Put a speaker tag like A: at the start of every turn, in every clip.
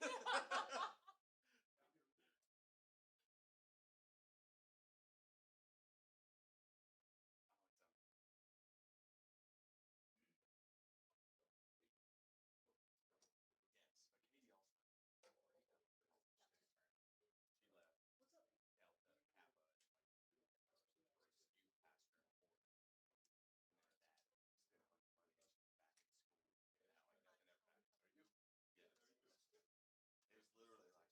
A: Oh, it's yes, but Katie also. She left. What's up? Delta Kappa, like youth pastor in Florida. And her dad spent a bunch of money and she's back in school. Now, like nothing ever happened. Are you? Yeah. It was literally like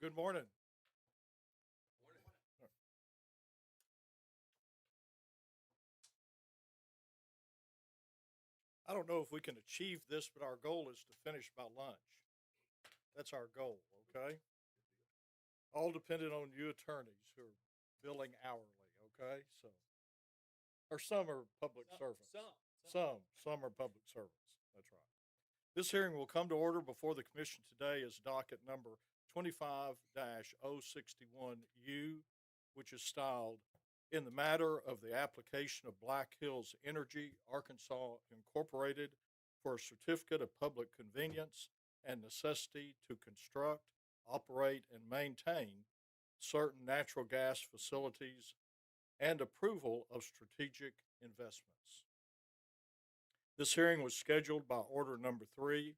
B: Good morning. I don't know if we can achieve this, but our goal is to finish by lunch. That's our goal, okay? All dependent on you attorneys who are billing hourly, okay? So, or some are public servants. Some are public servants. That's right. This hearing will come to order before the commission today is docket number 25-061U, which is styled in the matter of the application of Black Hills Energy, Arkansas Incorporated for a certificate of public convenience and necessity to construct, operate, and maintain certain natural gas facilities and approval of strategic investments. This hearing was scheduled by order number 3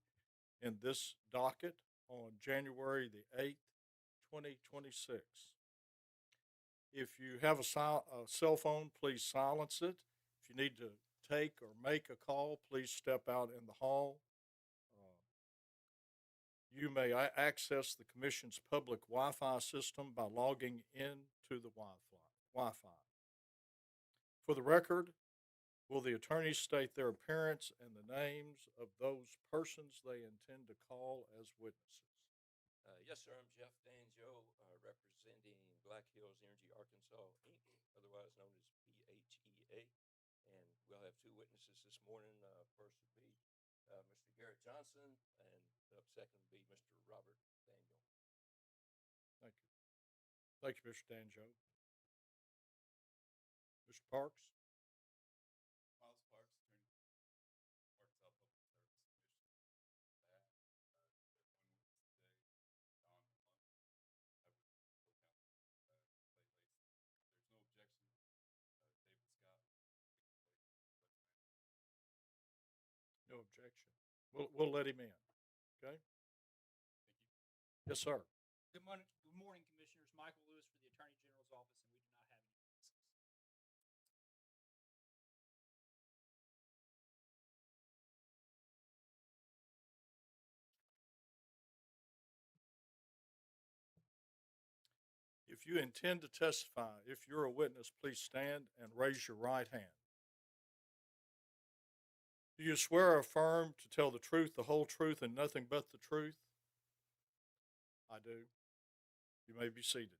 B: in this docket on January the 8th, 2026. If you have a cell phone, please silence it. If you need to take or make a call, please step out in the hall. You may access the Commission's public Wi-Fi system by logging into the Wi-Fi. For the record, will the attorneys state their appearance and the names of those persons they intend to call as witnesses?
C: Yes, sir. I'm Jeff Danjo, representing Black Hills Energy Arkansas, Inc., otherwise known as BHEA. And we'll have two witnesses this morning. First will be Mr. Garrett Johnson, and up second will be Mr. Robert Daniel.
B: Thank you. Thank you, Mr. Danjo. Mr. Parks?
D: Miles Parks, Attorney, Arkansas Public Service Commission. That, one witness today, Don Malone. I would
B: No
D: co-counsel. David Scott.
B: objection. We'll let him in. Okay.
D: Thank you.
B: Yes, sir.
E: Good morning, Commissioners. Michael Lewis for the Attorney General's Office, and we do not have any witnesses.
B: If you intend to testify, if you're a witness, please stand and raise your right hand. Do you swear or affirm to tell the truth, the whole truth, and nothing but the truth? I do. You may be seated.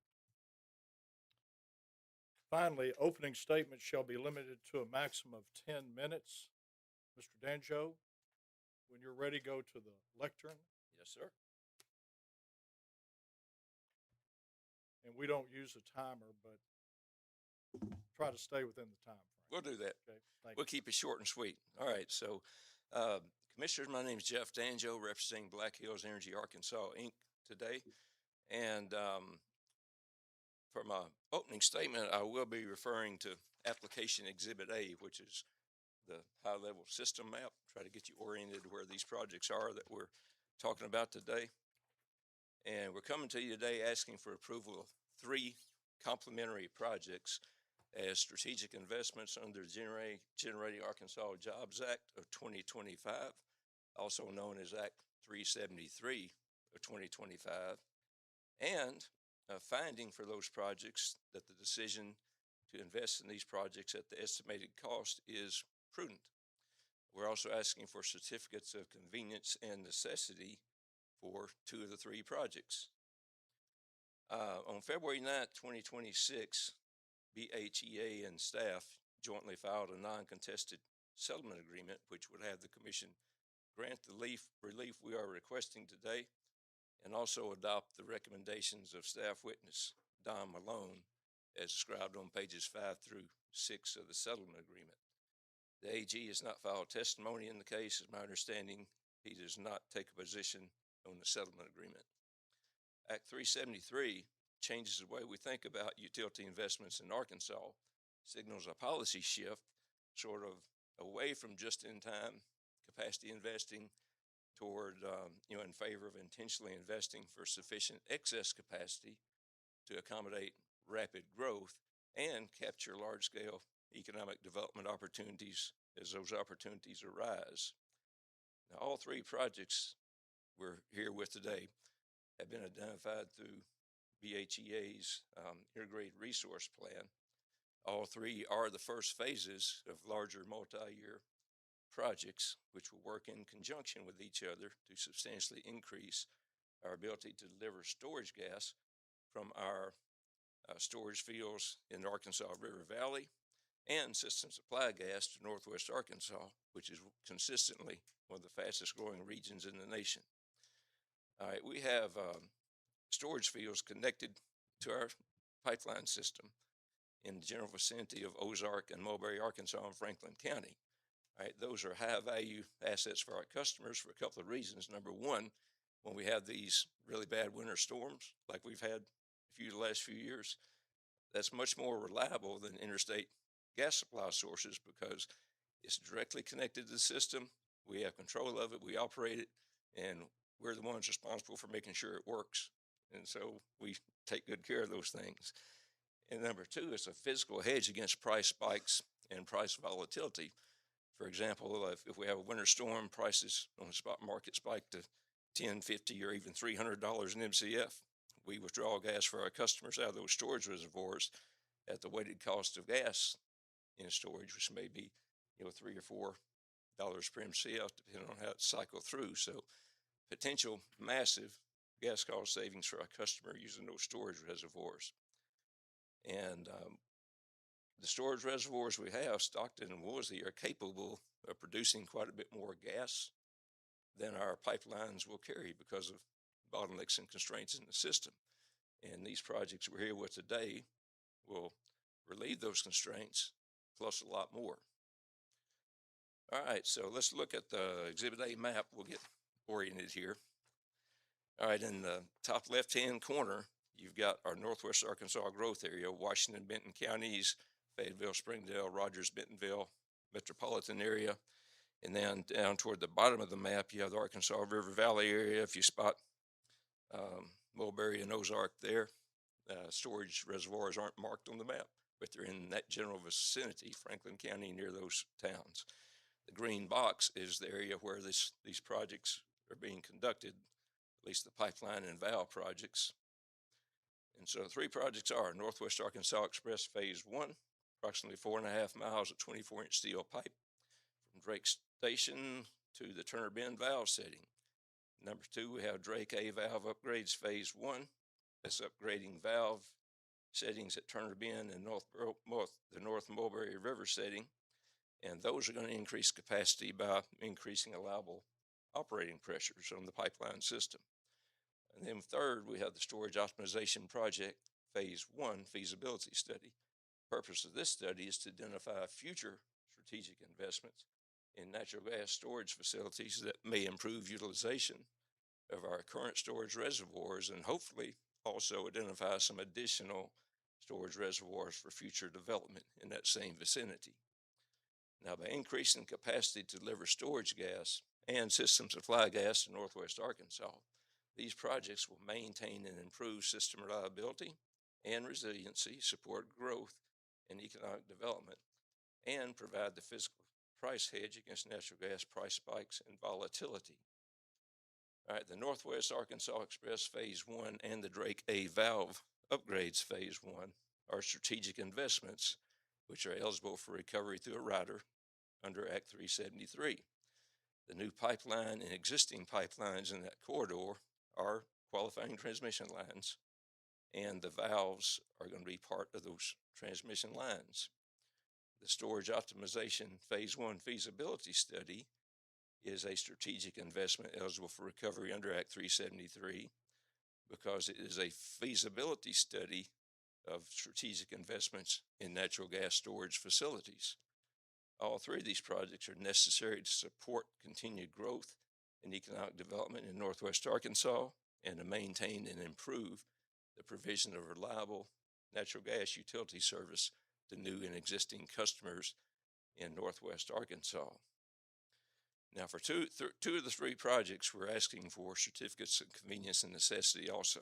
B: Finally, opening statements shall be limited to a maximum of 10 minutes. Mr. Danjo, when you're ready, go to the lectern.
C: Yes, sir.
B: And we don't use a timer, but try to stay within the time frame.
C: We'll do that.
B: Okay, thank
C: We'll
B: you.
C: keep it short and sweet. All right. So, Commissioners, my name is Jeff Danjo, representing Black Hills Energy Arkansas, Inc. today. And for my opening statement, I will be referring to Application Exhibit A, which is the high-level system map, try to get you oriented where these projects are that we're talking about today. And we're coming to you today asking for approval of 3 complementary projects as strategic investments under the Generating Arkansas Jobs Act of 2025, also known as Act 373 of 2025, and a finding for those projects that the decision to invest in these projects at the estimated cost is prudent. We're also asking for certificates of convenience and necessity for 2 of the 3 projects. On February 9th, 2026, BHEA and staff jointly filed a non-contested settlement agreement, which would have the Commission grant the relief we are requesting today and also adopt the recommendations of staff witness Don Malone as described on pages 5 through 6 of the settlement agreement. The AG has not filed testimony in the case. As my understanding, he does not take a position on the settlement agreement. Act 373 changes the way we think about utility investments in Arkansas, signals a policy shift sort of away from just-in-time capacity investing toward, in favor of intentionally investing for sufficient excess capacity to accommodate rapid growth and capture large-scale economic development opportunities as those opportunities arise. Now, all 3 projects we're here with today have been identified through BHEA's Integrated Resource Plan. All three are the first phases of larger multi-year projects, which will work in conjunction with each other to substantially increase our ability to deliver storage gas from our storage fields in the Arkansas River Valley and system supply gas to Northwest Arkansas, which is consistently one of the fastest growing regions in the nation. All right, we have storage fields connected to our pipeline system in the general vicinity of Ozark and Mulberry, Arkansas, and Franklin County. All right, those are high value assets for our customers for a couple of reasons. Number one, when we have these really bad winter storms like we've had the last few years, that's much more reliable than interstate gas supply sources because it's directly connected to the system. We have control of it, we operate it, and we're the ones responsible for making sure it works. And so we take good care of those things. And number two, it's a physical hedge against price spikes and price volatility. For example, if we have a winter storm, prices on the spot market spike to $10, $50, or even $300 an MCF. We withdraw gas for our customers out of those storage reservoirs at the weighted cost of gas in storage, which may be, $3 or $4 per MCF, depending on how it's cycled through. So potential massive gas cost savings for our customer using those storage reservoirs. And the storage reservoirs we have, Stockton and Woolsey, are capable of producing quite a bit more gas than our pipelines will carry because of bottlenecks and constraints in the system. And these projects we're here with today will relieve those constraints, plus a lot more. All right, so let's look at the Exhibit A map. We'll get oriented here. All right, in the top left-hand corner, you've got our Northwest Arkansas growth area, Washington, Benton counties, Fayetteville, Springdale, Rogers, Bentonville, metropolitan area. And then down toward the bottom of the map, you have the Arkansas River Valley area. If you spot Mulberry and Ozark there, storage reservoirs aren't marked on the map, but they're in that general vicinity, Franklin County, near those towns. The green box is the area where these projects are being conducted, at least the pipeline and valve projects. And so 3 projects are Northwest Arkansas Express Phase 1, approximately 4.5 miles of 24-inch steel pipe from Drake Station to the Turner Bend valve setting. Number 2, we have Drake A valve upgrades Phase 1. That's upgrading valve settings at Turner Bend and the North Mulberry River setting. And those are going to increase capacity by increasing allowable operating pressures on the pipeline system. And then third, we have the Storage Optimization Project Phase 1 feasibility study. The purpose of this study is to identify future strategic investments in natural gas storage facilities that may improve utilization of our current storage reservoirs and hopefully also identify some additional storage reservoirs for future development in that same vicinity. Now, by increasing capacity to deliver storage gas and system supply gas to Northwest Arkansas, these projects will maintain and improve system reliability and resiliency, support growth and economic development, and provide the physical price hedge against natural gas price spikes and volatility. All right, the Northwest Arkansas Express Phase 1 and the Drake A valve upgrades Phase 1 are strategic investments which are eligible for recovery through a rider under Act 373. The new pipeline and existing pipelines in that corridor are qualifying transmission lines, and the valves are going to be part of those transmission lines. The Storage Optimization Phase 1 feasibility study is a strategic investment eligible for recovery under Act 373 because it is a feasibility study of strategic investments in natural gas storage facilities. All 3 of these projects are necessary to support continued growth and economic development in Northwest Arkansas and to maintain and improve the provision of reliable natural gas utility service to new and existing customers in Northwest Arkansas. Now, for two of the 3 projects, we're asking for certificates of convenience and necessity also.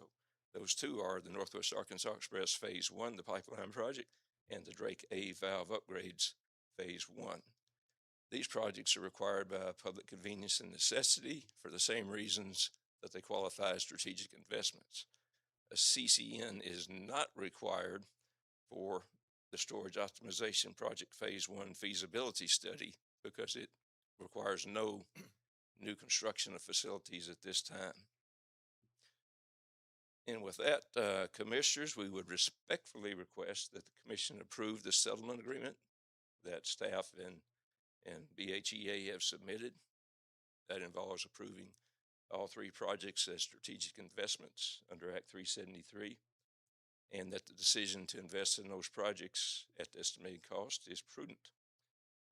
C: Those 2 are the Northwest Arkansas Express Phase 1, the pipeline project, and the Drake A valve upgrades Phase 1. These projects are required by public convenience and necessity for the same reasons that they qualify as strategic investments. A CCN is not required for the Storage Optimization Project Phase 1 feasibility study because it requires no new construction of facilities at this time. And with that, Commissioners, we would respectfully request that the Commission approve the settlement agreement that staff and BHEA have submitted. That involves approving all three projects as strategic investments under Act 373, and that the decision to invest in those projects at the estimated cost is prudent.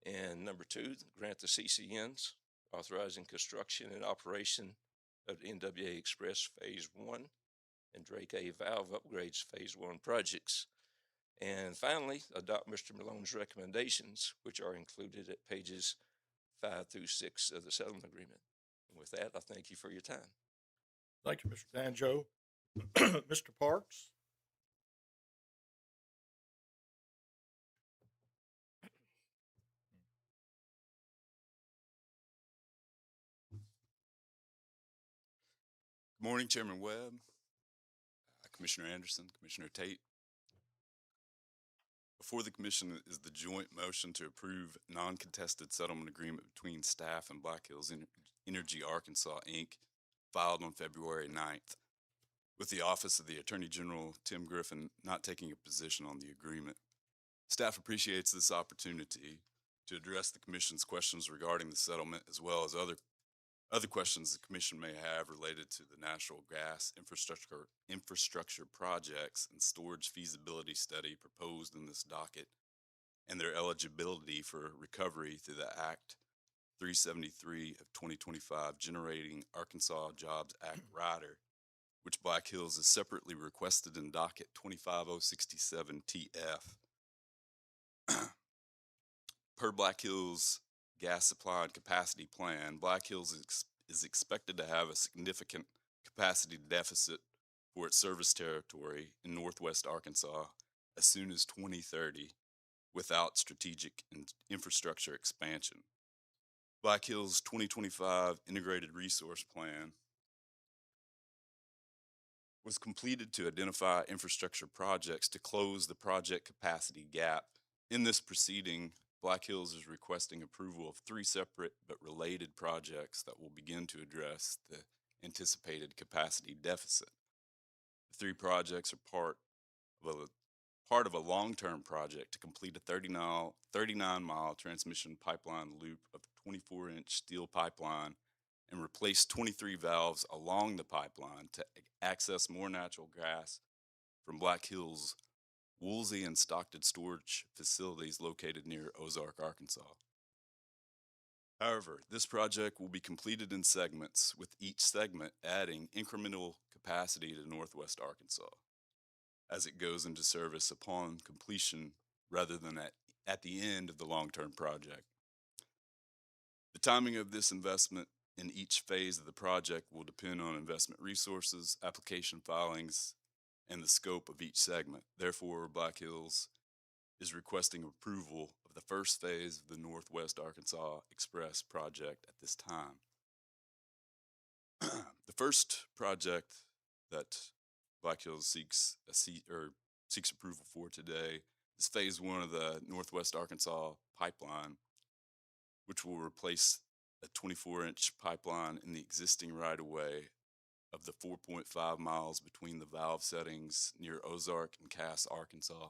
C: And number two, grant the CCNs authorizing construction and operation of the NWA Express Phase 1 and Drake A valve upgrades Phase 1 projects. And finally, adopt Mr. Malone's recommendations, which are included at pages 5 through 6 of the settlement agreement. And with that, I thank you for your time.
B: Thank you, Mr. Danjo. Mr. Parks?
D: Good morning, Chairman Webb, Commissioner Anderson, Commissioner Tate. Before the Commission is the joint motion to approve non-contested settlement agreement between staff and Black Hills Energy Arkansas, Inc., filed on February 9th, with the Office of the Attorney General, Tim Griffin, not taking a position on the agreement. Staff appreciates this opportunity to address the Commission's questions regarding the settlement, as well as other questions the Commission may have related to the natural gas infrastructure projects and storage feasibility study proposed in this docket, and their eligibility for recovery through the Act 373 of 2025 Generating Arkansas Jobs Act rider, which Black Hills is separately requested in docket 25067 TF. Per Black Hills gas supply and capacity plan, Black Hills is expected to have a significant capacity deficit for its service territory in northwest Arkansas as soon as 2030 without strategic infrastructure expansion. Black Hills 2025 Integrated Resource Plan was completed to identify infrastructure projects to close the project capacity gap. In this proceeding, Black Hills is requesting approval of three separate but related projects that will begin to address the anticipated capacity deficit. The three projects are part of a long-term project to complete a 39-mile transmission pipeline loop of 24-inch steel pipeline and replace 23 valves along the pipeline to access more natural gas from Black Hills Woolsey and Stockton storage facilities located near Ozark, Arkansas. However, this project will be completed in segments, with each segment adding incremental capacity to northwest Arkansas as it goes into service upon completion rather than at the end of the long-term project. The timing of this investment in each phase of the project will depend on investment resources, application filings, and the scope of each segment. Therefore, Black Hills is requesting approval of the first phase of the Northwest Arkansas Express project at this time. The first project that Black Hills seeks approval for today is phase 1 of the Northwest Arkansas pipeline, which will replace a 24-inch pipeline in the existing right-of-way of the 4.5 miles between the valve settings near Ozark and Cass, Arkansas.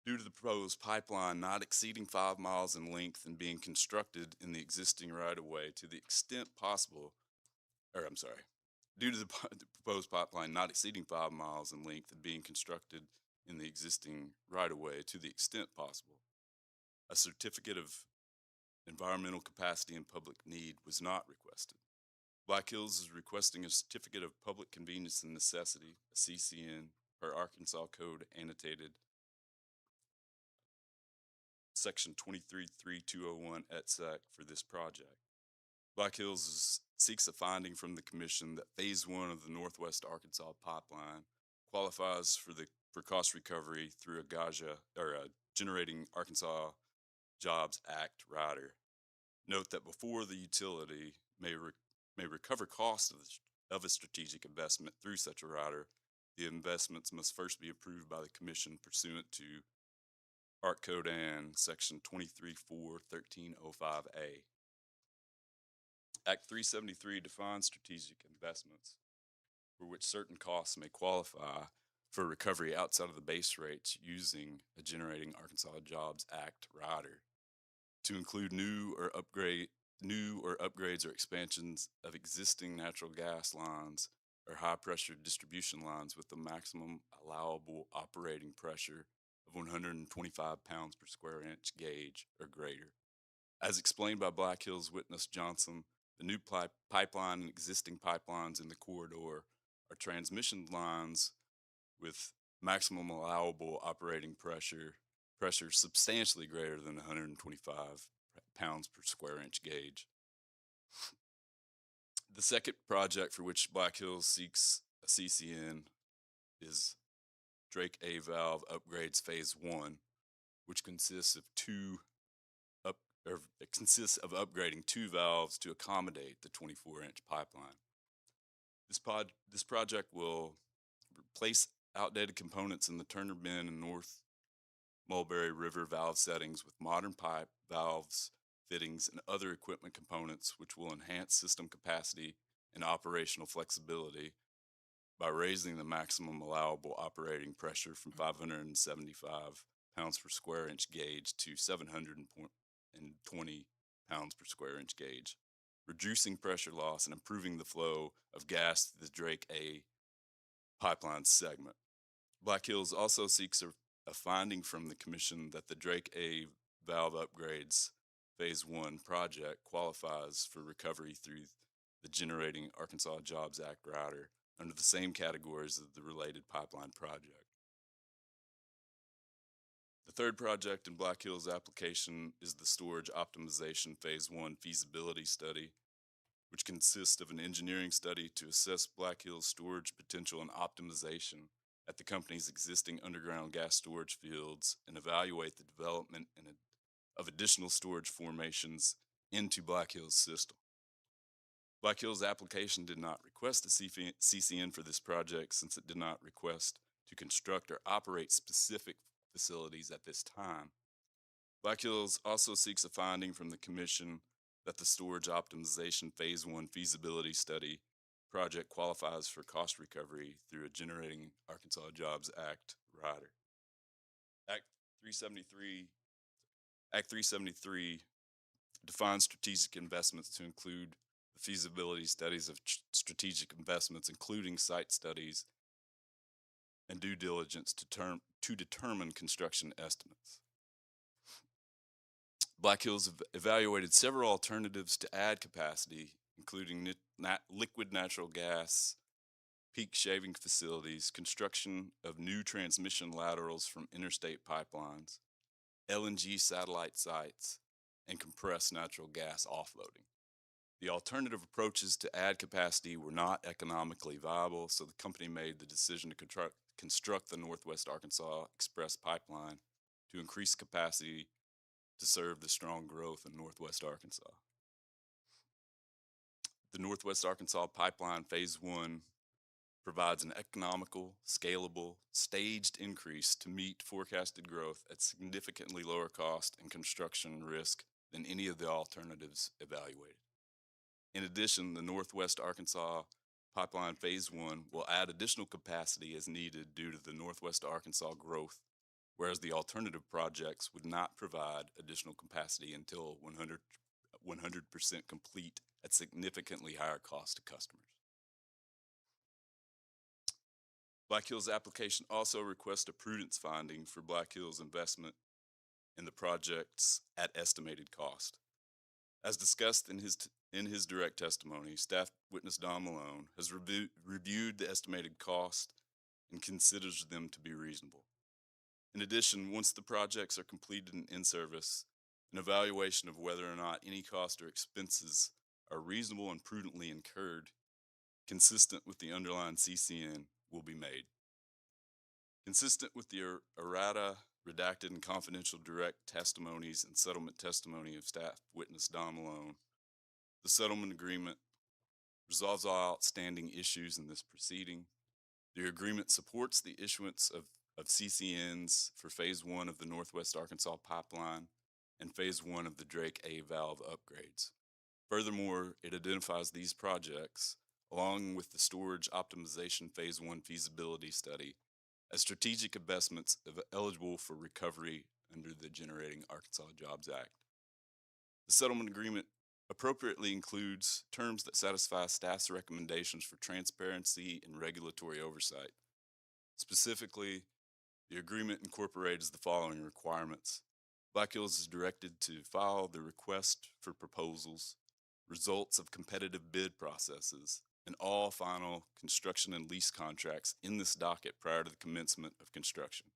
D: Due to the proposed pipeline not exceeding 5 miles in length and being constructed in the existing right-of-way to the extent possible, due to the proposed pipeline not exceeding 5 miles in length and being constructed in the existing right-of-way to the extent possible, a certificate of environmental capacity and public need was not requested. Black Hills is requesting a certificate of public convenience and necessity, a CCN, per Arkansas Code annotated Section 233201 et seq. For this project. Black Hills seeks a finding from the Commission that Phase 1 of the Northwest Arkansas pipeline qualifies for cost recovery through a GAJA, or a Generating Arkansas Jobs Act rider. Note that before the utility may may recover cost of a strategic investment through such a rider, the investments must first be approved by the Commission pursuant to Art Code and Section 23.4.13.05A. Act 373 defines strategic investments for which certain costs may qualify for recovery outside of the base rates using a Generating Arkansas Jobs Act rider to include new or upgrades or expansions of existing natural gas lines or high pressure distribution lines with the maximum allowable operating pressure of 125 pounds per square inch gauge or greater. As explained by Black Hills witness Johnson, the new pipeline and existing pipelines in the corridor are transmission lines with maximum allowable operating pressure substantially greater than 125 pounds per square inch gauge. The second project for which Black Hills seeks a CCN is Drake A valve upgrades phase 1, which consists of upgrading 2 valves to accommodate the 24-inch pipeline. This project will replace outdated components in the Turner Bend and North Mulberry River valve settings with modern pipe, valves, fittings, and other equipment components which will enhance system capacity and operational flexibility by raising the maximum allowable operating pressure from 575 pounds per square inch gauge to 720 pounds per square inch gauge, reducing pressure loss and improving the flow of gas to the Drake A pipeline segment. Black Hills also seeks a finding from the Commission that the Drake A valve upgrades phase 1 project qualifies for recovery through the Generating Arkansas Jobs Act rider under the same categories of the related pipeline project. The third project in Black Hills application is the Storage Optimization Phase 1 feasibility study, which consists of an engineering study to assess Black Hills storage potential and optimization at the company's existing underground gas storage fields and evaluate the development of additional storage formations into Black Hills system. Black Hills application did not request a CCN for this project since it did not request to construct or operate specific facilities at this time. Black Hills also seeks a finding from the Commission that the Storage Optimization Phase 1 feasibility study project qualifies for cost recovery through a Generating Arkansas Jobs Act rider. Act 373 defines strategic investments to include the feasibility studies of strategic investments, including site studies and due diligence to determine construction estimates. Black Hills evaluated several alternatives to add capacity, including liquid natural gas, peak shaving facilities, construction of new transmission laterals from interstate pipelines, LNG satellite sites, and compressed natural gas offloading. The alternative approaches to add capacity were not economically viable, so the company made the decision to construct the Northwest Arkansas Express Pipeline to increase capacity to serve the strong growth in Northwest Arkansas. The Northwest Arkansas Pipeline Phase 1 provides an economical, scalable, staged increase to meet forecasted growth at significantly lower cost and construction risk than any of the alternatives evaluated. In addition, the Northwest Arkansas Pipeline Phase 1 will add additional capacity as needed due to the Northwest Arkansas growth, whereas the alternative projects would not provide additional capacity until 100% complete at significantly higher cost to customers. Black Hills application also requests a prudence finding for Black Hills investment in the projects at estimated cost. As discussed in his direct testimony, staff witness Don Malone has reviewed the estimated cost and considers them to be reasonable. In addition, once the projects are completed and in service, an evaluation of whether or not any costs or expenses are reasonable and prudently incurred, consistent with the underlying CCN, will be made. Consistent with the errata, redacted, and confidential direct testimonies and settlement testimony of staff witness Don Malone, the settlement agreement resolves all outstanding issues in this proceeding. The agreement supports the issuance of CCNs for Phase 1 of the Northwest Arkansas Pipeline and Phase 1 of the Drake A valve upgrades. Furthermore, it identifies these projects, along with the storage optimization Phase 1 feasibility study, as strategic investments eligible for recovery under the Generating Arkansas Jobs Act. The settlement agreement appropriately includes terms that satisfy staff's recommendations for transparency and regulatory oversight. Specifically, the agreement incorporates the following requirements. Black Hills is directed to file the request for proposals, results of competitive bid processes, and all final construction and lease contracts in this docket prior to the commencement of construction.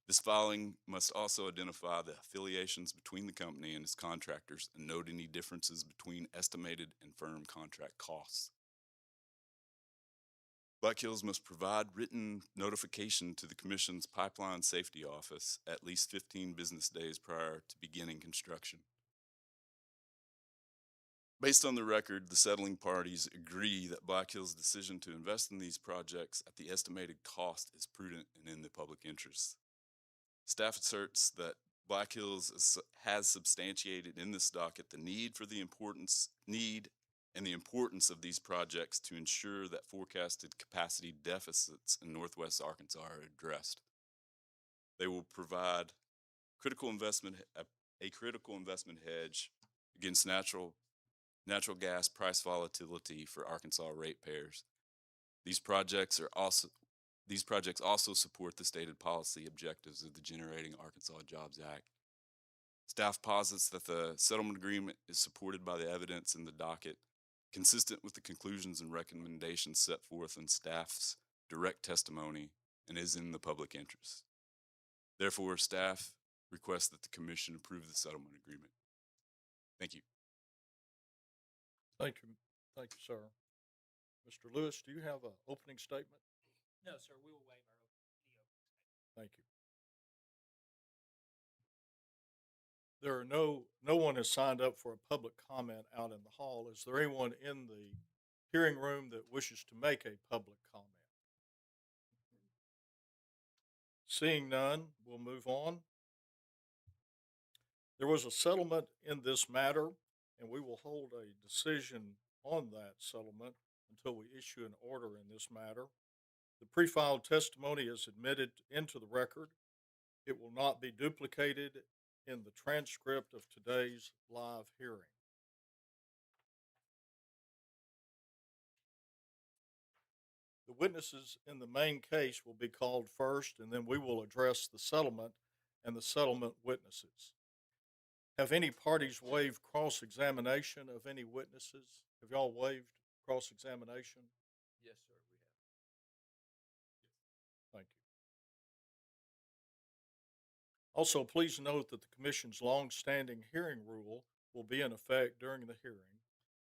D: This filing must also identify the affiliations between the company and its contractors and note any differences between estimated and firm contract costs. Black Hills must provide written notification to the Commission's Pipeline Safety Office at least 15 business days prior to beginning construction. Based on the record, the settling parties agree that Black Hills' decision to invest in these projects at the estimated cost is prudent and in the public interest. Staff asserts that Black Hills has substantiated in this docket the need and the importance of these projects to ensure that forecasted capacity deficits in Northwest Arkansas are addressed. They will provide a critical investment hedge against natural gas price volatility for Arkansas ratepayers. These projects also support the stated policy objectives of the Generating Arkansas Jobs Act. Staff posits that the settlement agreement is supported by the evidence in the docket, consistent with the conclusions and recommendations set forth in staff's direct testimony, and is in the public interest. Therefore, staff requests that the Commission approve the settlement agreement. Thank you.
B: Thank you. Thank you, sir. Mr. Lewis, do you have an opening statement?
E: No, sir, we will waive any opening statement.
B: Thank you. There are no one has signed up for a public comment out in the hall. Is there anyone in the hearing room that wishes to make a public comment? Seeing none, we'll move on. There was a settlement in this matter, and we will hold a decision on that settlement until we issue an order in this matter. The pre-filed testimony is admitted into the record. It will not be duplicated in the transcript of today's live hearing. The witnesses in the main case will be called first, and then we will address the settlement and the settlement witnesses. Have any parties waived cross-examination of any witnesses? Have y'all waived cross-examination?
F: Yes, sir, we have.
B: Thank you. Also, please note that the Commission's long-standing hearing rule will be in effect during the hearing,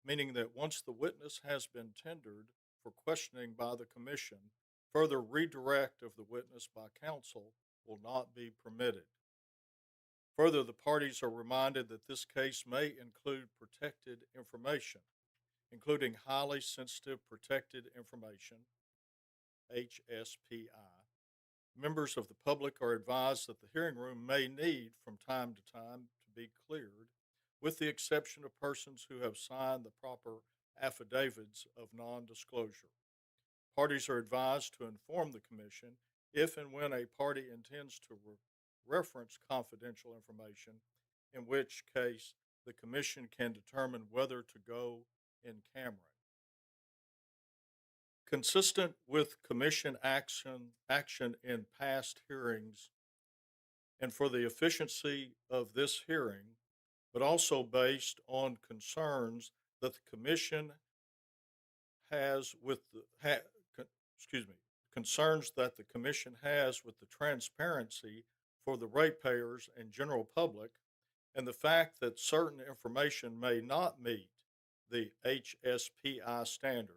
B: meaning that once the witness has been tendered for questioning by the Commission, further redirect of the witness by counsel will not be permitted. Further, the parties are reminded that this case may include protected information, including highly sensitive protected information, HSPI. Members of the public are advised that the hearing room may need from time to time to be cleared, with the exception of persons who have signed the proper affidavits of non-disclosure. Parties are advised to inform the Commission if and when a party intends to reference confidential information, in which case the Commission can determine whether to go in camera. Consistent with Commission action in past hearings, and for the efficiency of this hearing, but also based on concerns that the Commission has with the concerns that the Commission has with the transparency for the ratepayers and general public, and the fact that certain information may not meet the HSPI standard,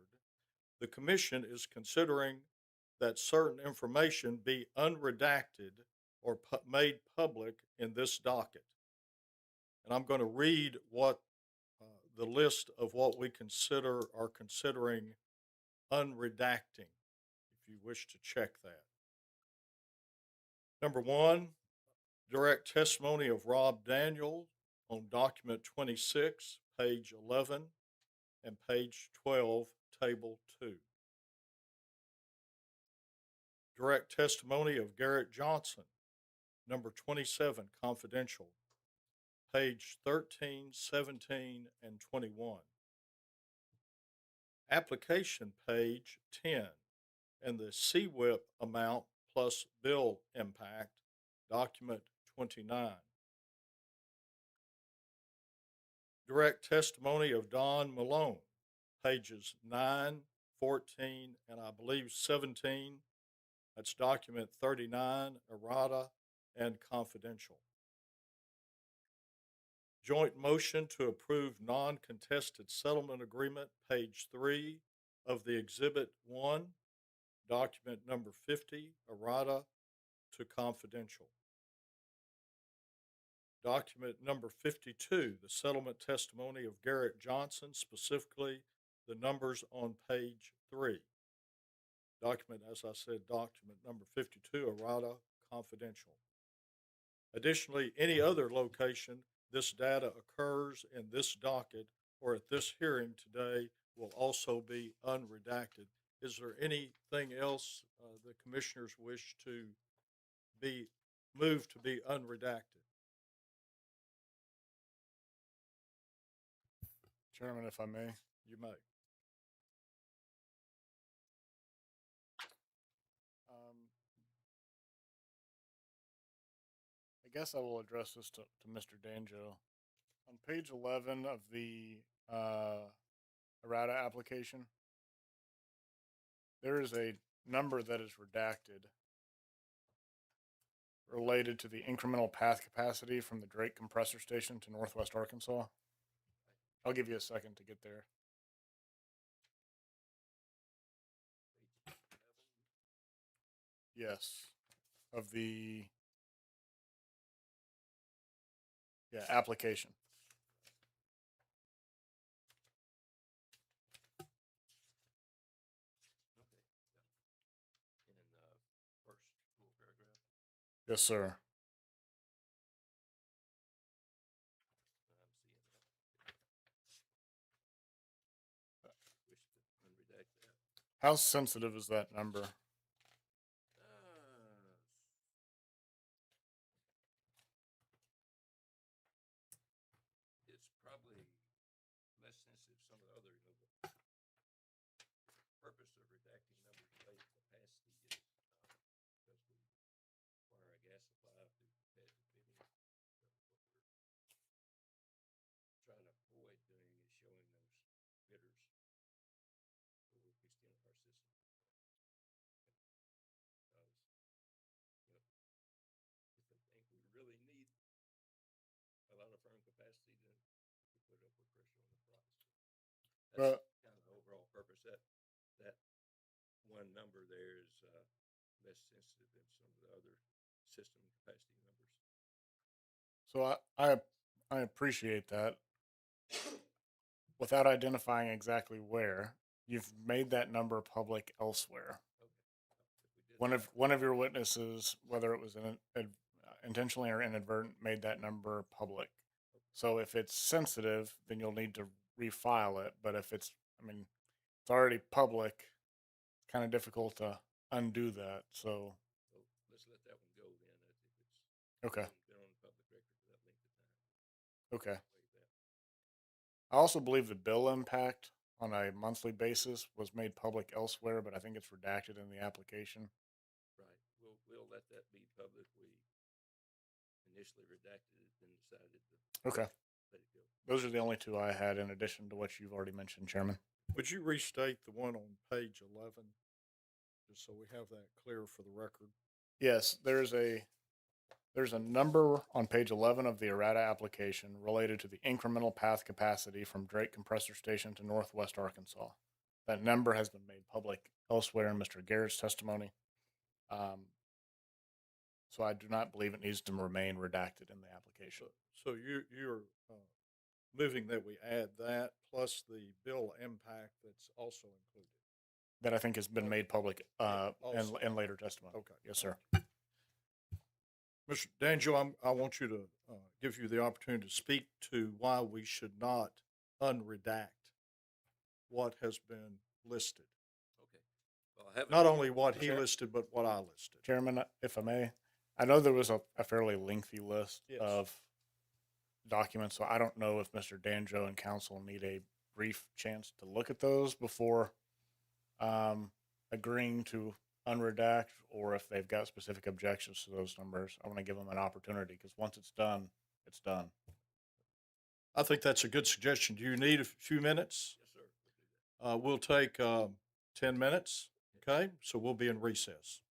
B: the Commission is considering that certain information be unredacted or made public in this docket. And I'm going to read what the list of what we consider or considering unredacting, if you wish to check that. Number one, direct testimony of Rob Daniel on document 26, page 11, and page 12, table 2. Direct testimony of Garrett Johnson, number 27, confidential, page 13, 17, and 21. Application page 10 and the CWIP amount plus bill impact, document 29. Direct testimony of Don Malone, pages 9, 14, and I believe 17. That's document 39, errata, and confidential. Joint motion to approve non-contested settlement agreement, page 3 of the Exhibit 1, document number 50, errata to confidential. Document number 52, the settlement testimony of Garrett Johnson, specifically the numbers on page 3. Document, as I said, document number 52, errata, confidential. Additionally, any other location this data occurs in this docket or at this hearing today will also be unredacted. Is there anything else the commissioners wish to be moved to be unredacted?
F: Chairman, if I may.
B: You may.
F: I guess I will address this to Mr. Danjo. On page 11 of the errata application, there is a number that is redacted related to the incremental path capacity from the Drake compressor station to Northwest Arkansas. I'll give you a second to get there. Yes, of the application.
C: In the first full paragraph.
F: Yes, sir.
C: I'm seeing that. Wish to unredact that.
F: How sensitive is that number?
C: It's probably less sensitive some of the other, the purpose of redacting numbers related to capacity is because we require a gas supply through competitive bidding. So what we're trying to avoid doing is showing those bidders where we're extending our system. Because, if they think we really need a lot of firm capacity, then we put upward pressure on the price. That's kind of the overall purpose. That one number there is less sensitive than some of the other system capacity numbers.
F: So I appreciate that. Without identifying exactly where, you've made that number public elsewhere.
C: Okay.
F: One of your witnesses, whether it was intentionally or inadvertent, made that number public. So if it's sensitive, then you'll need to refile it. But if it's already public, it's kind of difficult to undo that. So
C: let's let that one go then. If it's
F: okay,
C: been on the public record for that length of time.
F: okay. I also believe the bill impact on a monthly basis was made public elsewhere, but I think it's redacted in the application.
C: Right. We'll let that be public. We initially redacted it, then decided to
F: Okay.
C: let it go.
F: Those are the only two I had in addition to what you've already mentioned, Chairman.
B: Would you restate the one on page 11, just so we have that clear for the record?
F: Yes, there's a number on page 11 of the errata application related to the incremental path capacity from Drake compressor station to Northwest Arkansas. That number has been made public elsewhere in Mr. Garrett's testimony. So I do not believe it needs to remain redacted in the application.
B: So you're moving that we add that plus the bill impact that's also included.
F: That I think has been made public
B: also.
F: in later testimony.
B: Okay.
F: Yes, sir.
B: Mr. Danjo, I want you to give you the opportunity to speak to why we should not unredact what has been listed.
C: Okay. Well, I haven't.
B: Not only what he
F: Sure.
B: listed, but what I listed.
F: Chairman, if I may, I know there was a fairly lengthy list
B: Yes.
F: of documents, so I don't know if Mr. Danjo and council need a brief chance to look at those before agreeing to unredact, or if they've got specific objections to those numbers. I want to give them an opportunity because once it's done, it's done.
B: I think that's a good suggestion. Do you need a few minutes?
C: Yes, sir.
B: We'll take 10 minutes. Okay, so we'll be in recess.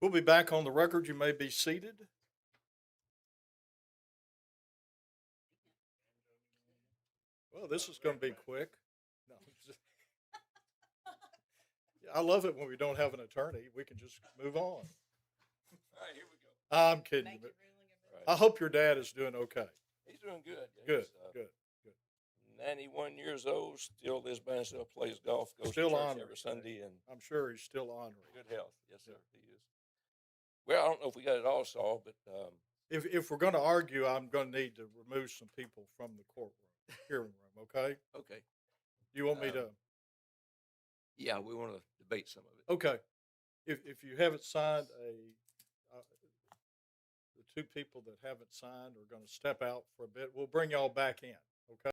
B: We'll be back on the record. You may be seated. Well, this is going to be quick. No, I love it when we don't have an attorney. We can just move on.
C: All right, here we go.
B: I'm kidding you, but I hope your dad is doing okay.
C: He's doing good.
B: Good,
C: He's,
B: good.
C: 91 years old, still lives by himself, plays golf, goes
B: Still
C: to church
B: honoring.
C: every Sunday, and
B: I'm sure he's still honoring.
C: good health. Yes, sir, he is. Well, I don't know if we got it all solved, but
B: If we're going to argue, I'm going to need to remove some people from the courtroom, hearing room, okay?
C: okay.
B: You want me to?
C: Yeah, we want to debate some of it.
B: Okay. If you haven't signed the two people that haven't signed are going to step out for a bit. We'll bring y'all back in, okay?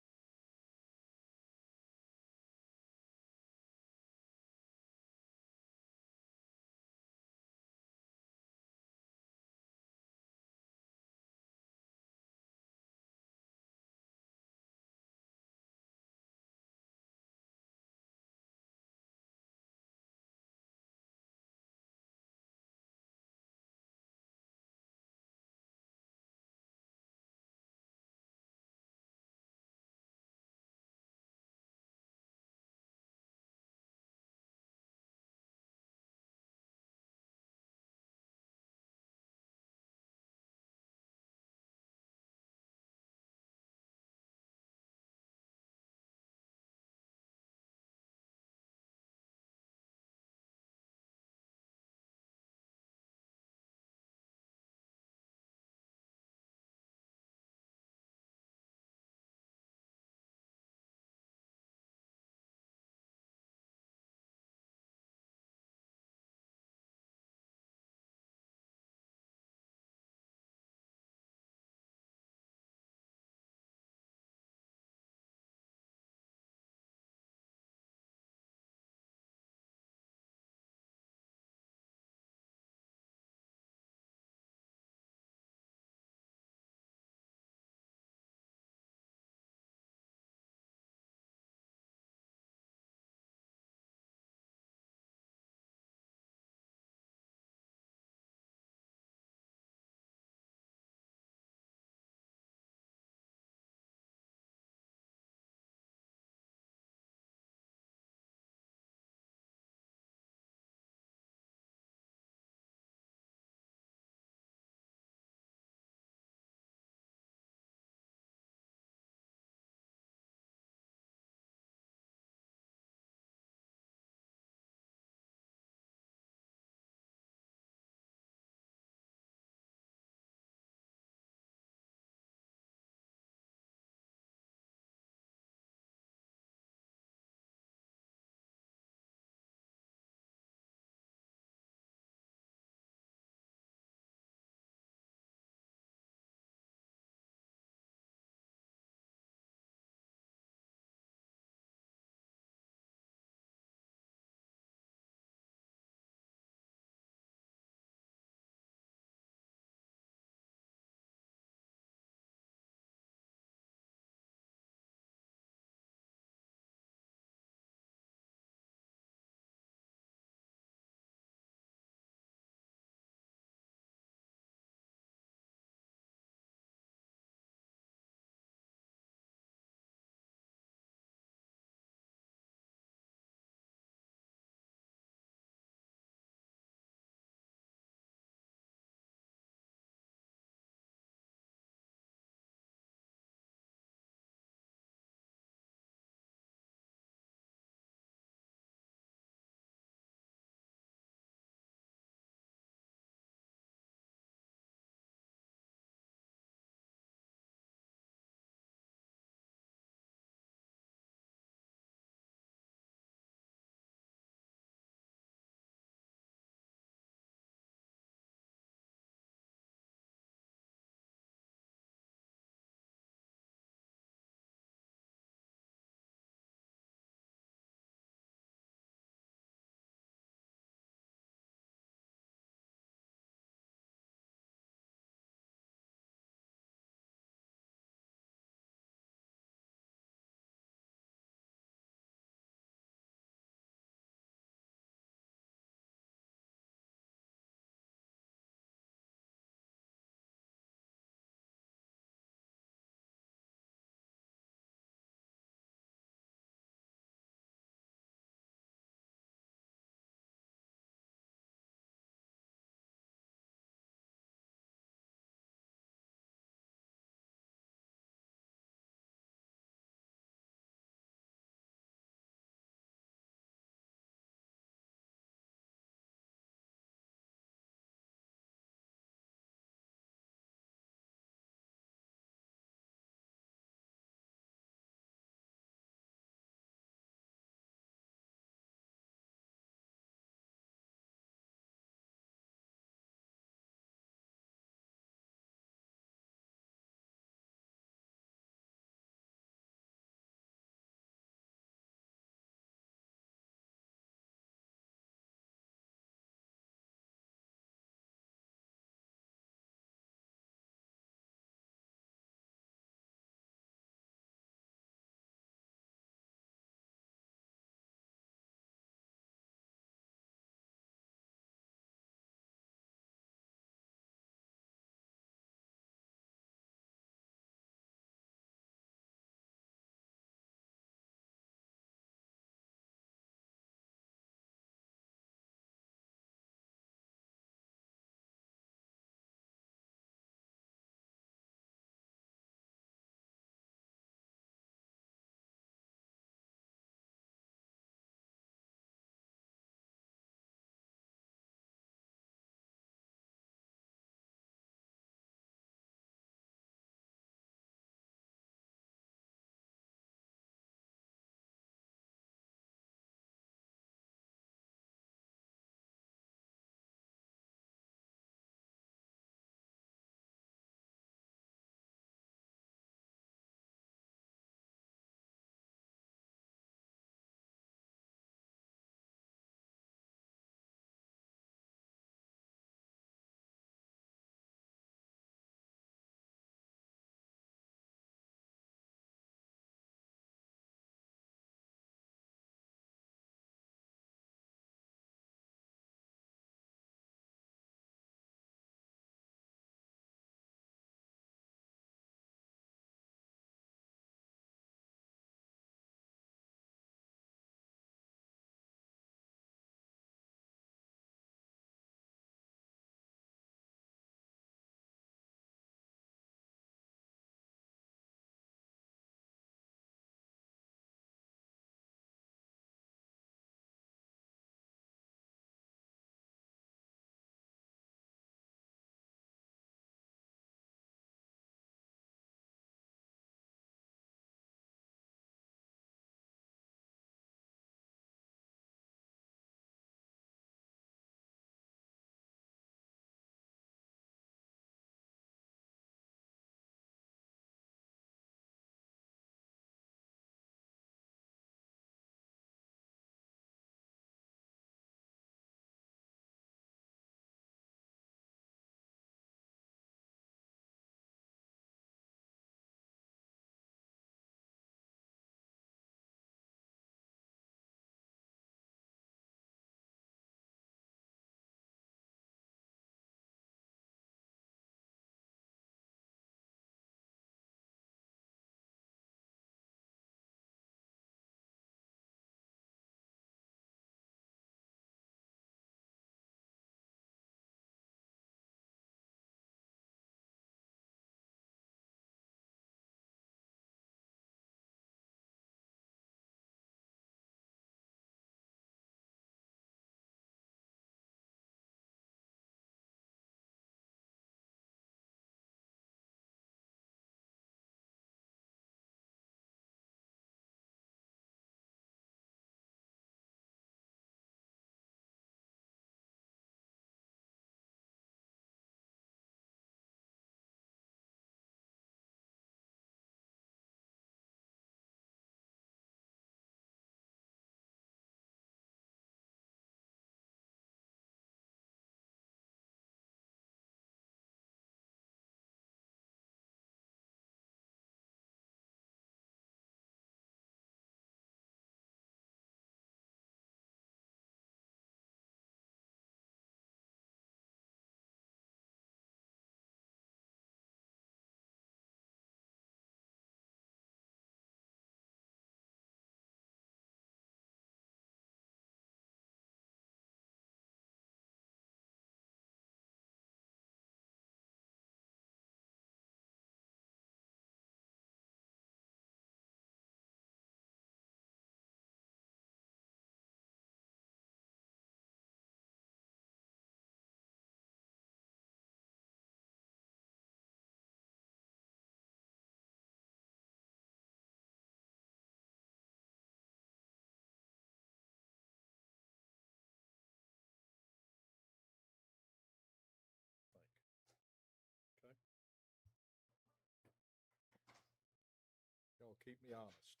B: keep me honest.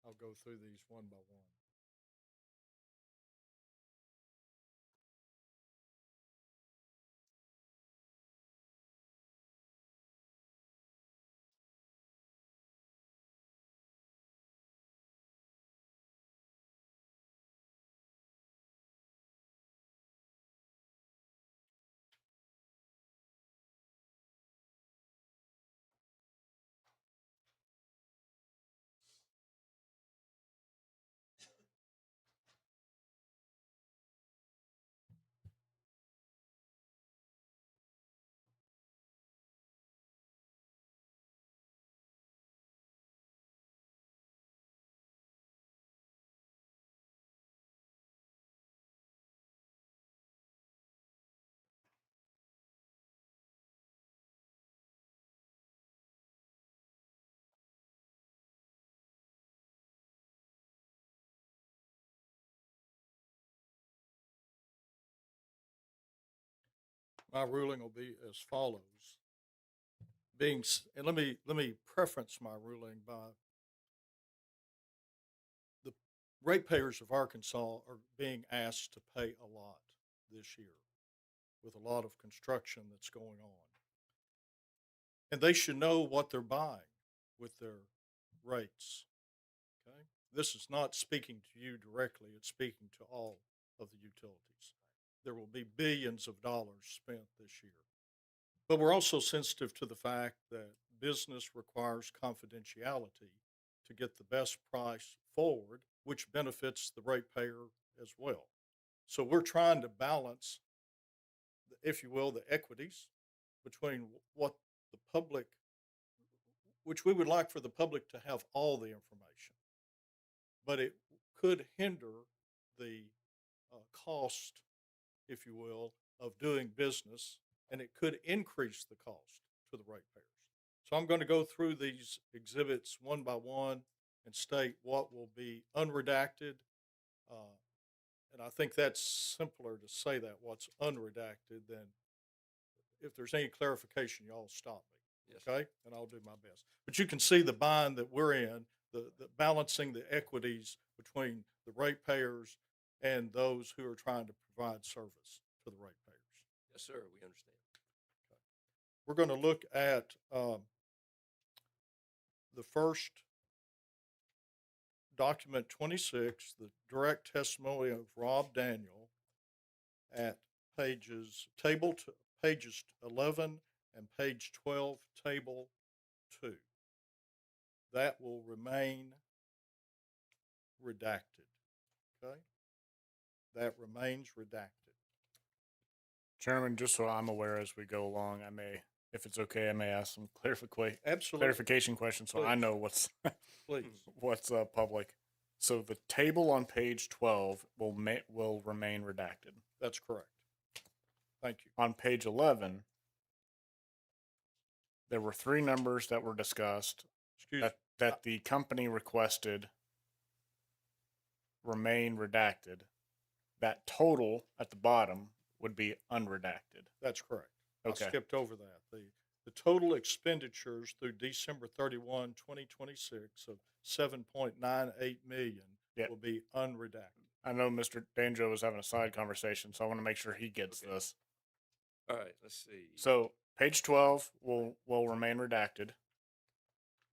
B: I'll go through these one by one. My ruling will be as follows. And let me preference my ruling by the ratepayers of Arkansas are being asked to pay a lot this year with a lot of construction that's going on. And they should know what they're buying with their rates. Okay? This is not speaking to you directly, it's speaking to all of the utilities. There will be billions of dollars spent this year. But we're also sensitive to the fact that business requires confidentiality to get the best price forward, which benefits the ratepayer as well. So we're trying to balance, if you will, the equities between what the public, which we would like for the public to have all the information, but it could hinder the cost, if you will, of doing business, and it could increase the cost to the ratepayers. So I'm going to go through these exhibits one by one and state what will be unredacted. And I think that's simpler to say that, what's unredacted, than if there's any clarification, y'all stop me.
C: Yes.
B: Okay? And I'll do my best. But you can see the bind that we're in, the balancing the equities between the ratepayers and those who are trying to provide service to the ratepayers.
C: Yes, sir, we understand.
B: We're going to look at the first document 26, the direct testimony of Rob Daniel, at pages 11 and page 12, table 2. That will remain redacted. Okay? That remains redacted.
F: Chairman, just so I'm aware as we go along, I may, if it's okay, I may ask some
B: Absolutely.
F: clarification questions so I
B: Please.
F: know what's
B: Please.
F: what's public. So the table on page 12 will remain redacted.
B: That's correct. Thank you.
F: On page 11, there were 3 numbers that were discussed
B: Excuse me.
F: that the company requested remain redacted. That total at the bottom would be unredacted.
B: That's correct.
F: Okay.
B: I skipped over that. The total expenditures through December 31, 2026 of $7.98 million
F: Yep.
B: will be unredacted.
F: I know Mr. Danjo was having a side conversation, so I want to make sure he gets
C: Okay.
F: this.
C: All right, let's see.
F: So page 12 will remain redacted.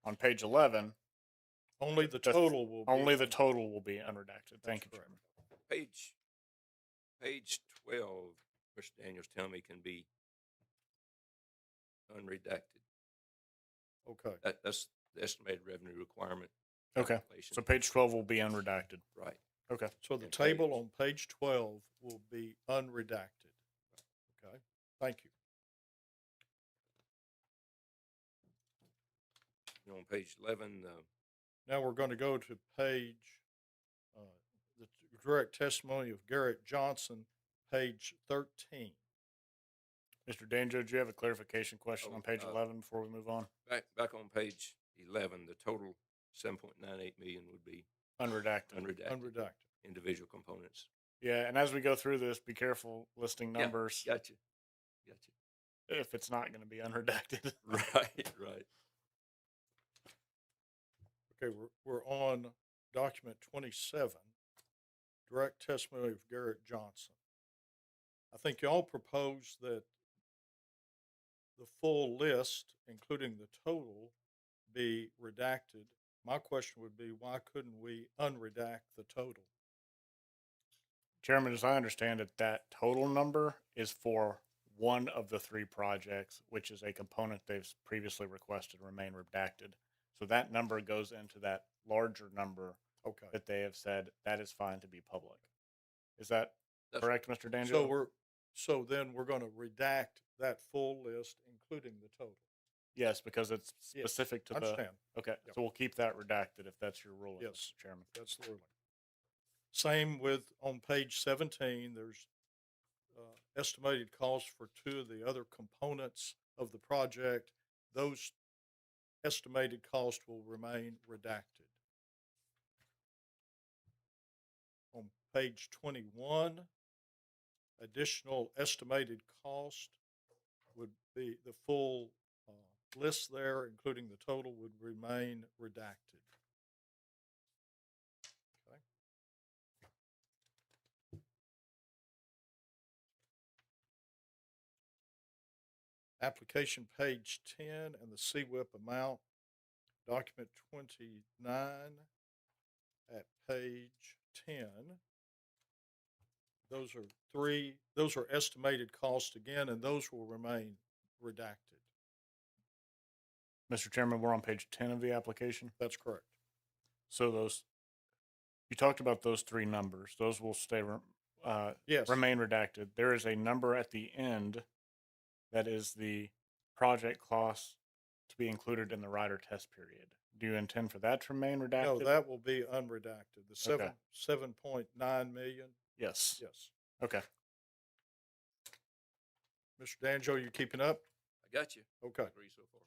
F: On page 11,
B: Only the
F: The-
B: total will be.
F: only the total will be unredacted. Thank you,
B: correct.
F: Chairman.
C: Page 12, Mr. Daniels telling me can be unredacted.
B: Okay.
C: That's the estimated revenue requirement.
F: Okay.
C: calculation.
F: So page 12 will be unredacted.
C: Right.
F: Okay.
B: So the
C: And
B: table
C: page.
B: on page 12 will be unredacted. Okay. Thank you.
C: And on page 11,
B: Now we're going to go to page, the direct testimony of Garrett Johnson, page 13.
F: Mr. Danjo, do you have a clarification question
C: Oh,
F: on page 11 before we move on?
C: back on page 11, the total 7.98 million would be
F: Unredacted.
C: unredacted,
B: Unredacted.
C: individual components.
F: Yeah, and as we go through this, be careful listing
C: Yeah,
F: numbers
C: Gotcha.
F: if it's not going to be unredacted.
C: Right, right.
B: Okay, we're on document 27, direct testimony of Garrett Johnson. I think y'all proposed that the full list, including the total, be redacted. My question would be, why couldn't we unredact the total?
F: Chairman, as I understand it, that total number is for one of the three projects, which is a component they've previously requested remain redacted. So that number goes into that larger number
B: Okay.
F: that they have said that is fine to be public. Is that
C: That's
F: correct, Mr. Danjo?
B: So then we're going to redact that full list, including the total.
F: Yes, because it's
B: Yes,
F: specific to
B: I
F: the.
B: understand.
F: Okay,
B: Yep.
F: so we'll keep that redacted if that's your ruling,
B: Yes.
F: Mr. Chairman.
B: That's the ruling. Same with on page 17, there's estimated costs for two of the other components of the project. Those estimated costs will remain redacted. On page 21, additional estimated cost would be the full list there, including the total, would remain redacted. Okay. Application page 10 and the CWIP amount, document 29 at page 10. Those are estimated costs again, and those will remain redacted.
F: Mr. Chairman, we're on page 10 of the application.
B: That's correct.
F: So you talked about those three numbers. Those will stay,
B: Yes.
F: remain redacted. There is a number at the end that is the project costs to be included in the rider test period. Do you intend for that to remain redacted?
B: No, that will be unredacted. The
F: Okay.
B: 7.9 million.
F: Yes.
B: Yes.
F: Okay.
B: Mr. Danjo, you keeping up?
C: I got you.
B: Okay.
C: Agree so far.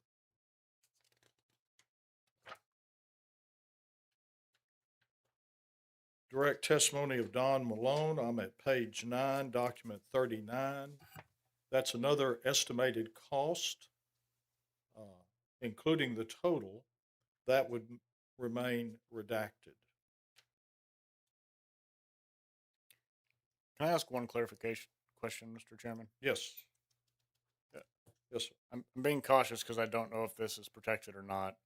B: Direct testimony of Don Malone. I'm at page 9, document 39. That's another estimated cost, including the total, that would remain redacted.
F: Can I ask one clarification question, Mr. Chairman?
B: Yes. Yes, sir.
F: I'm being cautious because I don't know if this is protected or not.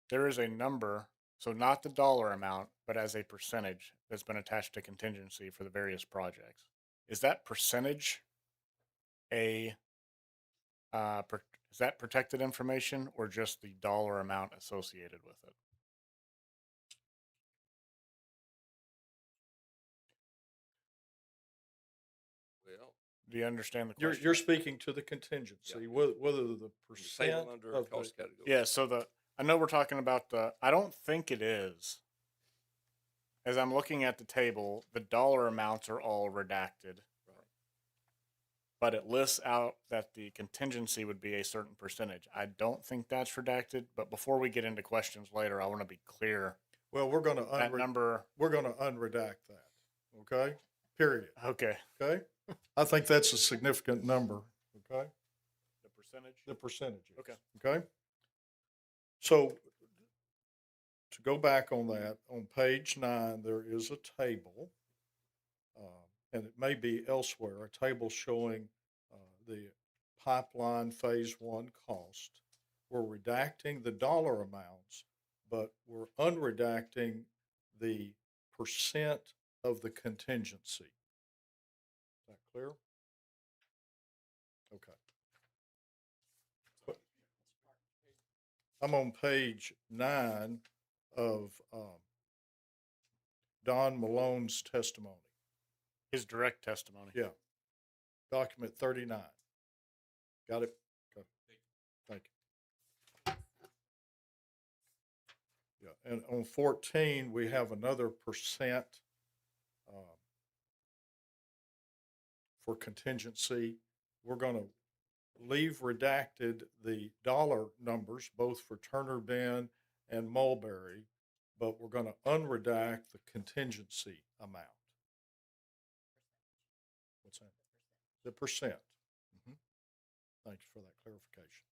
F: There is a number, so not the dollar amount, but as a percentage that's been attached to contingency for the various projects. Is that percentage is that protected information or just the dollar amount associated with it?
C: Well,
F: Do you understand the
B: You're,
F: question?
B: you're speaking to the contingency, whether the percent
C: table under
B: of
C: cost
B: the,
C: category.
F: Yeah, so I know we're talking about I don't think it is. As I'm looking at the table, the dollar amounts are all redacted.
C: Right.
F: But it lists out that the contingency would be a certain percentage. I don't think that's redacted, but before we get into questions later, I want to be clear.
B: well, we're going to
F: That number,
B: unredact that. Okay. Period.
F: okay.
B: Okay. I think that's a significant number. Okay.
F: The percentage?
B: The percentages.
F: Okay.
B: Okay. So to go back on that, on page 9, there is a table, and it may be elsewhere, a table showing the pipeline phase 1 cost. We're redacting the dollar amounts, but we're unredacting the percent of the contingency. Is that clear? Okay. I'm on page 9 of Don Malone's testimony.
F: His direct testimony.
B: Yeah. Document 39. Got it? Okay. Thank you. Yeah. And on 14, we have another percent for contingency. We're going to leave redacted the dollar numbers, both for Turner Bend and Mulberry, but we're going to unredact the contingency amount. What's that? The percent. Thank you for that clarification.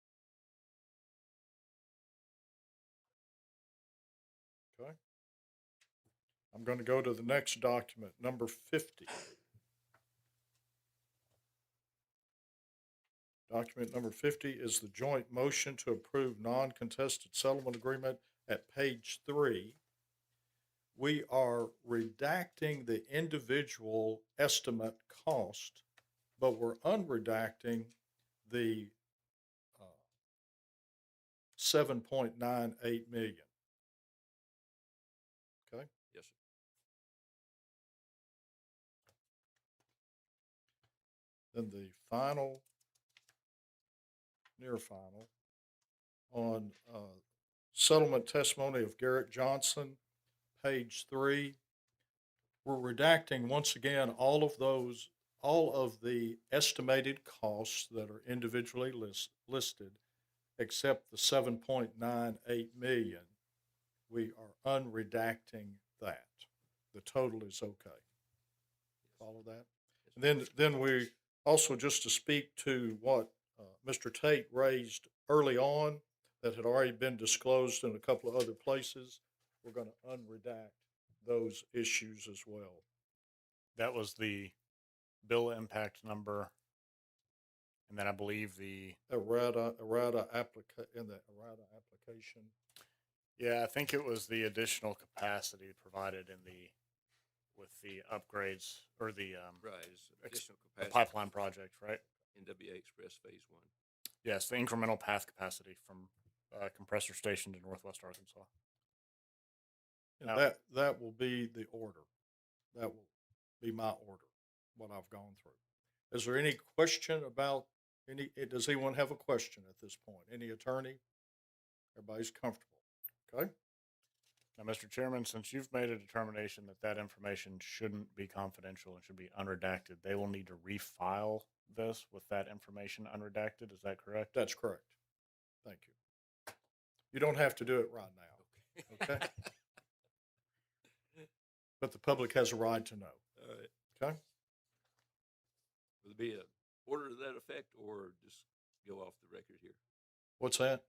B: I'm going to go to the next document, number 50. Document number 50 is the joint motion to approve non-contested settlement agreement at page 3. We are redacting the individual estimate cost, but we're unredacting the 7.98 million. Okay?
C: Yes, sir.
B: Then the final, near final, on settlement testimony of Garrett Johnson, page 3. We're redacting once again all of the estimated costs that are individually listed, except the 7.98 million. We are unredacting that. The total is okay. Follow that? And then we also, just to speak to what Mr. Tate raised early on that had already been disclosed in a couple of other places, we're going to unredact those issues as well.
F: That was the bill impact number. And then I believe the,
B: Errata application.
F: yeah, I think it was the additional capacity provided with the upgrades or the
C: Right, it's additional
F: the
C: capacity.
F: pipeline project, right?
C: NWA Express Phase 1.
F: Yes, the incremental path capacity from compressor station to Northwest Arkansas.
B: And
F: Now-
B: that will be the order. That will be my order, what I've gone through. Is there any question about does anyone have a question at this point? Any attorney? Everybody's comfortable, okay?
F: Now, Mr. Chairman, since you've made a determination that that information shouldn't be confidential and should be unredacted, they will need to refile this with that information unredacted. Is that correct?
B: That's correct. Thank you. You don't have to do it right now, okay? But the public has a right to know,
C: All right.
B: okay?
C: Will there be an order to that effect, or just go off the record here?
B: What's that?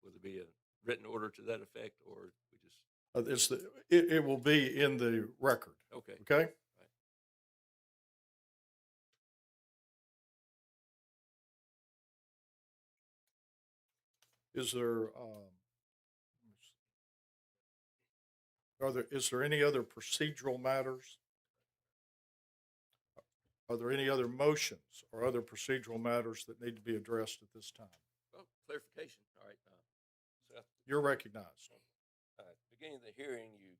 C: Will there be a written order to that effect, or we just,
B: It will be in the record,
C: okay.
B: okay? Is there, is there any other procedural matters? Are there any other motions or other procedural matters that need to be addressed at this time?
C: Oh, clarification, all right. Seth,
B: You're recognized.
C: at the beginning of the hearing, you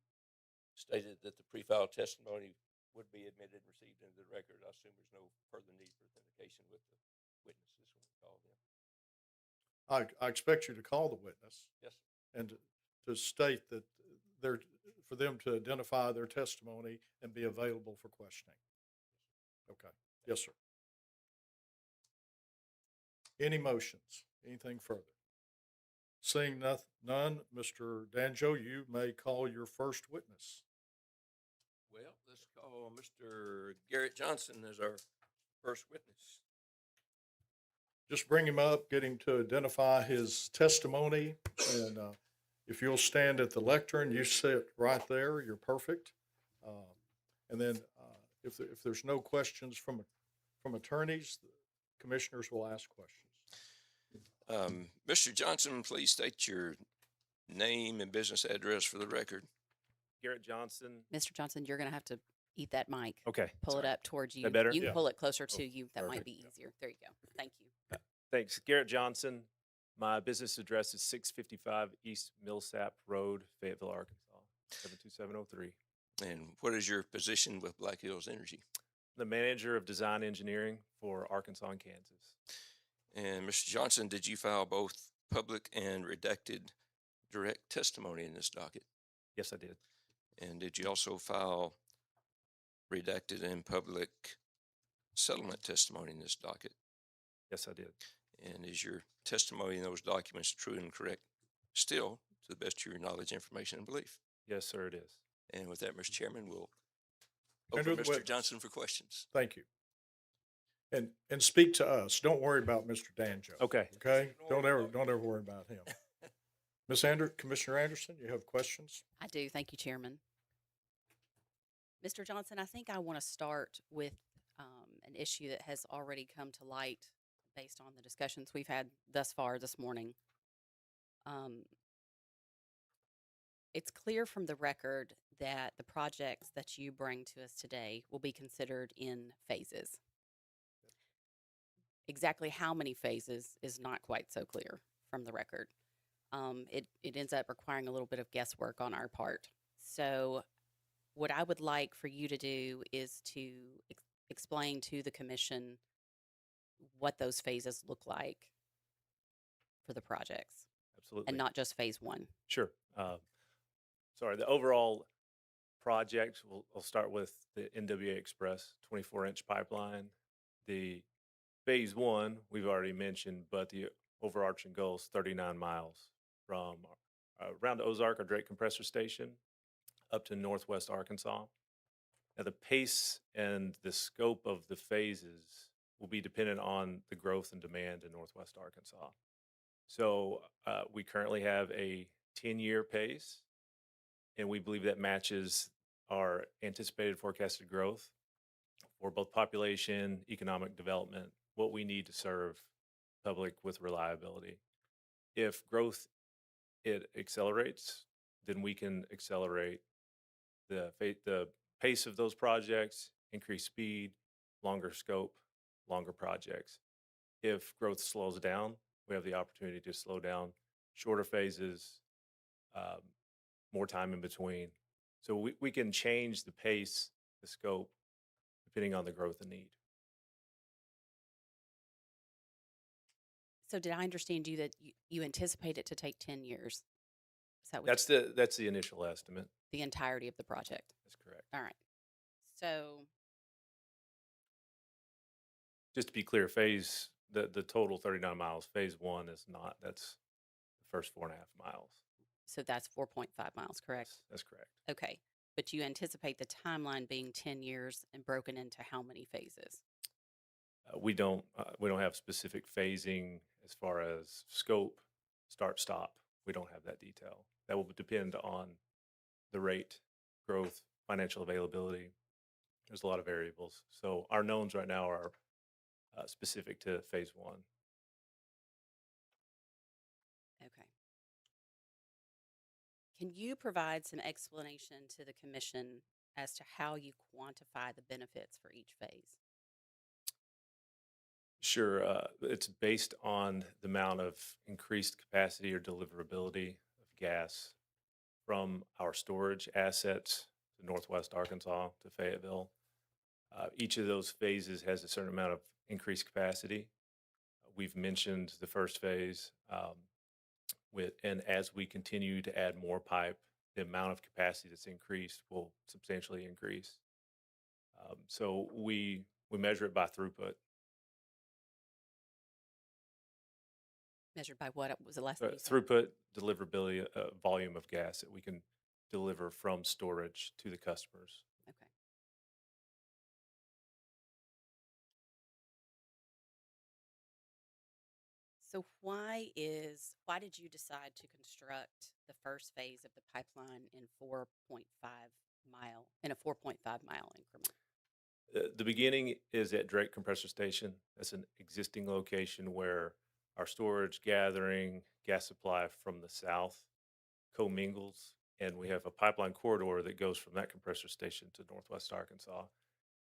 C: stated that the pre-filed testimony would be admitted and received into the record. I assume there's no further need for authentication with the witnesses when we call them.
B: I expect you to call the witness
C: Yes, sir.
B: and to state that for them to identify their testimony and be available for questioning. Okay. Yes, sir. Any motions? Anything further? Seeing none, Mr. Danjo, you may call your first witness.
C: Well, let's call Mr. Garrett Johnson as our first witness.
B: Just bring him up, get him to identify his testimony, and if you'll stand at the lectern, you sit right there, you're perfect. And then if there's no questions from attorneys, the commissioners will ask questions.
C: Mr. Johnson, please state your name and business address for the record.
G: Garrett Johnson.
H: Mr. Johnson, you're going to have to eat that mic.
G: Okay.
H: Pull it
G: sorry.
H: up towards you.
G: That better?
H: You can
B: Yeah.
H: pull it closer to
B: Oh,
H: you. That might
B: perfect.
H: be easier. There you go. Thank you.
G: Thanks. Garrett Johnson. My business address is 655 East Millsap Road, Fayetteville, Arkansas, 72703.
C: And what is your position with Black Hills Energy?
G: The manager of design engineering for Arkansas and Kansas.
C: And Mr. Johnson, did you file both public and redacted direct testimony in this docket?
G: Yes, I did.
C: And did you also file redacted and public settlement testimony in this docket?
G: Yes, I did.
C: And is your testimony in those documents true and correct still, to the best of your knowledge, information, and belief?
G: Yes, sir, it is.
C: And with that, Mr. Chairman, we'll
B: Enter
C: open
B: the
C: Mr.
B: witness.
C: Johnson for questions.
B: Thank you. And speak to us. Don't worry about Mr. Danjo.
G: Okay.
B: Okay? Don't ever worry about him. Commissioner Anderson, you have questions?
H: I do. Thank you, Chairman. Mr. Johnson, I think I want to start with an issue that has already come to light based on the discussions we've had thus far this morning. It's clear from the record that the projects that you bring to us today will be considered in phases. Exactly how many phases is not quite so clear from the record. It ends up requiring a little bit of guesswork on our part. So what I would like for you to do is to explain to the commission what those phases look like for the projects
G: Absolutely.
H: and not just phase one.
G: Sure. Sorry, the overall project, we'll start with the NWA Express 24-inch pipeline. The phase one, we've already mentioned, but the overarching goal is 39 miles from around Ozark or Drake Compressor Station up to Northwest Arkansas. Now, the pace and the scope of the phases will be dependent on the growth and demand in Northwest Arkansas. So we currently have a 10-year pace, and we believe that matches our anticipated forecasted growth for both population, economic development, what we need to serve public with reliability. If growth it accelerates, then we can accelerate the pace of those projects, increase speed, longer scope, longer projects. If growth slows down, we have the opportunity to slow down shorter phases, more time in between. So we can change the pace, the scope, depending on the growth and need.
H: So did I understand you that you anticipate it to take 10 years? Is that what
G: That's the initial estimate.
H: the entirety of the project?
G: That's correct.
H: All right. So
G: Just to be clear, the total 39 miles, phase one is not, that's the first 4.5 miles.
H: so that's 4.5 miles, correct?
G: That's correct.
H: Okay. But you anticipate the timeline being 10 years and broken into how many phases?
G: We don't have specific phasing as far as scope, start, stop. We don't have that detail. That will depend on the rate, growth, financial availability. There's a lot of variables. So our knowns right now are specific to phase one.
H: Okay. Can you provide some explanation to the commission as to how you quantify the benefits for each phase?
G: Sure. It's based on the amount of increased capacity or deliverability of gas from our storage assets to Northwest Arkansas to Fayetteville. Each of those phases has a certain amount of increased capacity. We've mentioned the first phase, and as we continue to add more pipe, the amount of capacity that's increased will substantially increase. So we measure it by throughput.
H: Measured by what was the last thing you said?
G: Throughput, deliverability, volume of gas that we can deliver from storage to the customers.
H: Okay. So why did you decide to construct the first phase of the pipeline in a 4.5 mile increment?
G: The beginning is at Drake Compressor Station. That's an existing location where our storage, gathering, gas supply from the south commingles, and we have a pipeline corridor that goes from that compressor station to Northwest Arkansas.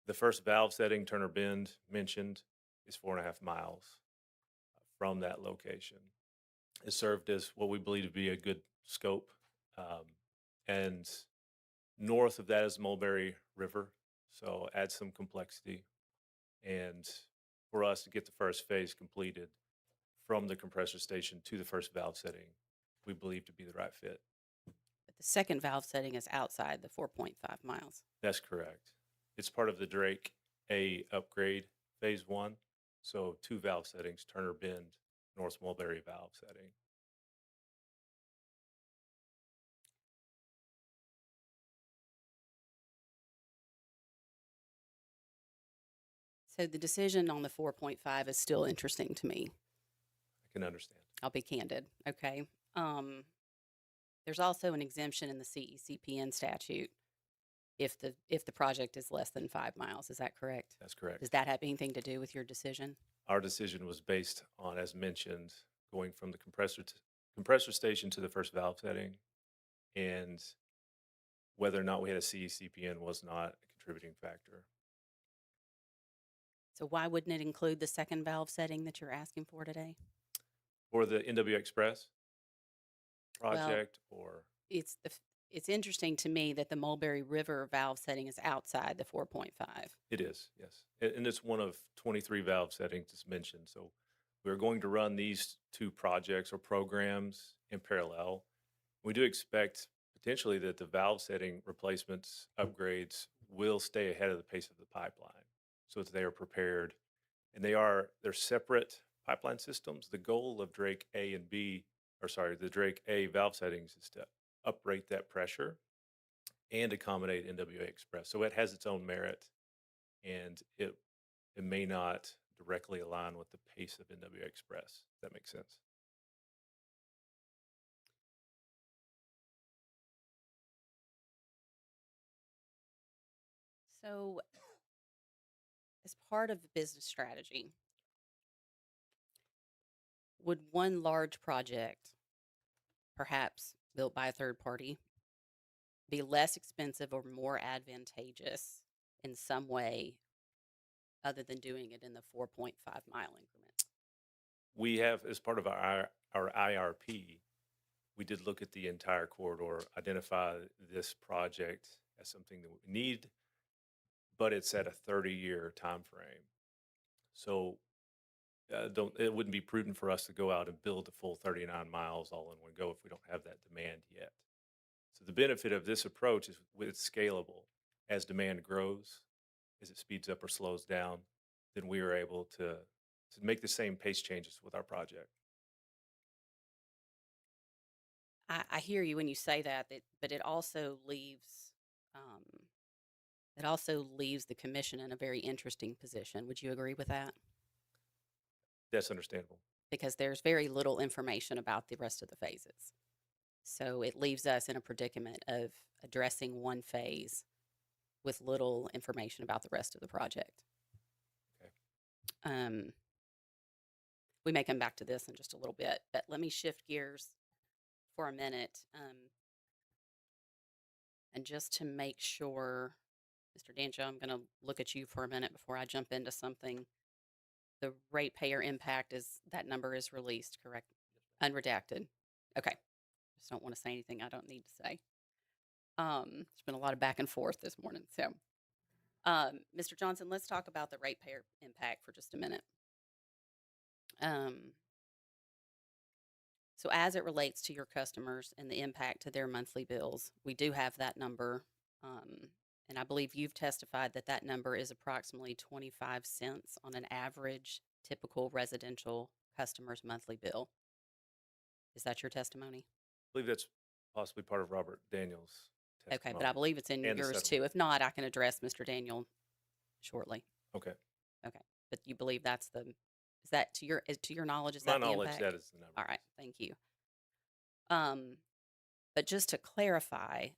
G: The first valve setting, Turner Bend mentioned, is 4.5 miles from that location. It served as what we believe to be a good scope. And north of that is Mulberry River, so add some complexity. And for us to get the first phase completed from the compressor station to the first valve setting, we believe to be the right fit.
H: But the second valve setting is outside the 4.5 miles.
G: That's correct. It's part of the Drake A upgrade phase one. So 2 valve settings, Turner Bend, North Mulberry valve setting.
H: So the decision on the 4.5 is still interesting to me.
G: I can understand.
H: I'll be candid. Okay. There's also an exemption in the CECPN statute if the project is less than 5 miles. Is that correct?
G: That's correct.
H: Does that have anything to do with your decision?
G: Our decision was based on, as mentioned, going from the compressor station to the first valve setting, and whether or not we had a CECPN was not a contributing factor.
H: So why wouldn't it include the second valve setting that you're asking for today?
G: For the NW Express project, or
H: It's interesting to me that the Mulberry River valve setting is outside the 4.5.
G: it is, yes. And it's one of 23 valve settings as mentioned. So we're going to run these two projects or programs in parallel. We do expect potentially that the valve setting replacements, upgrades will stay ahead of the pace of the pipeline so that they are prepared. And they're separate pipeline systems. The goal of Drake A and B, the Drake A valve settings is to uprate that pressure and accommodate NWA Express. So it has its own merit, and it may not directly align with the pace of NWA Express. Does that make sense?
H: So as part of the business strategy, would one large project, perhaps built by a third party, be less expensive or more advantageous in some way other than doing it in the 4.5 mile increment?
G: We have, as part of our IRP, we did look at the entire corridor, identify this project as something that we need, but it's at a 30-year time frame. So it wouldn't be prudent for us to go out and build the full 39 miles all in one go if we don't have that demand yet. So the benefit of this approach is it's scalable. As demand grows, as it speeds up or slows down, then we are able to make the same pace changes with our project.
H: I hear you when you say that, but it also leaves the commission in a very interesting position. Would you agree with that?
G: That's understandable.
H: Because there's very little information about the rest of the phases. So it leaves us in a predicament of addressing one phase with little information about the rest of the project.
G: Okay.
H: We may come back to this in just a little bit, but let me shift gears for a minute. And just to make sure, Mr. Danjo, I'm going to look at you for a minute before I jump into something. The ratepayer impact that number is released, correct? Unredacted. Okay. Just don't want to say anything I don't need to say. There's been a lot of back and forth this morning. So, Mr. Johnson, let's talk about the ratepayer impact for just a minute. So as it relates to your customers and the impact to their monthly bills, we do have that number. And I believe you've testified that number is approximately 25 cents on an average typical residential customer's monthly bill. Is that your testimony?
G: I believe that's possibly part of Robert Daniels' testimony.
H: Okay, but I believe it's in
G: And the
H: yours too.
G: settlement.
H: If not, I can address Mr. Daniel shortly.
G: Okay.
H: Okay, but you believe is that to your knowledge, is
G: My
H: that the
G: knowledge,
H: impact?
G: that is the number.
H: All right, thank you. But just to clarify,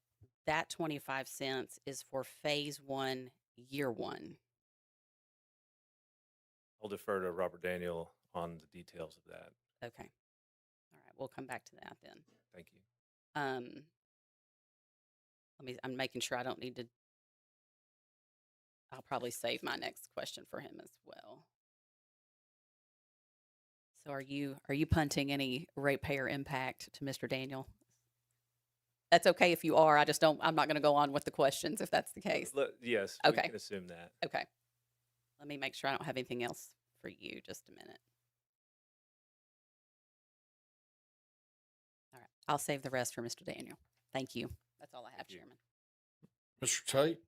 H: that 25 cents is for phase 1, year 1.
G: I'll defer to Robert Daniel on the details of that.
H: Okay. All right, we'll come back to that then.
G: Thank you.
H: I'm making sure I don't need to. I'll probably save my next question for him as well. So are you punting any ratepayer impact to Mr. Daniel? That's okay if you are. I'm not going to go on with the questions if that's the case.
G: Yes,
H: Okay.
G: we can assume that.
H: Okay. Let me make sure I don't have anything else for you. Just a minute. All right. I'll save the rest for Mr. Daniel. Thank you. That's all I have,
G: Thank you.
H: Chairman.
B: Mr. Tate?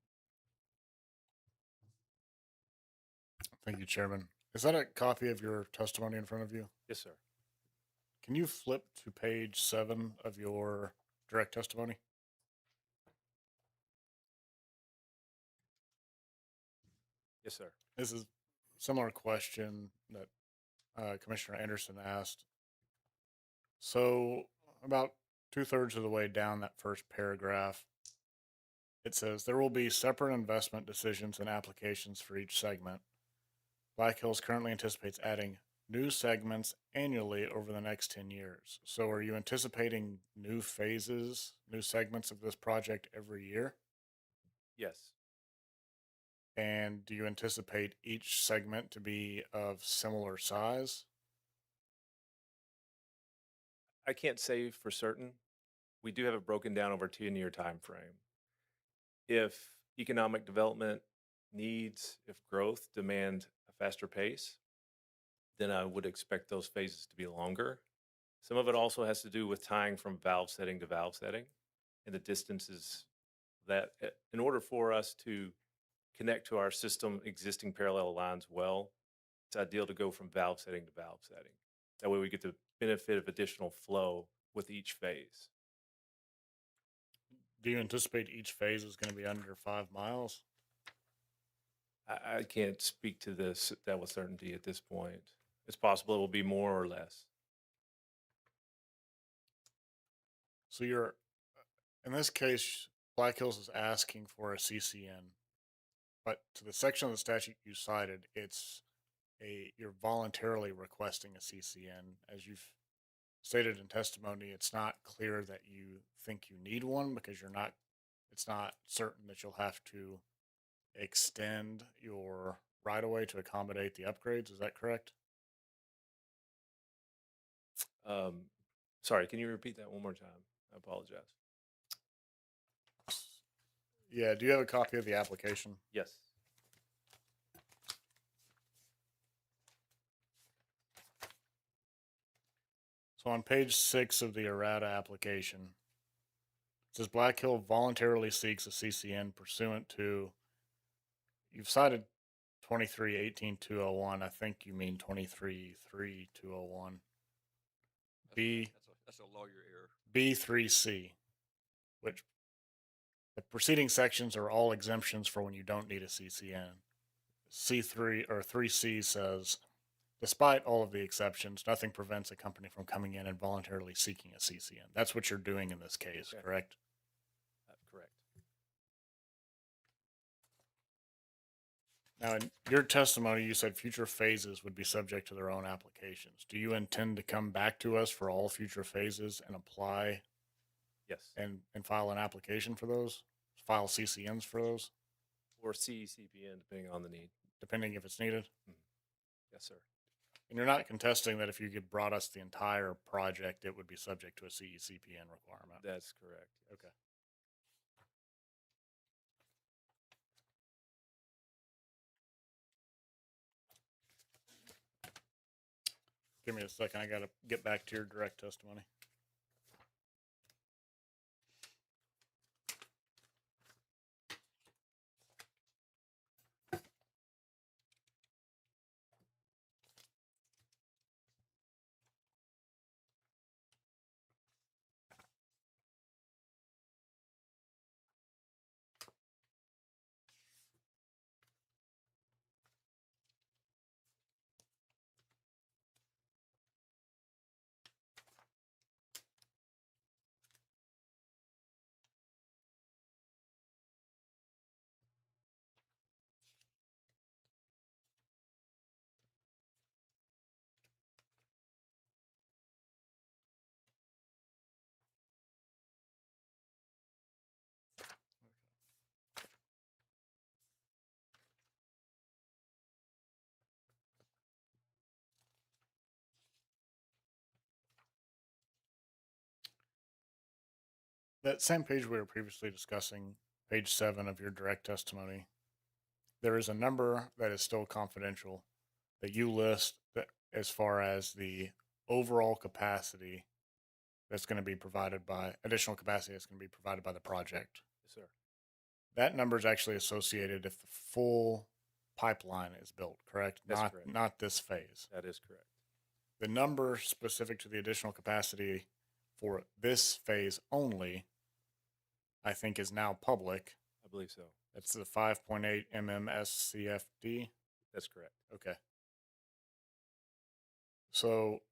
F: Thank you, Chairman. Is that a copy of your testimony in front of you?
G: Yes, sir.
F: Can you flip to page 7 of your direct testimony?
G: Yes, sir.
F: This is a similar question that Commissioner Anderson asked. So about 2/3 of the way down that first paragraph, it says there will be separate investment decisions and applications for each segment. Black Hills currently anticipates adding new segments annually over the next 10 years. So are you anticipating new phases, new segments of this project every year?
G: Yes.
F: And do you anticipate each segment to be of similar size?
G: I can't say for certain. We do have it broken down over a 10-year time frame. If economic development needs, if growth demand a faster pace, then I would expect those phases to be longer. Some of it also has to do with tying from valve setting to valve setting and the distances that in order for us to connect to our system existing parallel lines well, it's ideal to go from valve setting to valve setting. That way we get the benefit of additional flow with each phase.
F: Do you anticipate each phase is going to be under 5 miles?
G: I can't speak to this that with certainty at this point. It's possible it will be more or less.
F: So in this case, Black Hills is asking for a CCN, but to the section of the statute you cited, you're voluntarily requesting a CCN. As you've stated in testimony, it's not clear that you think you need one because it's not certain that you'll have to extend your right of way to accommodate the upgrades. Is that correct?
G: Sorry, can you repeat that one more time? I apologize.
F: Yeah. Do you have a copy of the application?
G: Yes.
F: So on page 6 of the errata application, it says Black Hill voluntarily seeks a CCN pursuant to, you've cited 23-18-201. I think you mean 23-3-201.
C: That's a lawyer error.
F: B3C, which the preceding sections are all exemptions for when you don't need a CCN. C3 or 3C says, despite all of the exceptions, nothing prevents a company from coming in and voluntarily seeking a CCN. That's what you're doing in this case,
G: Okay.
F: correct?
G: Correct.
F: Now, in your testimony, you said future phases would be subject to their own applications. Do you intend to come back to us for all future phases and apply
G: Yes.
F: and file an application for those? File CCNs for those,
G: Or CECPN, depending on the need.
F: depending if it's needed?
G: Yes, sir.
F: And you're not contesting that if you could brought us the entire project, it would be subject to a CECPN requirement?
G: That's correct. Yes.
F: Okay. Give me a second. I got to get back to your direct testimony. That same page we were previously discussing, page 7 of your direct testimony, there is a number that is still confidential that you list that as far as the overall capacity that's going to be provided by additional capacity that's going to be provided by the project.
G: Yes, sir.
F: That number is actually associated if the full pipeline is built, correct?
G: That's
F: not
G: correct.
F: not this phase.
G: That is correct.
F: The number specific to the additional capacity for this phase only, I think, is now public.
G: I believe so.
F: That's the 5.8 MMSCFD.
G: That's correct.
F: Okay. So,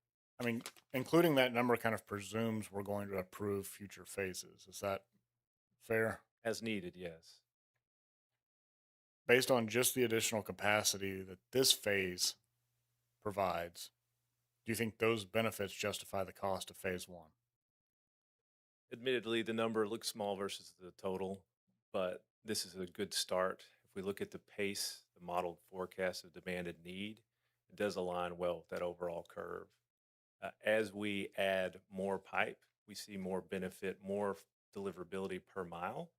F: I mean, including that number kind of presumes we're going to approve future phases. Is that fair?
G: As needed, yes.
F: Based on just the additional capacity that this phase provides, do you think those benefits justify the cost of phase one?
G: Admittedly, the number looks small versus the total, but this is a good start. If we look at the pace, the modeled forecast of demand and need, it does align well with that overall curve. As we add more pipe, we see more benefit, more deliverability per mile.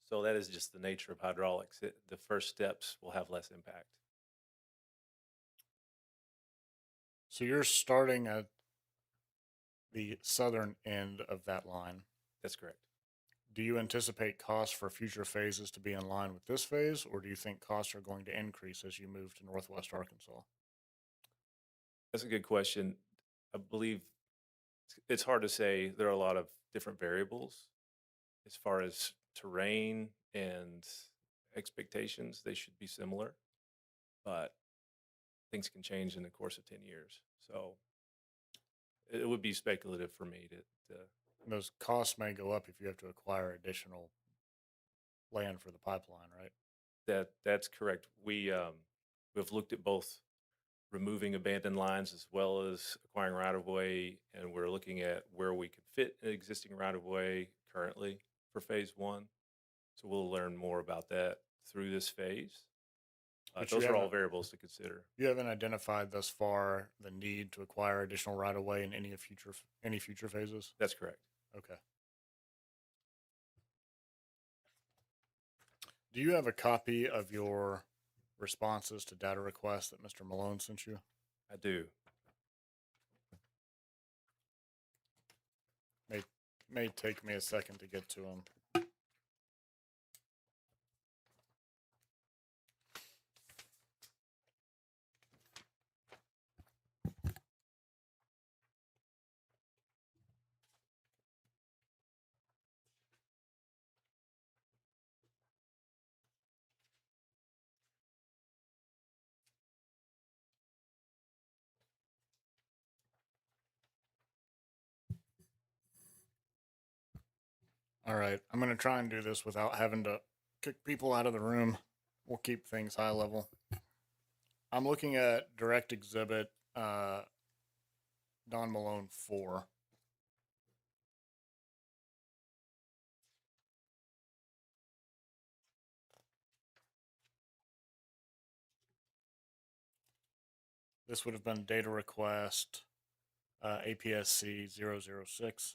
G: So that is just the nature of hydraulics. The first steps will have less impact.
F: So you're starting at the southern end of that line.
G: That's correct.
F: Do you anticipate costs for future phases to be in line with this phase, or do you think costs are going to increase as you move to northwest Arkansas?
G: That's a good question. I believe it's hard to say. There are a lot of different variables as far as terrain and expectations. They should be similar, but things can change in the course of 10 years. So it would be speculative for me to
F: Those costs may go up if you have to acquire additional land for the pipeline, right?
G: that's correct. We've looked at both removing abandoned lines as well as acquiring right of way, and we're looking at where we could fit an existing right of way currently for phase one. So we'll learn more about that through this phase.
F: But you
G: Those are all
F: haven't-
G: variables to consider.
F: You haven't identified thus far the need to acquire additional right of way in any future phases?
G: That's correct.
F: Okay. Do you have a copy of your responses to data requests that Mr. Malone sent you?
G: I do.
F: May take me a second to get to them. All right, I'm going to try and do this without having to kick people out of the room. We'll keep things high level. I'm looking at direct exhibit Don Malone 4. This would have been data request APSC 006.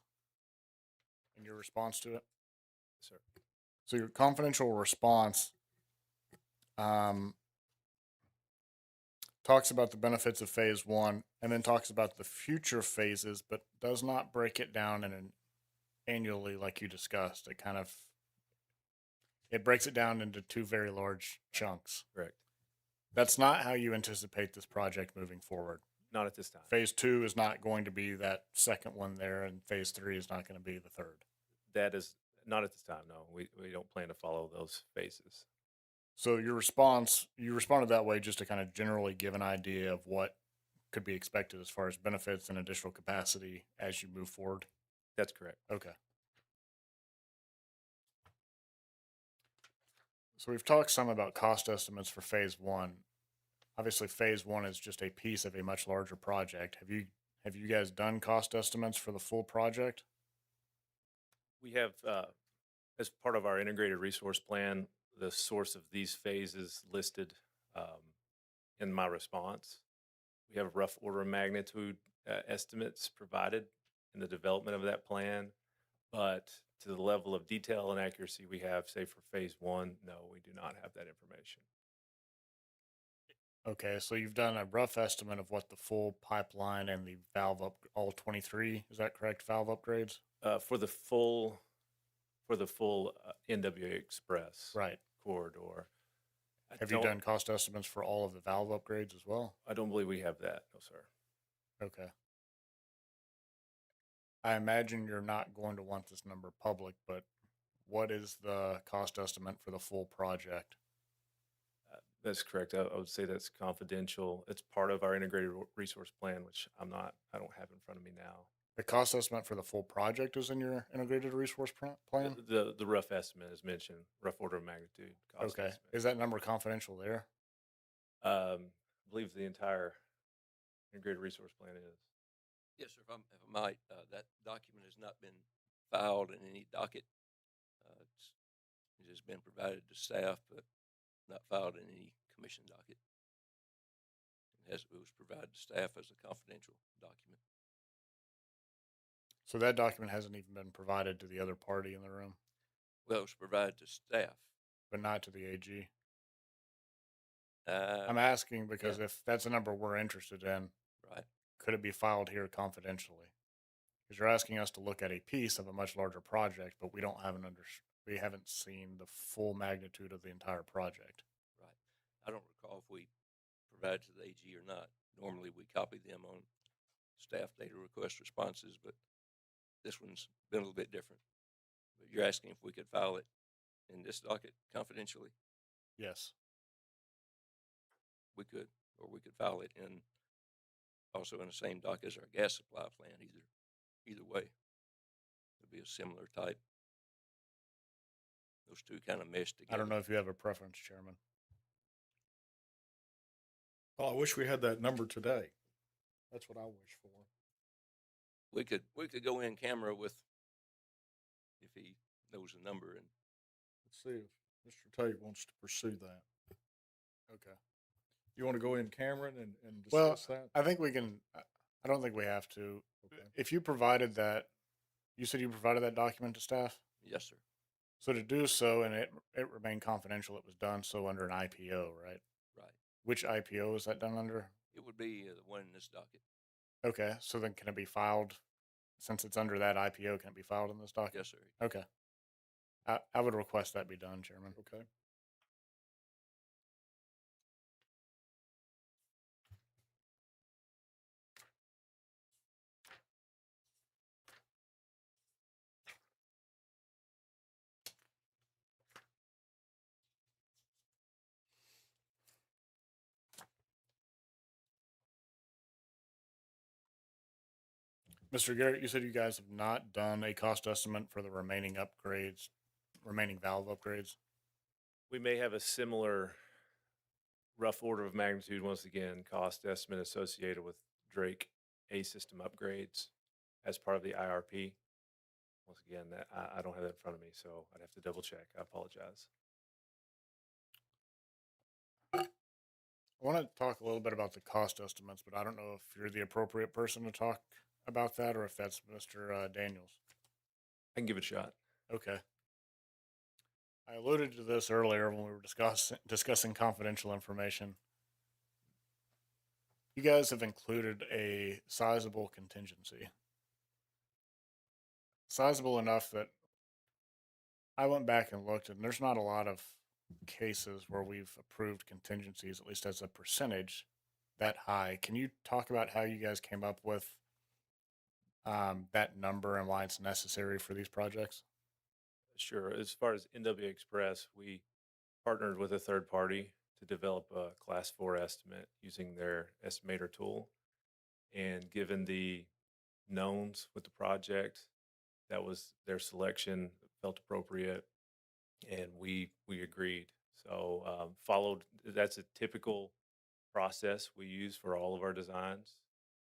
F: And your response to it?
G: Sir.
F: So your confidential response talks about the benefits of phase one and then talks about the future phases, but does not break it down in an annually like you discussed. It breaks it down into two very large chunks.
G: Correct.
F: That's not how you anticipate this project moving forward.
G: Not at this time.
F: Phase two is not going to be that second one there, and phase three is not going to be the third.
G: That is not at this time. No, we don't plan to follow those phases.
F: So your response, you responded that way just to kind of generally give an idea of what could be expected as far as benefits and additional capacity as you move forward.
G: That's correct.
F: Okay. So we've talked some about cost estimates for phase one. Obviously, phase one is just a piece of a much larger project. Have you guys done cost estimates for the full project?
G: We have, as part of our integrated resource plan, the source of these phases listed in my response. We have rough order of magnitude estimates provided in the development of that plan, but to the level of detail and accuracy we have, say for phase one, no, we do not have that information.
F: Okay, so you've done a rough estimate of what the full pipeline and the all 23, is that correct, valve upgrades?
G: For the full NWA Express
F: Right.
G: corridor.
F: Have you done cost estimates for all of the valve upgrades as well?
G: I don't believe we have that, no, sir.
F: Okay. I imagine you're not going to want this number public, but what is the cost estimate for the full project?
G: That's correct. I would say that's confidential. It's part of our integrated resource plan, which I don't have in front of me now.
F: The cost estimate for the full project is in your integrated resource plan?
G: The rough estimate is mentioned, rough order of magnitude cost
F: Okay.
G: estimate.
F: Is that number confidential there?
G: I believe the entire integrated resource plan is.
C: Yes, sir. If I might, that document has not been filed in any docket. It has been provided to staff, but not filed in any commission docket. It was provided to staff as a confidential document.
F: So that document hasn't even been provided to the other party in the room,
C: Well, it was provided to staff.
F: but not to the AG.
C: Uh,
F: I'm asking because if that's a number we're interested in,
C: right.
F: could it be filed here confidentially? Because you're asking us to look at a piece of a much larger project, but we don't have we haven't seen the full magnitude of the entire project.
C: Right. I don't recall if we provided to the AG or not. Normally, we copy them on staff data request responses, but this one's been a little bit different. But you're asking if we could file it in this docket confidentially?
F: Yes.
C: We could, or we could file it in also in the same docket as our gas supply plan. Either way, it'd be a similar type. Those two kind of mesh together.
F: I don't know if you have a preference, Chairman.
B: Well, I wish we had that number today. That's what I wish for.
C: We could go in camera with if he knows the number and
B: Let's see if Mr. Tate wants to pursue that.
F: Okay.
B: You want to go in, Cameron, and
F: Well,
B: discuss that?
F: I think we can. I don't think we have to.
B: Okay.
F: If you provided that, you said you provided that document to staff.
C: yes, sir.
F: So to do so, and it remained confidential, it was done so under an IPO, right?
C: Right.
F: Which IPO is that done under?
C: It would be the one in this docket.
F: Okay, so then can it be filed, since it's under that IPO, can it be filed in this document?
C: Yes, sir.
F: Okay. I would request that be done, Chairman.
B: Okay.
F: Mr. Garrett, you said you guys have not done a cost estimate for the remaining upgrades, remaining valve upgrades?
G: We may have a similar rough order of magnitude, once again, cost estimate associated with Drake A system upgrades as part of the IRP. Once again, that I don't have that in front of me, so I'd have to double check. I apologize.
F: I want to talk a little bit about the cost estimates, but I don't know if you're the appropriate person to talk about that or if that's Mr. Daniels.
G: I can give it a shot.
F: Okay. I alluded to this earlier when we were discussing confidential information. You guys have included a sizable contingency. Sizable enough that I went back and looked, and there's not a lot of cases where we've approved contingencies, at least as a percentage, that high. Can you talk about how you guys came up with that number and why it's necessary for these projects?
G: Sure. As far as NW Express, we partnered with a third party to develop a class 4 estimate using their estimator tool. And given the knowns with the project, that was their selection, felt appropriate, and we agreed. So followed. That's a typical process we use for all of our designs.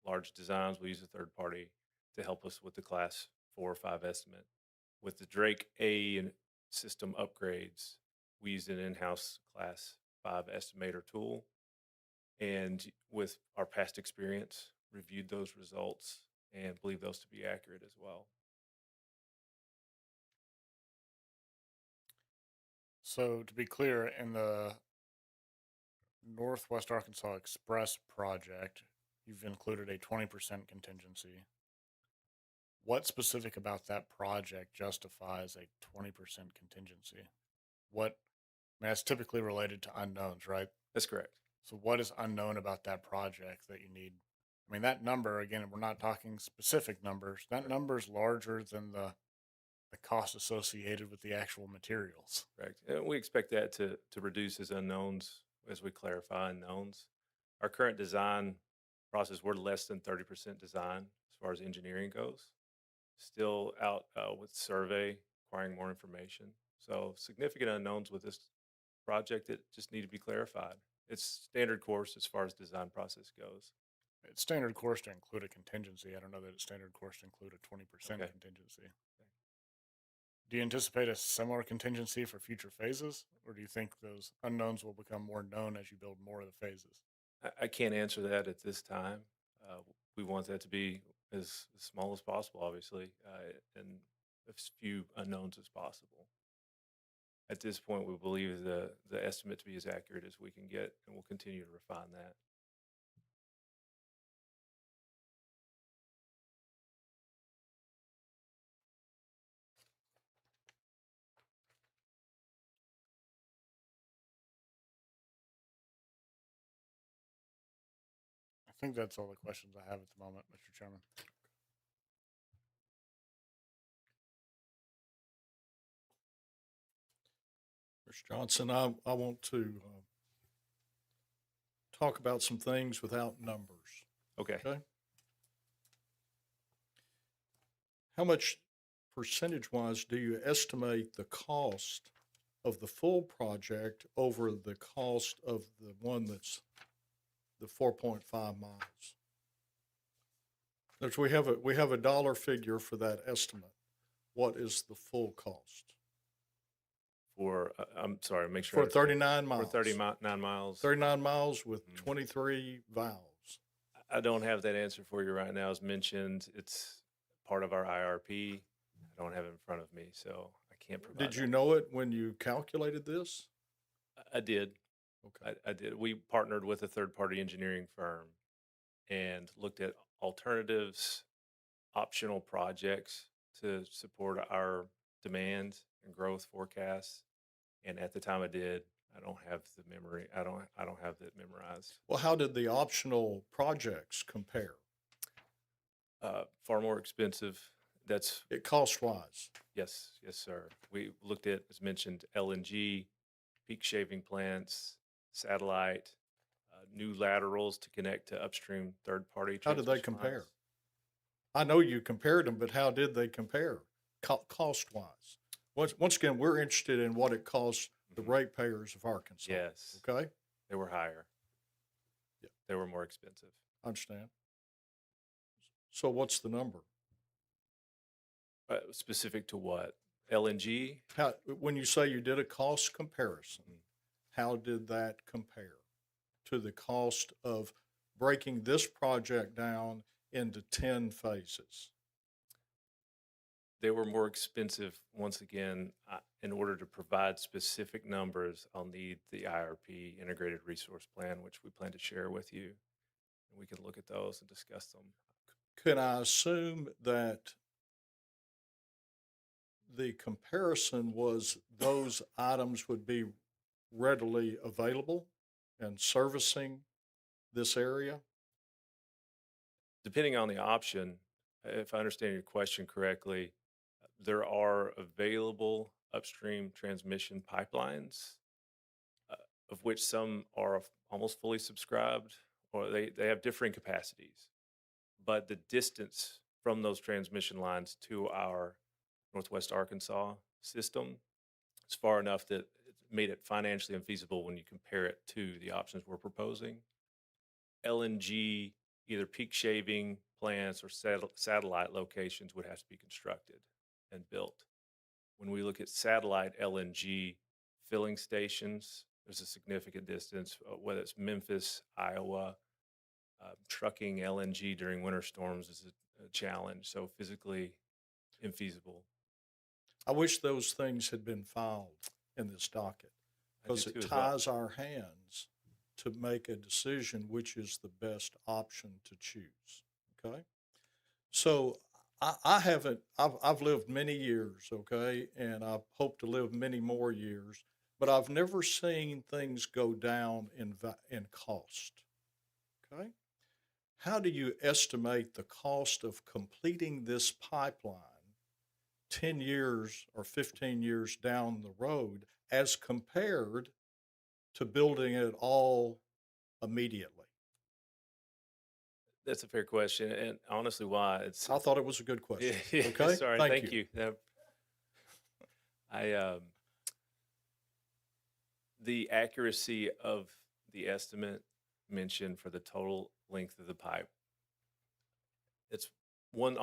G: Large designs, we use a third party to help us with the class 4 or 5 estimate. With the Drake A and system upgrades, we used an in-house class 5 estimator tool, and with our past experience, reviewed those results and believe those to be accurate as well.
F: So to be clear, in the Northwest Arkansas Express project, you've included a 20% contingency. What specific about that project justifies a 20% contingency? I mean, that's typically related to unknowns, right?
G: That's correct.
F: So what is unknown about that project that you need? I mean, that number, again, we're not talking specific numbers. That number is larger than the cost associated with the actual materials.
G: Correct. And we expect that to reduce as unknowns as we clarify unknowns. Our current design process. We're less than 30% design as far as engineering goes. Still out with survey, acquiring more information. So significant unknowns with this project that just need to be clarified. It's standard course as far as design process goes.
F: It's standard course to include a contingency. I don't know that it's standard course to include a 20%
G: Okay.
F: contingency. Do you anticipate a similar contingency for future phases, or do you think those unknowns will become more known as you build more of the phases?
G: I can't answer that at this time. We want that to be as small as possible, obviously, and as few unknowns as possible. At this point, we believe the estimate to be as accurate as we can get, and we'll continue to refine that.
F: I think that's all the questions I have at the moment, Mr. Chairman.
B: Mr. Johnson, I want to talk about some things without numbers.
G: Okay.
B: Okay. How much percentage-wise do you estimate the cost of the full project over the cost of the one that's the 4.5 miles? We have a dollar figure for that estimate. What is the full cost?
G: For I'm sorry, make sure
B: For 39 miles.
G: For 39 miles.
B: 39 miles with
G: Mhm.
B: 23 valves.
G: I don't have that answer for you right now. As mentioned, it's part of our IRP. I don't have it in front of me, so I can't provide.
B: Did you
G: that.
B: know it when you calculated this?
G: I did.
B: Okay.
G: I did. We partnered with a third-party engineering firm and looked at alternatives, optional projects to support our demand and growth forecasts. And at the time I did, I don't have the memory. I don't have that memorized.
B: Well, how did the optional projects compare?
G: Far more expensive. That's
B: It cost-wise.
G: yes, sir. We looked at, as mentioned, LNG, peak shaving plants, satellite, new laterals to connect to upstream third-party.
B: How did they
G: transmission
B: compare?
G: lines.
B: I know you compared them, but how did they compare cost-wise? Once again, we're interested in what it costs the
G: Mhm.
B: ratepayers of Arkansas.
G: Yes,
B: Okay,
G: they were higher.
B: Yeah.
G: They were more expensive.
B: I understand. So what's the number?
G: Specific to what? LNG?
B: When you say you did a cost comparison,
G: Mhm.
B: how did that compare to the cost of breaking this project down into 10 phases?
G: They were more expensive. Once again, in order to provide specific numbers, I'll need the IRP, Integrated Resource Plan, which we plan to share with you. And we can look at those and discuss them.
B: Can I assume that the comparison was those items would be readily available and servicing this area?
G: Depending on the option, if I understand your question correctly, there are available upstream transmission pipelines, of which some are almost fully subscribed, or they have differing capacities. But the distance from those transmission lines to our Northwest Arkansas system is far enough that it made it financially unfeasible when you compare it to the options we're proposing. LNG, either peak shaving plants or satellite locations would have to be constructed and built. When we look at satellite LNG filling stations, there's a significant distance, whether it's Memphis, Iowa. Trucking LNG during winter storms is a challenge, so physically infeasible.
B: I wish those things had been filed in this docket
G: I do
B: because
G: too
B: it
G: as well.
B: ties our hands to make a decision which is the best option to choose. Okay. So I've lived many years, okay, and I hope to live many more years, but I've never seen things go down in cost. Okay. How do you estimate the cost of completing this pipeline 10 years or 15 years down the road as compared to building it all immediately?
G: That's a fair question, and honestly, why it's
B: I thought it was a good question.
G: yeah,
B: Okay?
G: sorry, thank you. I the accuracy of the estimate mentioned for the total length of the pipe. It's one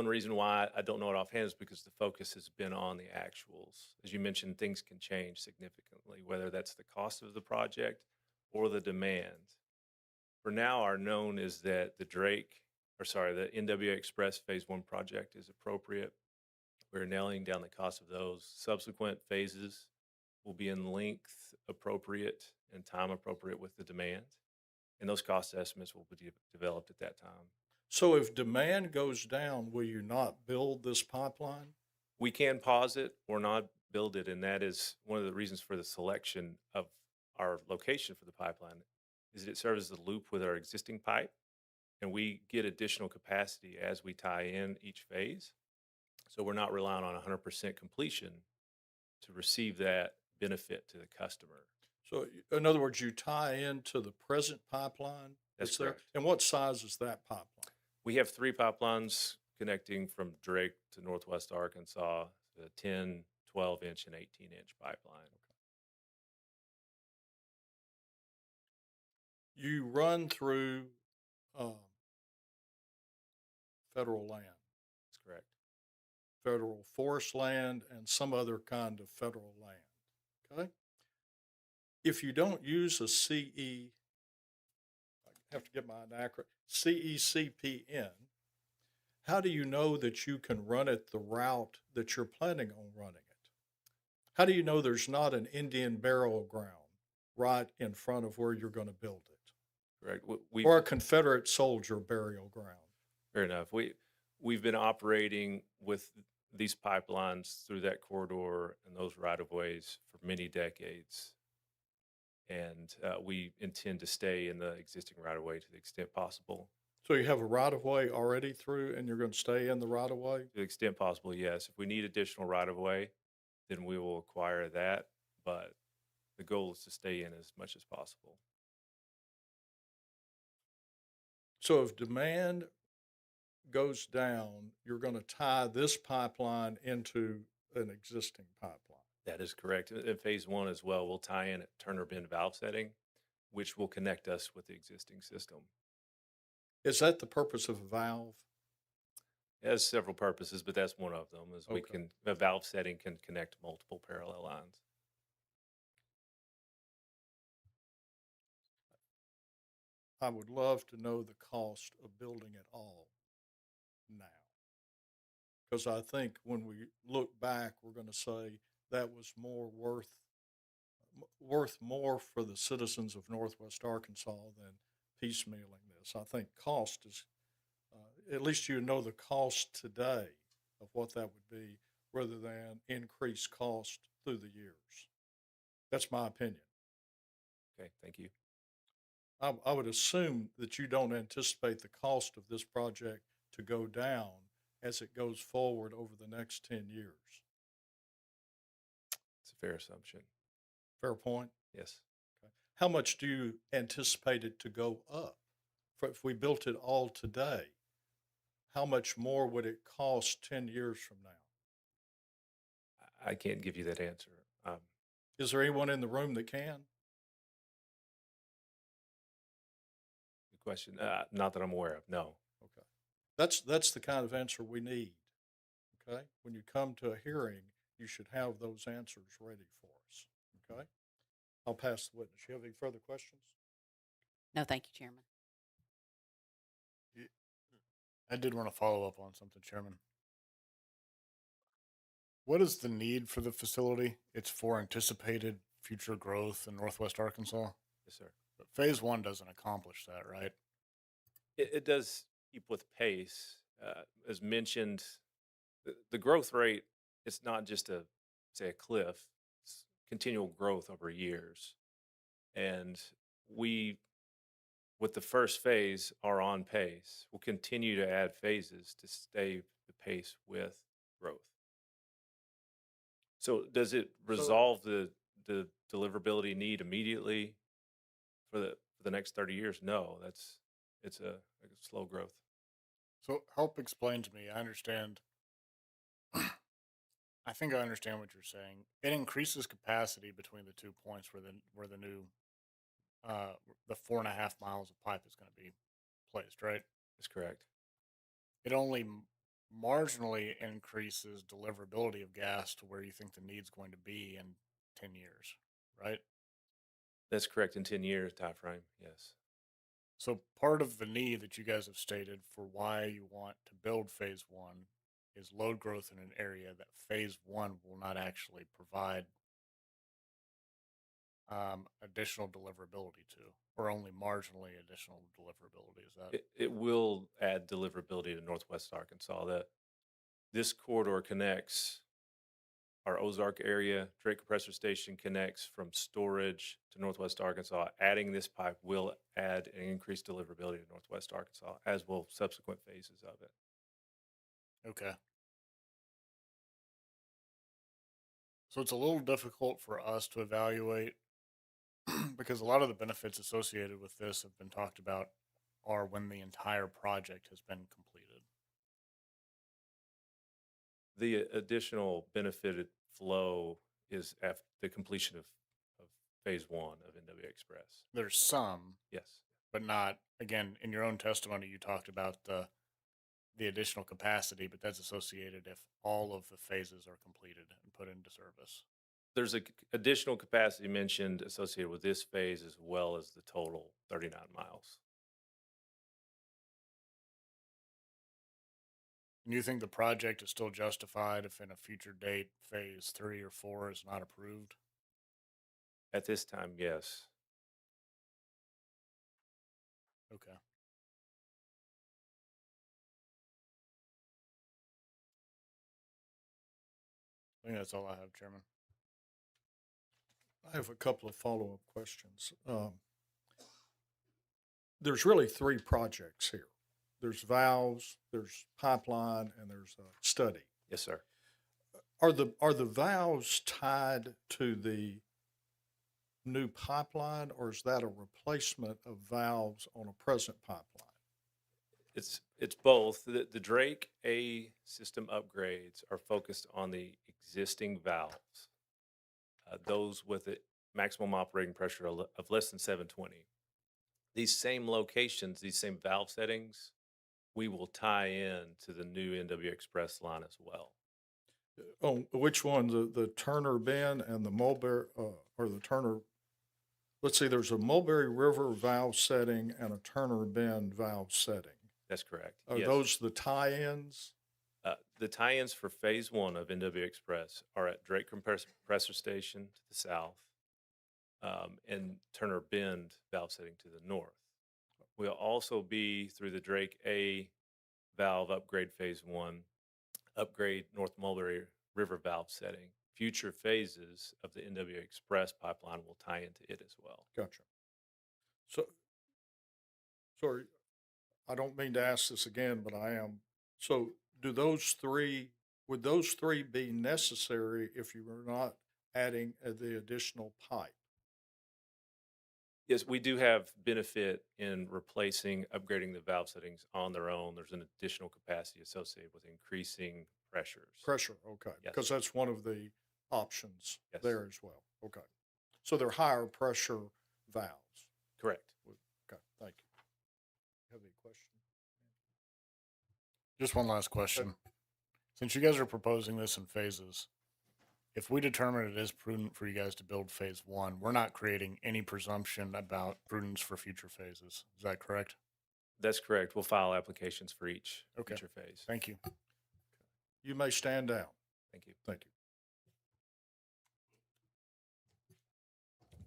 G: reason why I don't know it offhand is because the focus has been on the actuals. As you mentioned, things can change significantly, whether that's the cost of the project or the demand. For now, our known is that the the NWA Express Phase 1 project is appropriate. We're nailing down the cost of those. Subsequent phases will be in length appropriate and time appropriate with the demand. And those cost estimates will be developed at that time.
B: So if demand goes down, will you not build this pipeline?
G: We can pause it or not build it, and that is one of the reasons for the selection of our location for the pipeline is that it serves as a loop with our existing pipe, and we get additional capacity as we tie in each phase. So we're not relying on 100% completion to receive that benefit to the customer.
B: So in other words, you tie into the present pipeline?
G: That's
B: there?
G: correct.
B: And what size is that pipeline?
G: We have 3 pipelines connecting from Drake to Northwest Arkansas, the 10, 12-inch, and 18-inch pipeline.
B: You run through federal land,
G: That's correct.
B: federal forest land, and some other kind of federal land. Okay? If you don't use a CE, I have to get my acronym, CECPN, how do you know that you can run it the route that you're planning on running it? How do you know there's not an Indian burial ground right in front of where you're going to build it?
G: Correct.
B: Or a Confederate soldier burial ground?
G: Fair enough. We've been operating with these pipelines through that corridor and those right of ways for many decades, and we intend to stay in the existing right of way to the extent possible.
B: So you have a right of way already through, and you're going to stay in the right of way?
G: To the extent possible, yes. If we need additional right of way, then we will acquire that. But the goal is to stay in as much as possible.
B: So if demand goes down, you're going to tie this pipeline into an existing pipeline.
G: That is correct. In phase 1 as well, we'll tie in at Turner Bend valve setting, which will connect us with the existing system.
B: Is that the purpose of a valve?
G: It has several purposes, but that's one of them. Is
B: Okay.
G: a valve setting can connect multiple parallel lines.
B: I would love to know the cost of building it all now. Because I think when we look back, we're going to say that was worth more for the citizens of Northwest Arkansas than piecemealing this. I think cost is, at least you know the cost today of what that would be rather than increased cost through the years. That's my opinion.
G: Okay, thank you.
B: I would assume that you don't anticipate the cost of this project to go down as it goes forward over the next 10 years.
G: It's a fair assumption.
B: Fair point?
G: Yes.
B: Okay. How much do you anticipate it to go up? If we built it all today, how much more would it cost 10 years from now?
G: I can't give you that answer.
B: Is there anyone in the room that can?
G: Good question. Not that I'm aware of. No.
B: Okay. That's the kind of answer we need. Okay? When you come to a hearing, you should have those answers ready for us. Okay? I'll pass the witness. You have any further questions?
H: No, thank you, Chairman.
F: I did want to follow up on something, Chairman. What is the need for the facility? It's for anticipated future growth in Northwest Arkansas.
G: Yes, sir.
F: But phase 1 doesn't accomplish that, right?
G: It does keep with pace. As mentioned, the growth rate, it's not just a cliff, it's continual growth over years. And we, with the first phase, are on pace. We'll continue to add phases to stay the pace with growth. So does it resolve the deliverability need immediately for the next 30 years? No, it's a slow growth.
F: So help explain to me. I understand. I think I understand what you're saying. It increases capacity between the 2 points where the new the 4.5 miles of pipe is going to be placed, right?
G: That's correct.
F: It only marginally increases deliverability of gas to where you think the need's going to be in 10 years, right?
G: That's correct in 10 years time frame. Yes.
F: So part of the need that you guys have stated for why you want to build phase one is load growth in an area that phase one will not actually provide additional deliverability to, or only marginally additional deliverability. Is that
G: It will add deliverability to Northwest Arkansas. That this corridor connects our Ozark area. Drake Compressor Station connects from storage to Northwest Arkansas. Adding this pipe will add an increased deliverability to Northwest Arkansas, as will subsequent phases of it.
F: okay? So it's a little difficult for us to evaluate because a lot of the benefits associated with this have been talked about are when the entire project has been completed.
G: The additional benefited flow is after the completion of phase one of NWA Express.
F: There's some,
G: Yes.
F: but not, again, in your own testimony, you talked about the additional capacity, but that's associated if all of the phases are completed and put into service.
G: There's additional capacity mentioned associated with this phase as well as the total 39 miles.
F: And you think the project is still justified if in a future date phase 3 or 4 is not approved?
G: At this time, yes.
F: Okay. I think that's all I have, Chairman.
B: I have a couple of follow-up questions. There's really three projects here. There's valves, there's pipeline, and there's a study.
G: Yes, sir.
B: Are the valves tied to the new pipeline, or is that a replacement of valves on a present pipeline?
G: It's both. The Drake A system upgrades are focused on the existing valves, those with a maximum operating pressure of less than 720. These same locations, these same valve settings, we will tie in to the new NW Express line as well.
B: Oh, which one? The Turner Bend and the Mulberry, or the Turner? Let's see. There's a Mulberry River valve setting and a Turner Bend valve setting.
G: That's correct.
B: Are
G: Yes.
B: those the tie-ins?
G: The tie-ins for phase one of NW Express are at Drake Compressor Station to the south, and Turner Bend valve setting to the north. We'll also be through the Drake A valve upgrade phase one, upgrade North Mulberry River valve setting. Future phases of the NW Express pipeline will tie into it as well.
B: Gotcha. So, sorry, I don't mean to ask this again, but I am. So, would those three be necessary if you were not adding the additional pipe?
G: Yes, we do have benefit in replacing, upgrading the valve settings on their own. There's an additional capacity associated with increasing pressures.
B: Pressure, okay,
G: Yes.
B: because that's one of the options
G: Yes.
B: there as well. Okay, so they're higher pressure valves.
G: Correct.
B: Okay, thank you. Have any questions?
F: Just one last question. Since you guys are proposing this in phases, if we determine it is prudent for you guys to build phase one, we're not creating any presumption about prudence for future phases. Is that correct?
G: That's correct. We'll file applications for each
F: Okay.
G: future phase.
F: Thank you.
B: You may stand down.
G: Thank you.
B: Thank you.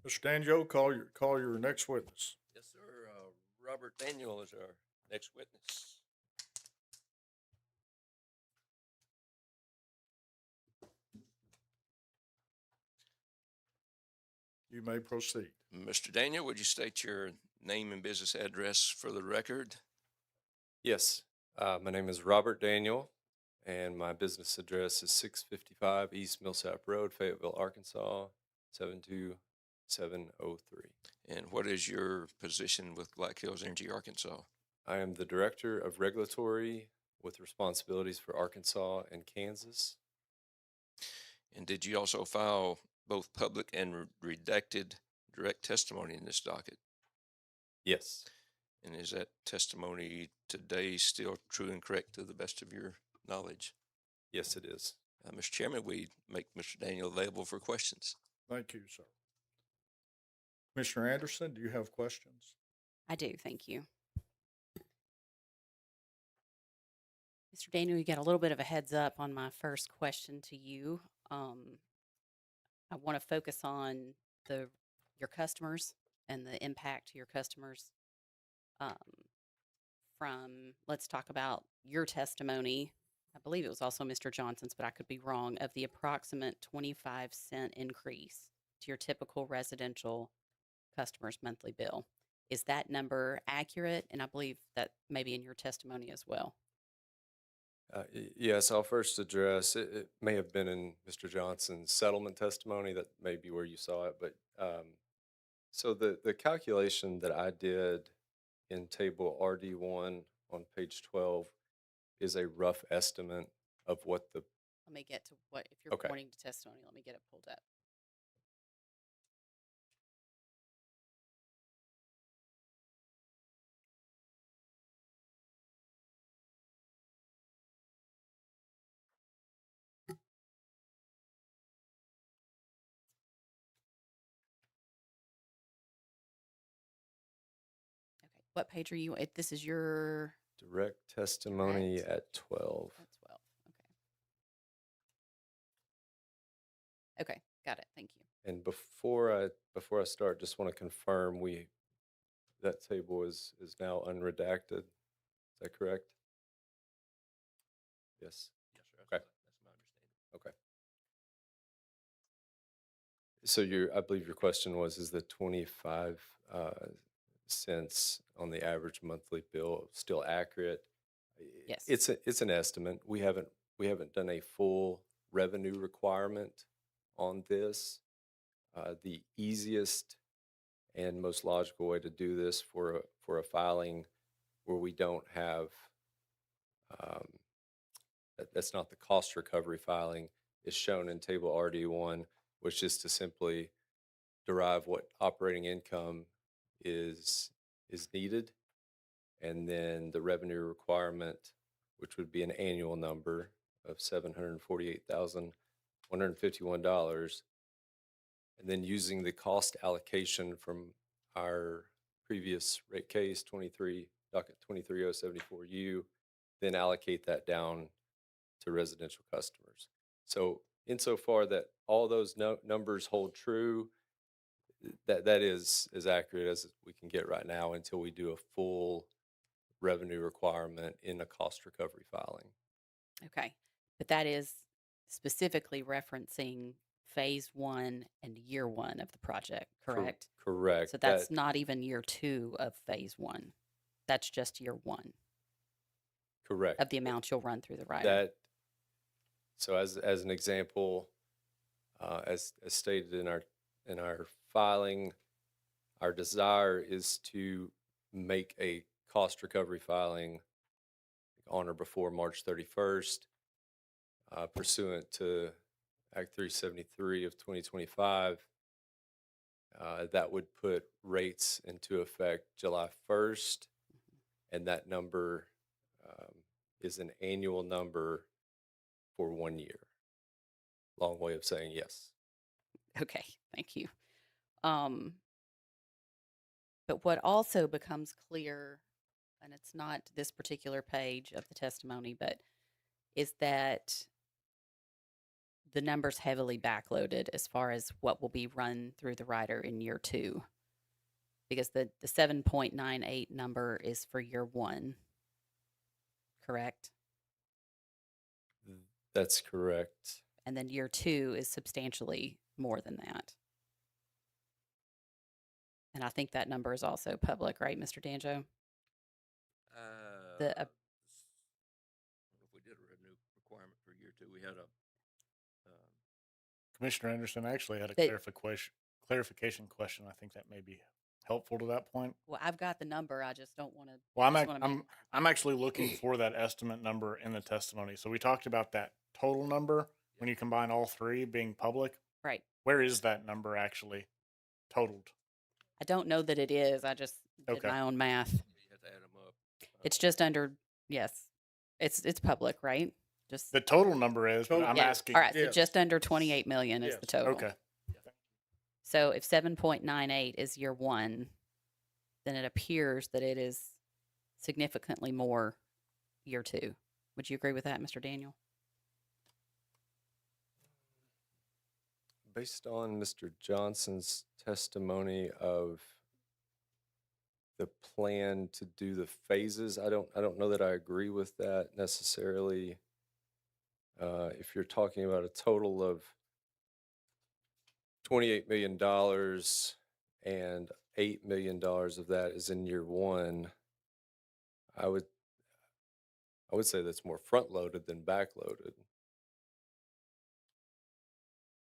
B: Mr. Danjo, call your next witness.
C: Yes, sir. Robert Daniel is our next witness.
B: You may proceed.
C: Mr. Daniel, would you state your name and business address for the record?
I: Yes, my name is Robert Daniel, and my business address is 655 East Millsap Road, Fayetteville, Arkansas, 72703.
C: And what is your position with Black Hills Energy Arkansas?
I: I am the Director of Regulatory with responsibilities for Arkansas and Kansas.
C: And did you also file both public and redacted direct testimony in this docket?
I: Yes.
C: And is that testimony today still true and correct to the best of your knowledge?
I: Yes, it is.
C: Mr. Chairman, we make Mr. Daniel available for questions.
B: Thank you, sir. Commissioner Anderson, do you have questions?
H: I do, thank you. Mr. Daniel, you got a little bit of a heads up on my first question to you. I want to focus on your customers and the impact to your customers. Let's talk about your testimony. I believe it was also Mr. Johnson's, but I could be wrong, of the approximate 25-cent increase to your typical residential customer's monthly bill. Is that number accurate? And I believe that maybe in your testimony as well.
I: Yes, I'll first address, it may have been in Mr. Johnson's settlement testimony, that may be where you saw it, but so the calculation that I did in table RD1 on page 12 is a rough estimate of what the,
H: Let me get to what, if you're
I: Okay.
H: pointing to testimony, let me get it pulled up. Okay, what page are you? This is your
I: direct testimony
H: Direct.
I: at 12.
H: That's 12. Okay. Okay, got it. Thank you.
I: And before I start, just want to confirm that table is now unredacted. Is that correct? Yes.
C: Yes, sir.
I: Okay.
C: That's my understanding.
I: Okay. So I believe your question was, is the 25 cents on the average monthly bill still accurate?
H: Yes.
I: It's an estimate. We haven't done a full revenue requirement on this. The easiest and most logical way to do this for a filing where we don't have that's not the cost recovery filing is shown in table RD1, which is to simply derive what operating income is needed, and then the revenue requirement, which would be an annual number of $748,151, and then using the cost allocation from our previous rate case, docket 23074U, then allocate that down to residential customers. So insofar that all those numbers hold true, that is as accurate as we can get right now until we do a full revenue requirement in a cost recovery filing.
H: Okay. But that is specifically referencing phase 1 and year 1 of the project, correct?
I: Correct.
H: So that's not even year 2 of phase 1. That's just year 1
I: correct.
H: of the amount you'll run through the rider.
I: So as an example, as stated in our filing, our desire is to make a cost recovery filing on or before March 31st, pursuant to Act 373 of 2025. That would put rates into effect July 1st, and that number is an annual number for 1 year. Long way of saying yes.
H: Okay, thank you. But what also becomes clear, and it's not this particular page of the testimony, but is that the number's heavily backloaded as far as what will be run through the rider in year 2. Because the 7.98 number is for year 1, correct?
I: That's correct.
H: And then year 2 is substantially more than that. And I think that number is also public, right, Mr. Danjo?
C: I don't know if we did a revenue requirement for year 2. We had a
F: Commissioner Anderson, I actually had a
H: They-
F: clarification question. I think that may be helpful to that point?
H: Well, I've got the number. I just don't want to.
F: Well, I'm actually looking for that estimate number in the testimony. So we talked about that total number when you combine all three being public.
H: Right.
F: Where is that number actually totaled?
H: I don't know that it is. I just did
F: Okay.
H: my own math.
C: You have to add them up.
H: It's just under. Yes, it's public, right? Just
F: The total number is, but
B: Total.
F: I'm
H: yeah.
F: asking.
H: All right, so
B: Yes.
H: just under 28 million is
B: Yes.
H: the total.
F: Okay.
H: So if 7.98 is year one, then it appears that it is significantly more year two. Would you agree with that, Mr. Daniel?
I: Based on Mr. Johnson's testimony of the plan to do the phases, I don't know that I agree with that necessarily. If you're talking about a total of $28 million and $8 million of that is in year one, I would say that's more front loaded than back loaded.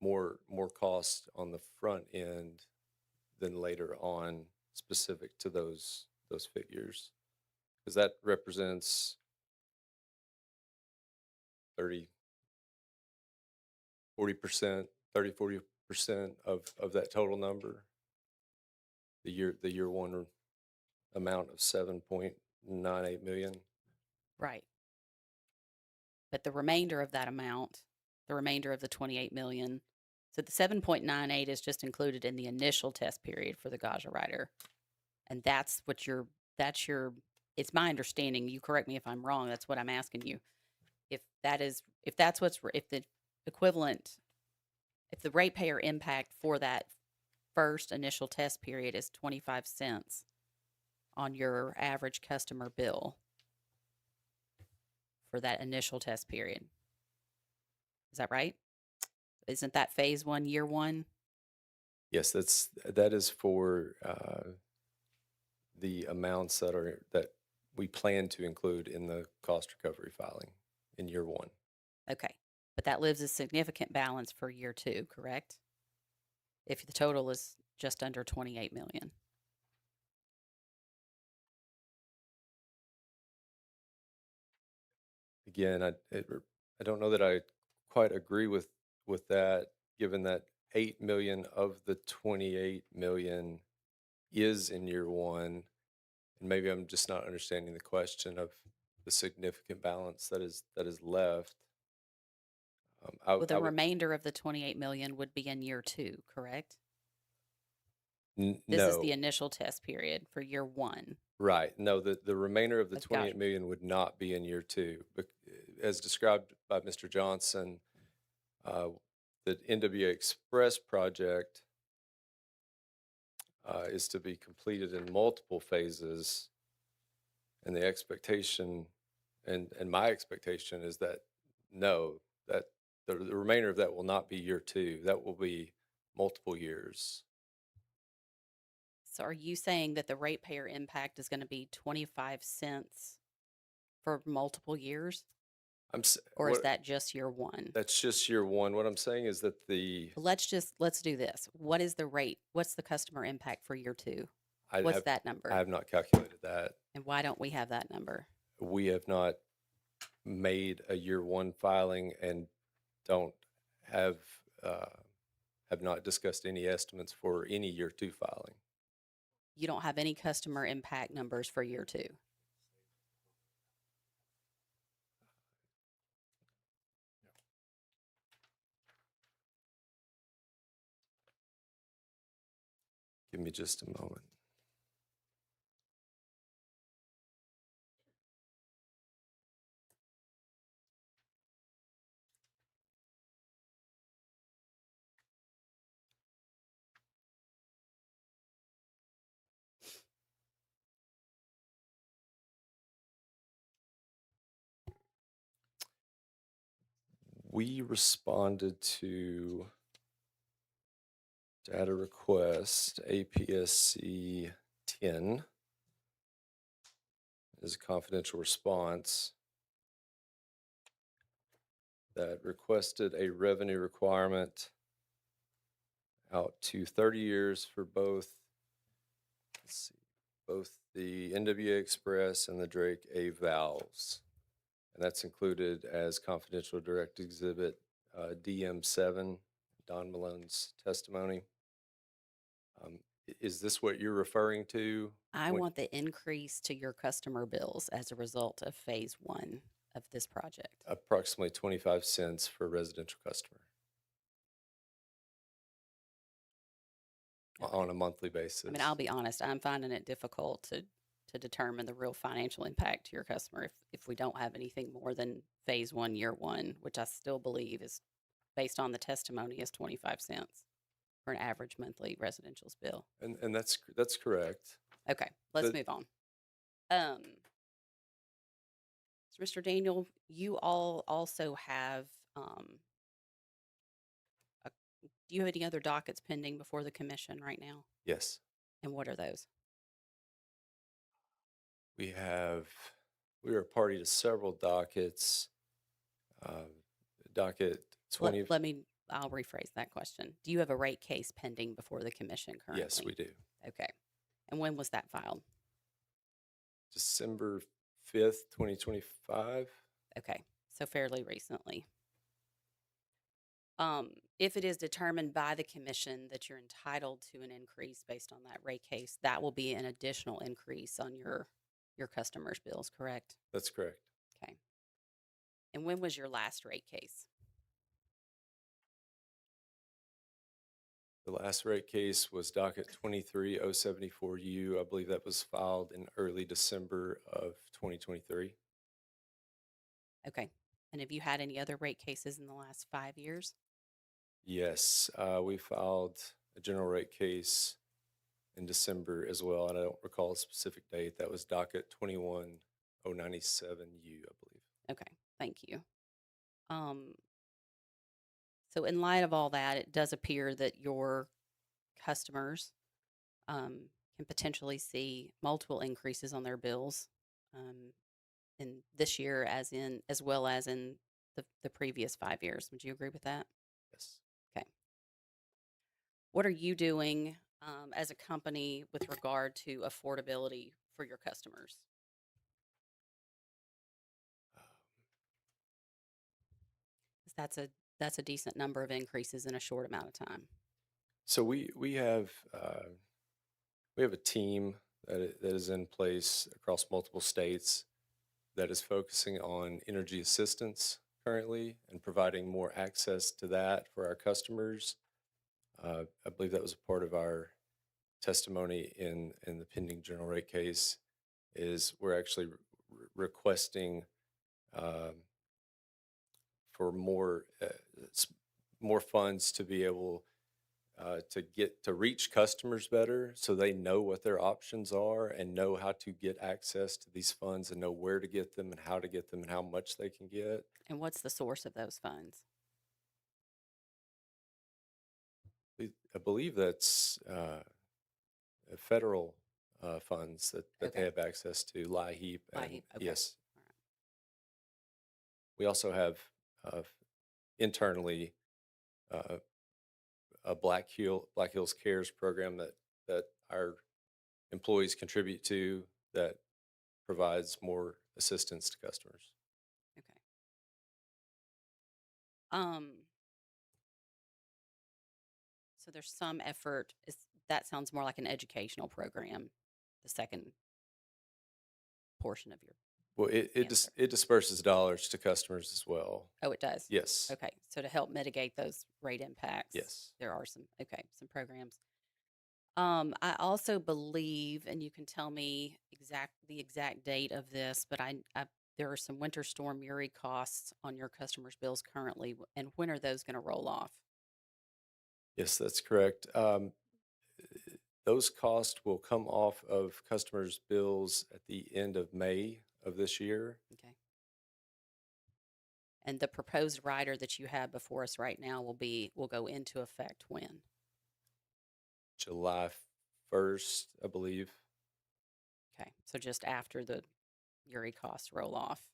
I: More cost on the front end than later on, specific to those figures, because that represents 40% of that total number. The year one amount of 7.98 million.
H: Right. But the remainder of that amount, the remainder of the 28 million, so the 7.98 is just included in the initial test period for the Gaja rider. And that's what it's my understanding, you correct me if I'm wrong, that's what I'm asking you. If the equivalent, if the ratepayer impact for that first initial test period is 25 cents on your average customer bill for that initial test period. Is that right? Isn't that phase one, year one?
I: Yes, that is for the amounts that we plan to include in the cost recovery filing in year one.
H: Okay. But that leaves a significant balance for year two, correct? If the total is just under 28 million.
I: Again, I don't know that I quite agree with that, given that 8 million of the 28 million is in year one, and maybe I'm just not understanding the question of the significant balance that is left.
H: Well, the remainder of the 28 million would be in year two, correct? This is the
I: no,
H: initial test period for year one.
I: right. No, the remainder of the
H: Gotcha.
I: 28 million would not be in year two. As described by Mr. Johnson, the NWA Express project is to be completed in multiple phases. And the expectation, and my expectation is that that the remainder of that will not be year two. That will be multiple years.
H: So are you saying that the ratepayer impact is going to be 25 cents for multiple years? Or is that just year one?
I: That's just year one. What I'm saying is that
H: Let's do this. What is the rate? What's the customer impact for year two? What's that number?
I: I have not calculated that.
H: And why don't we have that number?
I: We have not made a year one filing and don't have not discussed any estimates for any year two filing.
H: You don't have any customer impact numbers for year two?
I: Give me just a moment. We responded to data request APSC 10 as a confidential response that requested a revenue requirement out to 30 years for both let's see, both the NWA Express and the Drake A valves. And that's included as confidential direct exhibit DM7, Don Malone's testimony. Is this what you're referring to?
H: I
I: when-
H: want the increase to your customer bills as a result of phase one of this project.
I: Approximately 25 cents for a residential customer on a monthly basis.
H: I mean, I'll be honest, I'm finding it difficult to determine the real financial impact to your customer if we don't have anything more than phase one, year one, which I still believe is based on the testimony is 25 cents for an average monthly residential's bill.
I: And that's correct.
H: Okay, let's
I: The-
H: move on. So Mr. Daniel, you all also have, do you have any other dockets pending before the commission right now?
I: Yes.
H: And what are those?
I: We are a party to several dockets. Docket 20.
H: I'll rephrase that question. Do you have a rate case pending before the commission currently?
I: Yes, we do.
H: Okay. And when was that filed?
I: December 5th, 2025.
H: Okay, so fairly recently. If it is determined by the commission that you're entitled to an increase based on that rate case, that will be an additional increase on your customers' bills, correct?
I: That's correct.
H: Okay. And when was your last rate case?
I: The last rate case was docket 23074U. I believe that was filed in early December of 2023.
H: Okay. And have you had any other rate cases in the last 5 years?
I: Yes, we filed a general rate case in December as well, and I don't recall a specific date. That was docket 21097U, I believe.
H: Okay, thank you. So in light of all that, it does appear that your customers can potentially see multiple increases on their bills in this year as well as in the previous 5 years. Would you agree with that?
I: Yes.
H: Okay. What are you doing as a company with regard to affordability for your customers? 'Cause that's a decent number of increases in a short amount of time.
I: So we have a team that is in place across multiple states that is focusing on energy assistance currently and providing more access to that for our customers. I believe that was a part of our testimony in the pending general rate case. Is we're actually requesting for more funds to be able to reach customers better, so they know what their options are and know how to get access to these funds and know where to get them and how to get them and how much they can get.
H: And what's the source of those funds?
I: I believe that's federal funds that
H: Okay.
I: they have access to, LIHEAP.
H: LIHEAP, okay.
I: Yes.
H: All right.
I: We also have internally a Black Hills Cares program that our employees contribute to that provides more assistance to customers.
H: Okay. So there's some effort. That sounds more like an educational program, the second portion of your.
I: Well,
H: Answer.
I: it disperses dollars to customers as well.
H: Oh, it does?
I: Yes.
H: Okay. So to help mitigate those rate impacts.
I: Yes.
H: There are some programs. I also believe, and you can tell me the exact date of this, but there are some Winter Storm Uri costs on your customers' bills currently, and when are those going to roll off?
I: Yes, that's correct. Those costs will come off of customers' bills at the end of May of this year.
H: Okay. And the proposed rider that you have before us right now will go into effect when?
I: July 1st, I believe.
H: Okay. So just after the Uri costs roll off.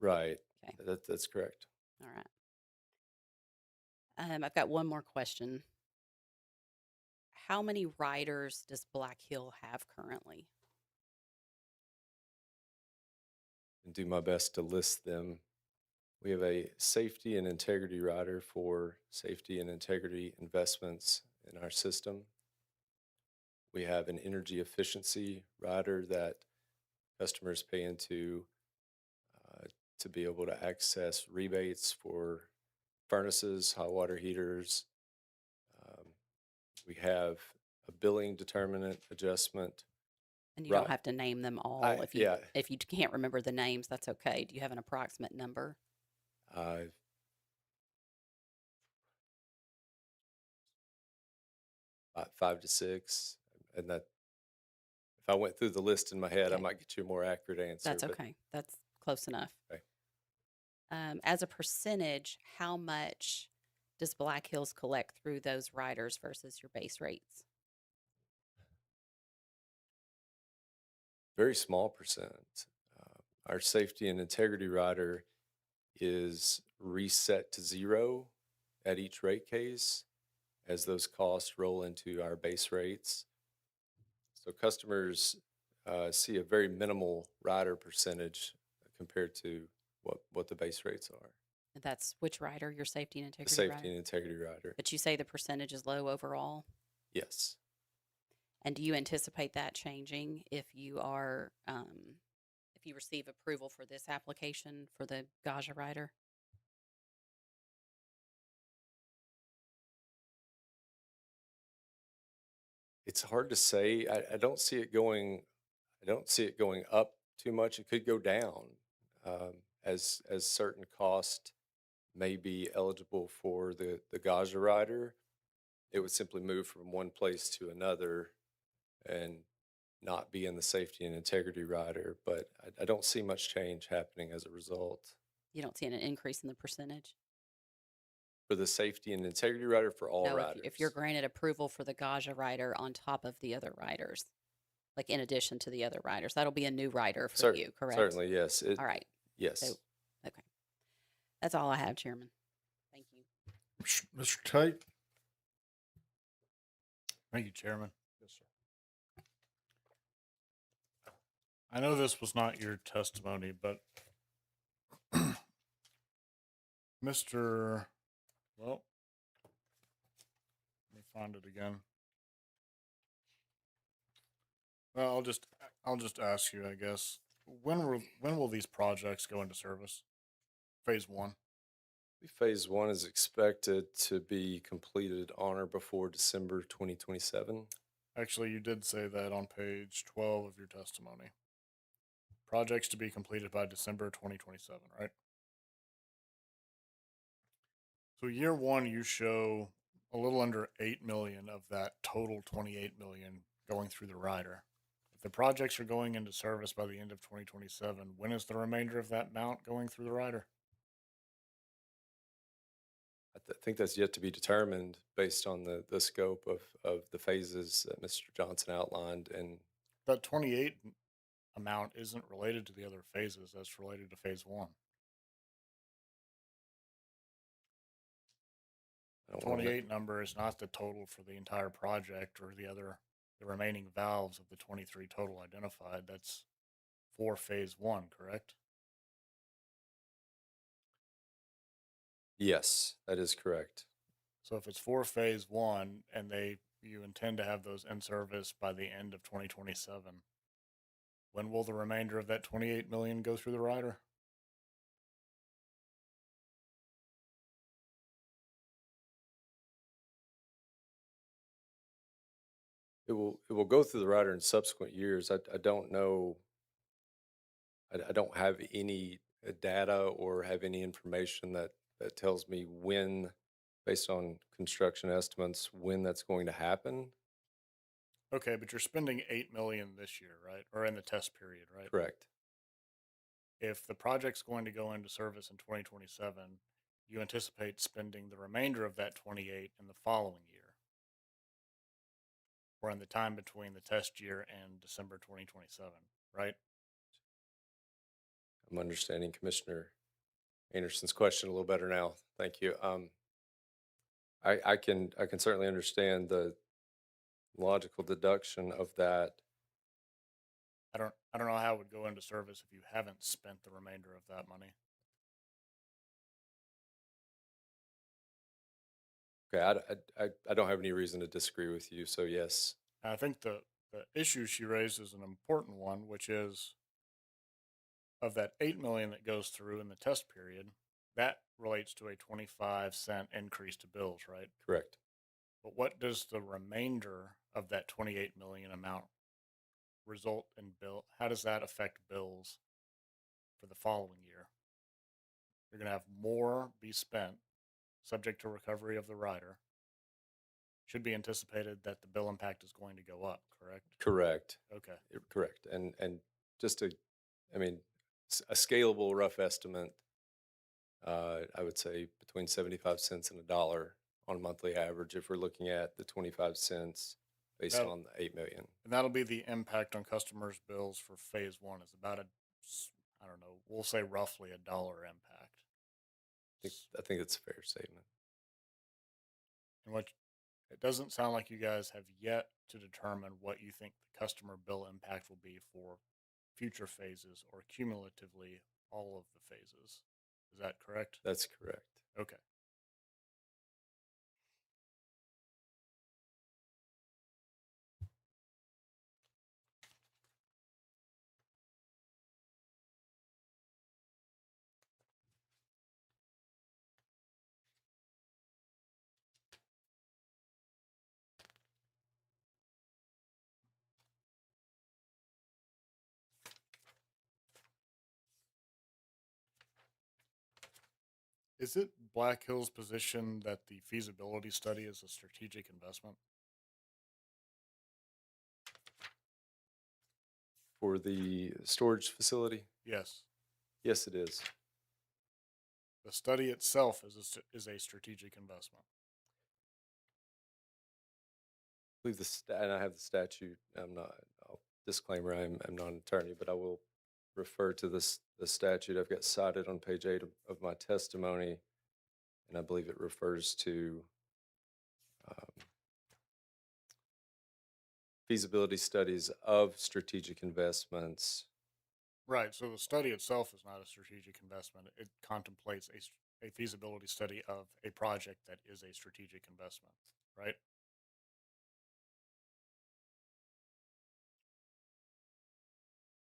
I: Right.
H: Okay.
I: That's correct.
H: All right. I've got one more question. how many riders does Black Hill have currently?
I: And do my best to list them. We have a safety and integrity rider for safety and integrity investments in our system. We have an energy efficiency rider that customers pay into to be able to access rebates for furnaces, hot water heaters. We have a billing determinant adjustment.
H: And you don't
I: Right.
H: have to name them all.
I: I-
H: If you
I: yeah.
H: if you can't remember the names, that's okay. Do you have an approximate number?
I: Uh, 5 to 6, and that if I went through the list in my head, I
H: Okay.
I: might get you a more accurate answer.
H: That's
I: but
H: okay. That's close enough.
I: Okay.
H: As a percentage, how much does Black Hills collect through those riders versus your base rates?
I: Very small percent. Our safety and integrity rider is reset to 0 at each rate case as those costs roll into our base rates. So customers see a very minimal rider percentage compared to what the base rates are.
H: And that's which rider? Your safety and
I: The
H: integrity
I: safety
H: rider?
I: and integrity rider.
H: But you say the percentage is low overall.
I: Yes.
H: And do you anticipate that changing if you are, if you receive approval for this application for the Gaja rider?
I: It's hard to say. I don't see it going. I don't see it going up too much. It could go down as certain cost may be eligible for the Gaja rider. It would simply move from one place to another and not be in the safety and integrity rider. But I don't see much change happening as a result.
H: You don't see an increase in the percentage?
I: For the safety and integrity rider for all
H: No,
I: riders.
H: if you're granted approval for the Gaja rider on top of the other riders, like in addition to the other riders, that'll be a new rider for you, correct?
I: Certainly, yes.
H: All right.
I: Yes.
H: So, okay. That's all I have, Chairman. Thank you.
B: Mr. Tate?
F: Thank you, Chairman.
B: Yes, sir.
F: I know this was not your testimony, but well, let me find it again. Well, I'll just ask you, I guess, when will these projects go into service? Phase 1.
I: Phase 1 is expected to be completed on or before December 2027.
F: Actually, you did say that on page 12 of your testimony. Projects to be completed by December 2027, right? So year 1, you show a little under 8 million of that total 28 million going through the rider. If the projects are going into service by the end of 2027, when is the remainder of that amount going through the rider?
I: I think that's yet to be determined based on the scope of the phases that Mr. Johnson outlined. And
F: That 28 amount isn't related to the other phases. That's related to phase 1.
I: I don't wanna
F: 28 number is not the total for the entire project or the remaining valves of the 23 total identified. That's for phase 1, correct?
I: Yes, that is correct.
F: So if it's for phase 1 and you intend to have those in service by the end of 2027, when will the remainder of that 28 million go through the rider?
I: It will go through the rider in subsequent years. I don't know. I don't have any data or have any information that tells me when, based on construction estimates, when that's going to happen.
F: Okay, but you're spending 8 million this year, right? Or in the test period, right?
I: Correct.
F: If the project's going to go into service in 2027, you anticipate spending the remainder of that 28 in the following year, or in the time between the test year and December 2027, right?
I: I'm understanding Commissioner Anderson's question a little better now. Thank you. I can certainly understand the logical deduction of that.
F: I don't know how it would go into service if you haven't spent the remainder of that money.
I: Okay, I don't have any reason to disagree with you. So yes,
F: And I think the issue she raised is an important one, which is of that 8 million that goes through in the test period, that relates to a 25-cent increase to bills, right?
I: correct.
F: But what does the remainder of that 28 million amount result in bill? How does that affect bills for the following year? You're going to have more be spent, subject to recovery of the rider. Should be anticipated that the bill impact is going to go up, correct?
I: Correct.
F: Okay.
I: Correct. And just to, I mean, a scalable rough estimate, I would say between 75 cents and $1 on a monthly average if we're looking at the 25 cents based
F: That'll-
I: on the 8 million.
F: And that'll be the impact on customers' bills for phase one is about I don't know, we'll say roughly $1 impact.
I: I think it's a fair statement.
F: And what it doesn't sound like you guys have yet to determine what you think the customer bill impact will be for future phases or cumulatively all of the phases. Is that correct?
I: That's correct.
F: Okay. Is it Black Hill's position that the feasibility study is a strategic investment?
I: For the storage facility,
F: Yes.
I: yes, it is.
F: The study itself is a strategic investment.
I: I believe and I have the statute. Disclaimer, I'm not an attorney, but I will refer to the statute. I've got cited on page 8 of my testimony, and I believe it refers to feasibility studies of strategic investments.
F: Right. So the study itself is not a strategic investment. It contemplates a feasibility study of a project that is a strategic investment, right?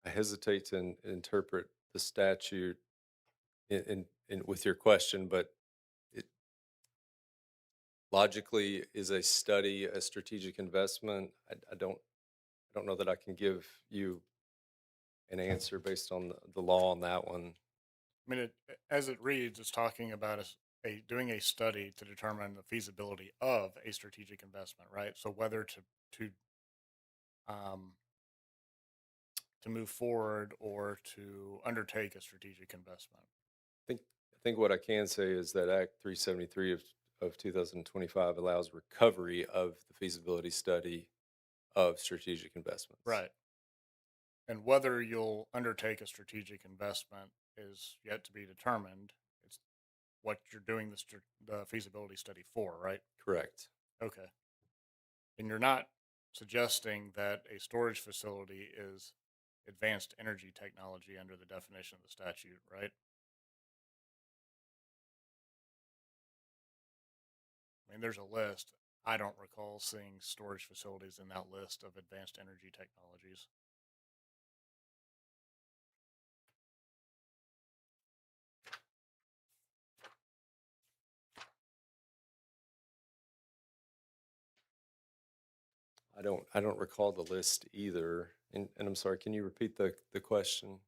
I: I hesitate to interpret the statute in with your question, but it logically is a study a strategic investment. I don't know that I can give you an answer based on the law on that one.
F: I mean, as it reads, it's talking about doing a study to determine the feasibility of a strategic investment, right? So whether um, to move forward or to undertake a strategic investment.
I: I think what I can say is that Act 373 of 2025 allows recovery of the feasibility study of strategic investments.
F: Right. And whether you'll undertake a strategic investment is yet to be determined. It's what you're doing the feasibility study for, right?
I: Correct.
F: Okay. And you're not suggesting that a storage facility is advanced energy technology under the definition of the statute, right? I mean, there's a list. I don't recall seeing storage facilities in that list of advanced energy technologies.
I: I don't recall the list either. And I'm sorry, can you repeat the question?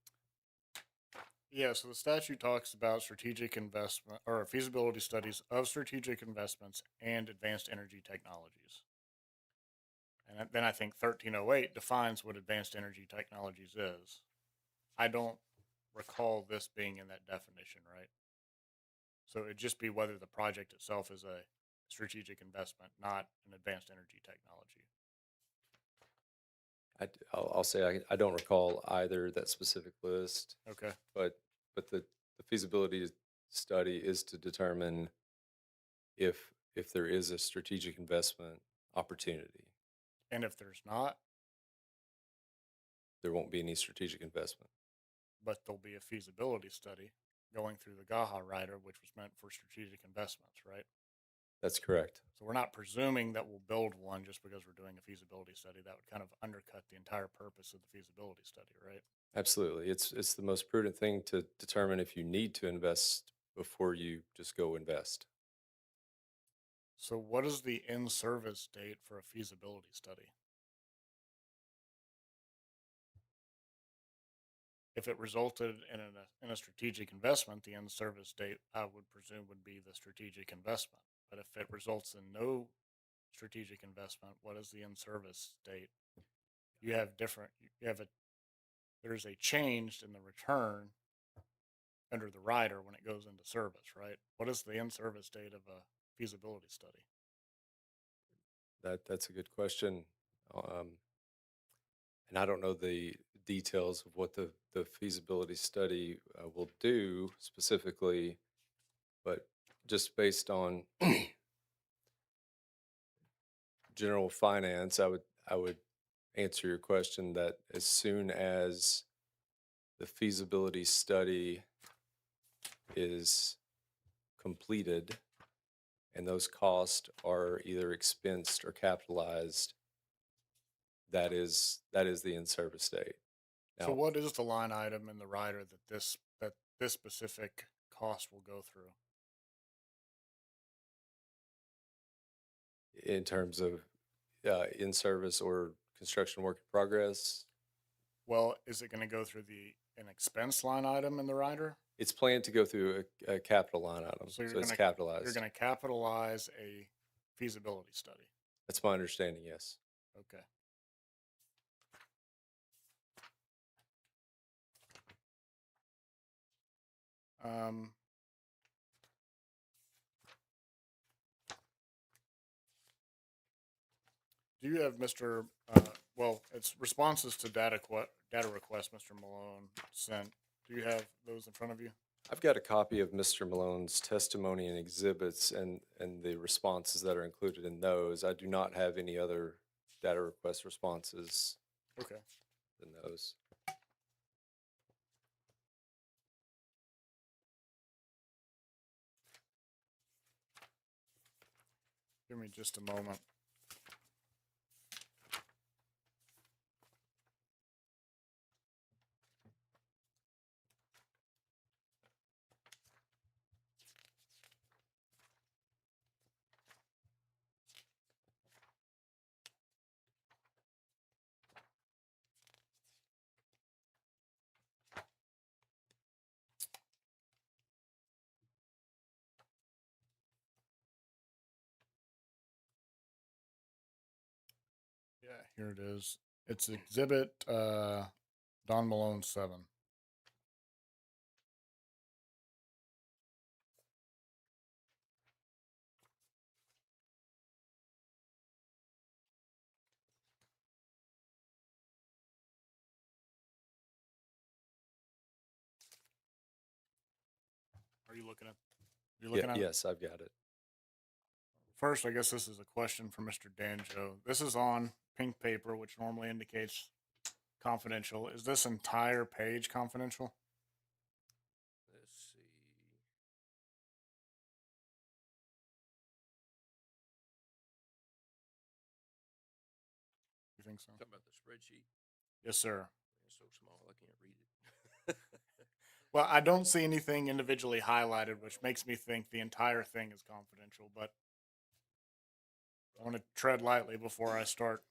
F: Yeah, so the statute talks about strategic investment or feasibility studies of strategic investments and advanced energy technologies. And then I think 1308 defines what advanced energy technologies is. I don't recall this being in that definition, right? So it'd just be whether the project itself is a strategic investment, not an advanced energy technology.
I: I'll say I don't recall either that specific list,
F: Okay.
I: but the feasibility study is to determine if there is a strategic investment opportunity.
F: And if there's not,
I: There won't be any strategic investment.
F: but there'll be a feasibility study going through the GAHA rider, which was meant for strategic investments, right?
I: That's correct.
F: So we're not presuming that we'll build one just because we're doing a feasibility study. That would kind of undercut the entire purpose of the feasibility study, right?
I: Absolutely. It's the most prudent thing to determine if you need to invest before you just go invest.
F: So what is the in-service date for a feasibility study? If it resulted in a strategic investment, the in-service date, I would presume, would be the strategic investment. But if it results in no strategic investment, what is the in-service date? You have there's a change in the return under the rider when it goes into service, right? What is the in-service date of a feasibility study?
I: That's a good question. And I don't know the details of what the feasibility study will do specifically, but just based on general finance, I would answer your question that as soon as the feasibility study is completed and those costs are either expensed or capitalized, that is the in-service date.
F: So
I: Now,
F: what is the line item in the rider that this specific cost will go through?
I: in terms of in-service or construction work in progress,
F: Well, is it going to go through an expense line item in the rider?
I: it's planned to go through a capital line item,
F: So
I: so
F: you're
I: it's
F: gonna
I: capitalized.
F: You're going to capitalize a feasibility study.
I: That's my understanding, yes.
F: Okay. Um, do you have Mr. Well, it's responses to data requests Mr. Malone sent. Do you have those in front of you?
I: I've got a copy of Mr. Malone's testimony and exhibits and the responses that are included in those. I do not have any other data request responses
F: Okay.
I: than those.
F: Give me just a moment. Yeah, here it is. It's exhibit Don Malone 7. Are you looking at? You're looking at it?
I: Yes, I've got it.
F: First, I guess this is a question for Mr. Danjo. This is on pink paper, which normally indicates confidential. Is this entire page confidential?
C: Let's see.
F: You think so?
C: Talking about the spreadsheet.
F: Yes, sir.
C: It's so small I can't read it.
F: Well, I don't see anything individually highlighted, which makes me think the entire thing is confidential, but I want to tread lightly before I start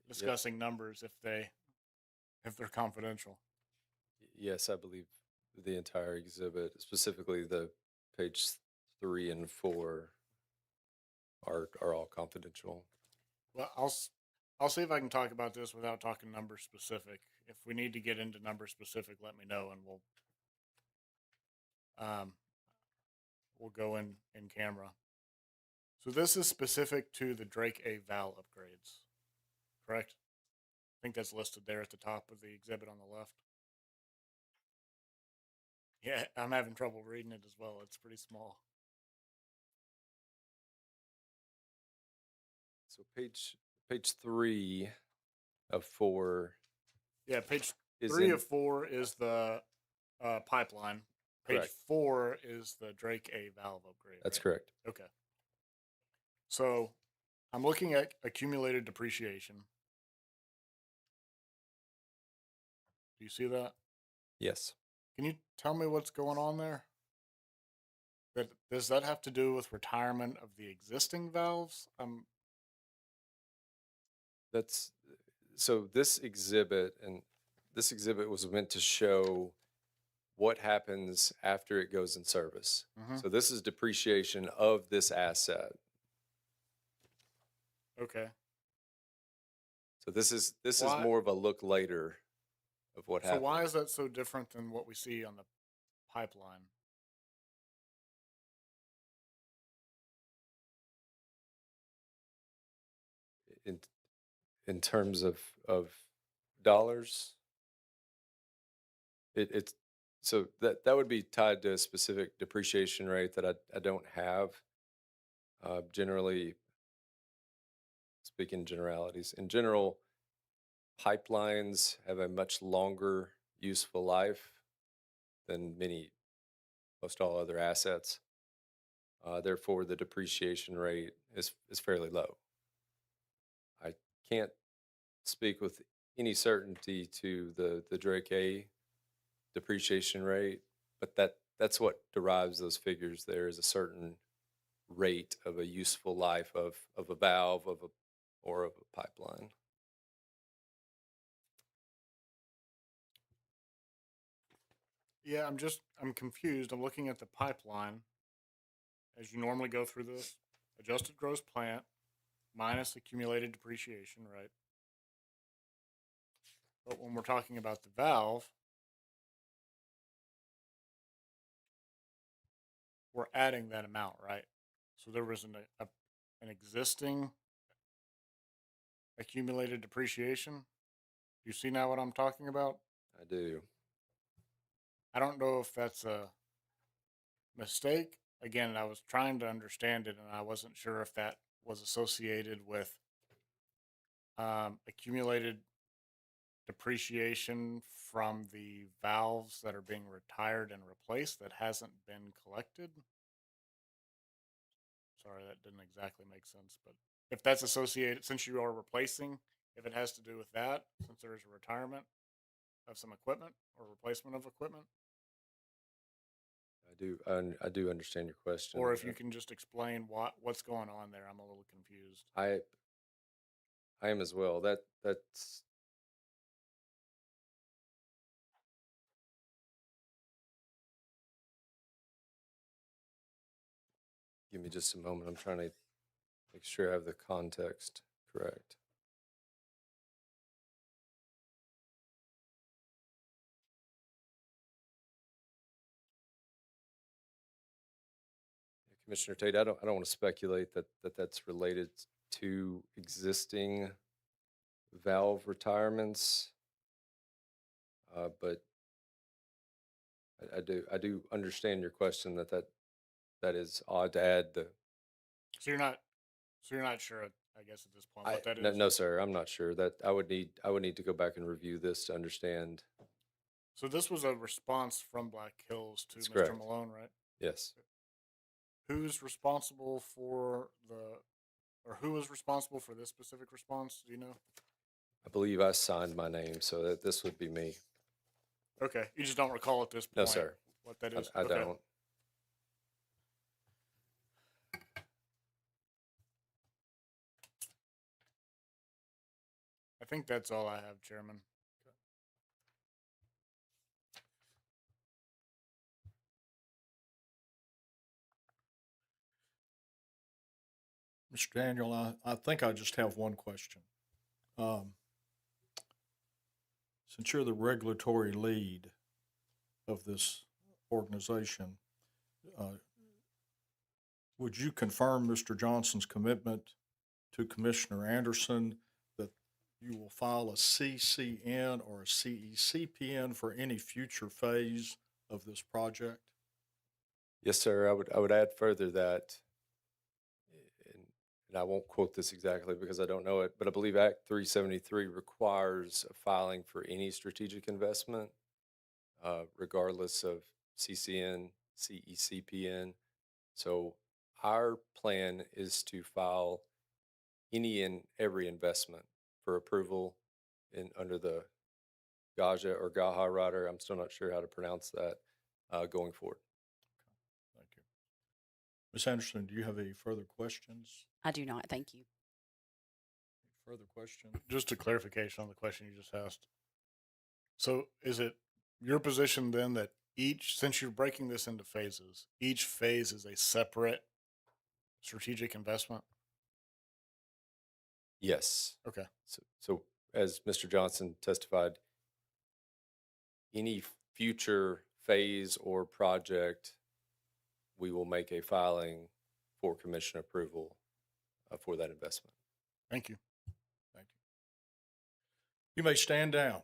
F: discussing numbers if they're confidential.
I: Yes, I believe the entire exhibit, specifically the page 3 and 4, are all confidential.
F: Well, I'll see if I can talk about this without talking number specific. If we need to get into number specific, let me know and we'll go in camera. So this is specific to the Drake A valve upgrades, correct? I think that's listed there at the top of the exhibit on the left. Yeah, I'm having trouble reading it as well. It's pretty small.
I: So page page 3 of 4
F: Yeah, page
I: is
F: 3
I: in,
F: of 4 is the pipeline. Page
I: Correct.
F: 4 is the Drake A valve upgrade.
I: that's
F: right?
I: correct.
F: Okay. So I'm looking at accumulated depreciation. Do you see that?
I: Yes.
F: Can you tell me what's going on there? Does that have to do with retirement of the existing valves?
I: That's so this exhibit was meant to show what happens after it goes in service.
F: Mhm.
I: So this is depreciation of this asset.
F: Okay.
I: So this is
F: Why-
I: more of a look later of what
F: So
I: happened.
F: why is that so different than what we see on the pipeline?
I: in terms of dollars? It's so that would be tied to a specific depreciation rate that I don't have. Generally, speaking generalities, in general, pipelines have a much longer useful life than most all other assets. Therefore, the depreciation rate is fairly low. I can't speak with any certainty to the Drake A depreciation rate, but that's what derives those figures. There is a certain rate of a useful life of a valve or of a pipeline.
F: Yeah, I'm confused. I'm looking at the pipeline as you normally go through this adjusted gross plant minus accumulated depreciation, right? But when we're talking about the valve, we're adding that amount, right? So there was an existing accumulated depreciation. Do you see now what I'm talking about?
I: I do.
F: I don't know if that's a mistake. Again, I was trying to understand it, and I wasn't sure if that was associated with accumulated depreciation from the valves that are being retired and replaced that hasn't been collected. Sorry, that didn't exactly make sense, but if that's associated, since you are replacing, if it has to do with that, since there is a retirement of some equipment or replacement of equipment,
I: I do understand your question.
F: or if you can just explain what's going on there, I'm a little confused.
I: I am as well. That's give me just a moment. I'm trying to make sure I have the context correct. Commissioner Tate, I don't want to speculate that's related to existing valve retirements, but I do understand your question that is odd to add the.
F: So you're not sure, I guess, at this point what that is.
I: No, sir, I'm not sure. That I would need to go back and review this to understand.
F: So this was a response from Black Hills to
I: That's
F: Mr.
I: correct.
F: Malone, right?
I: Yes,
F: Who's responsible for who was responsible for this specific response? Do you know?
I: I believe I signed my name, so that this would be me.
F: Okay, you just don't recall at this point.
I: No, sir,
F: What that is?
I: I
F: Okay.
I: don't.
F: I think that's all I have, Chairman.
B: Mr. Daniel, I think I just have one question. Since you're the regulatory lead of this organization, would you confirm Mr. Johnson's commitment to Commissioner Anderson that you will file a CCN or a CECPN for any future phase of this project?
I: Yes, sir. I would add further that and I won't quote this exactly because I don't know it, but I believe Act 373 requires a filing for any strategic investment, regardless of CCN, CECPN. So our plan is to file any and every investment for approval under the GAJA or GAHA rider. I'm still not sure how to pronounce that going forward.
B: Thank you. Ms. Anderson, do you have any further questions?
H: I do not. Thank you.
B: Any further questions?
F: Just a clarification on the question you just asked. So is it your position then that since you're breaking this into phases, each phase is a separate strategic investment?
I: Yes.
F: Okay.
I: So as Mr. Johnson testified, any future phase or project, we will make a filing for commission approval for that investment.
F: Thank you.
B: Thank you. You may stand down.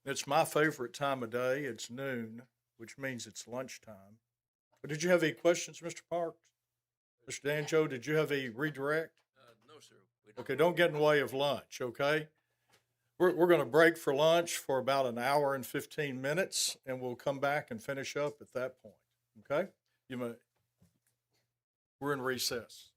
B: It's my favorite time of day. It's noon, which means it's lunchtime. But did you have any questions, Mr. Parks? Mr. Danjo, did you have a redirect?
C: No, sir.
B: Okay, don't get in the way of lunch, okay? We're going to break for lunch for about an hour and 15 minutes, and we'll come back and finish up at that point, okay? We're in recess.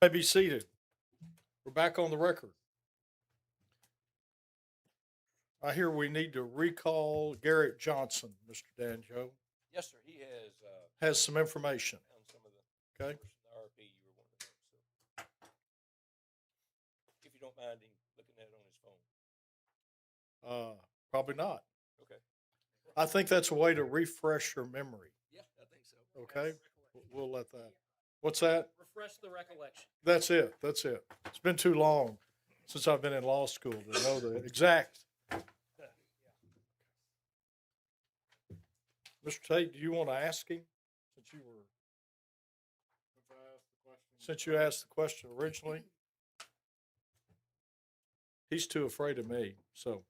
B: May be seated. We're back on the record. I hear we need to recall Garrett Johnson, Mr. Danjo.
C: Yes, sir. He has
B: Has some information.
C: found some of the
B: Okay.
C: numbers in the RP. You were one of them. So, if you don't mind him looking at it on his phone.
B: Probably not.
C: Okay.
B: I think that's a way to refresh your memory.
C: Yeah, I think so.
B: Okay. We'll let that. What's that?
E: Refresh the recollection.
B: That's it. That's it. It's been too long since I've been in law school to know the exact. Mr. Tate, do you want to ask him since you asked the question originally? He's too afraid of me, so.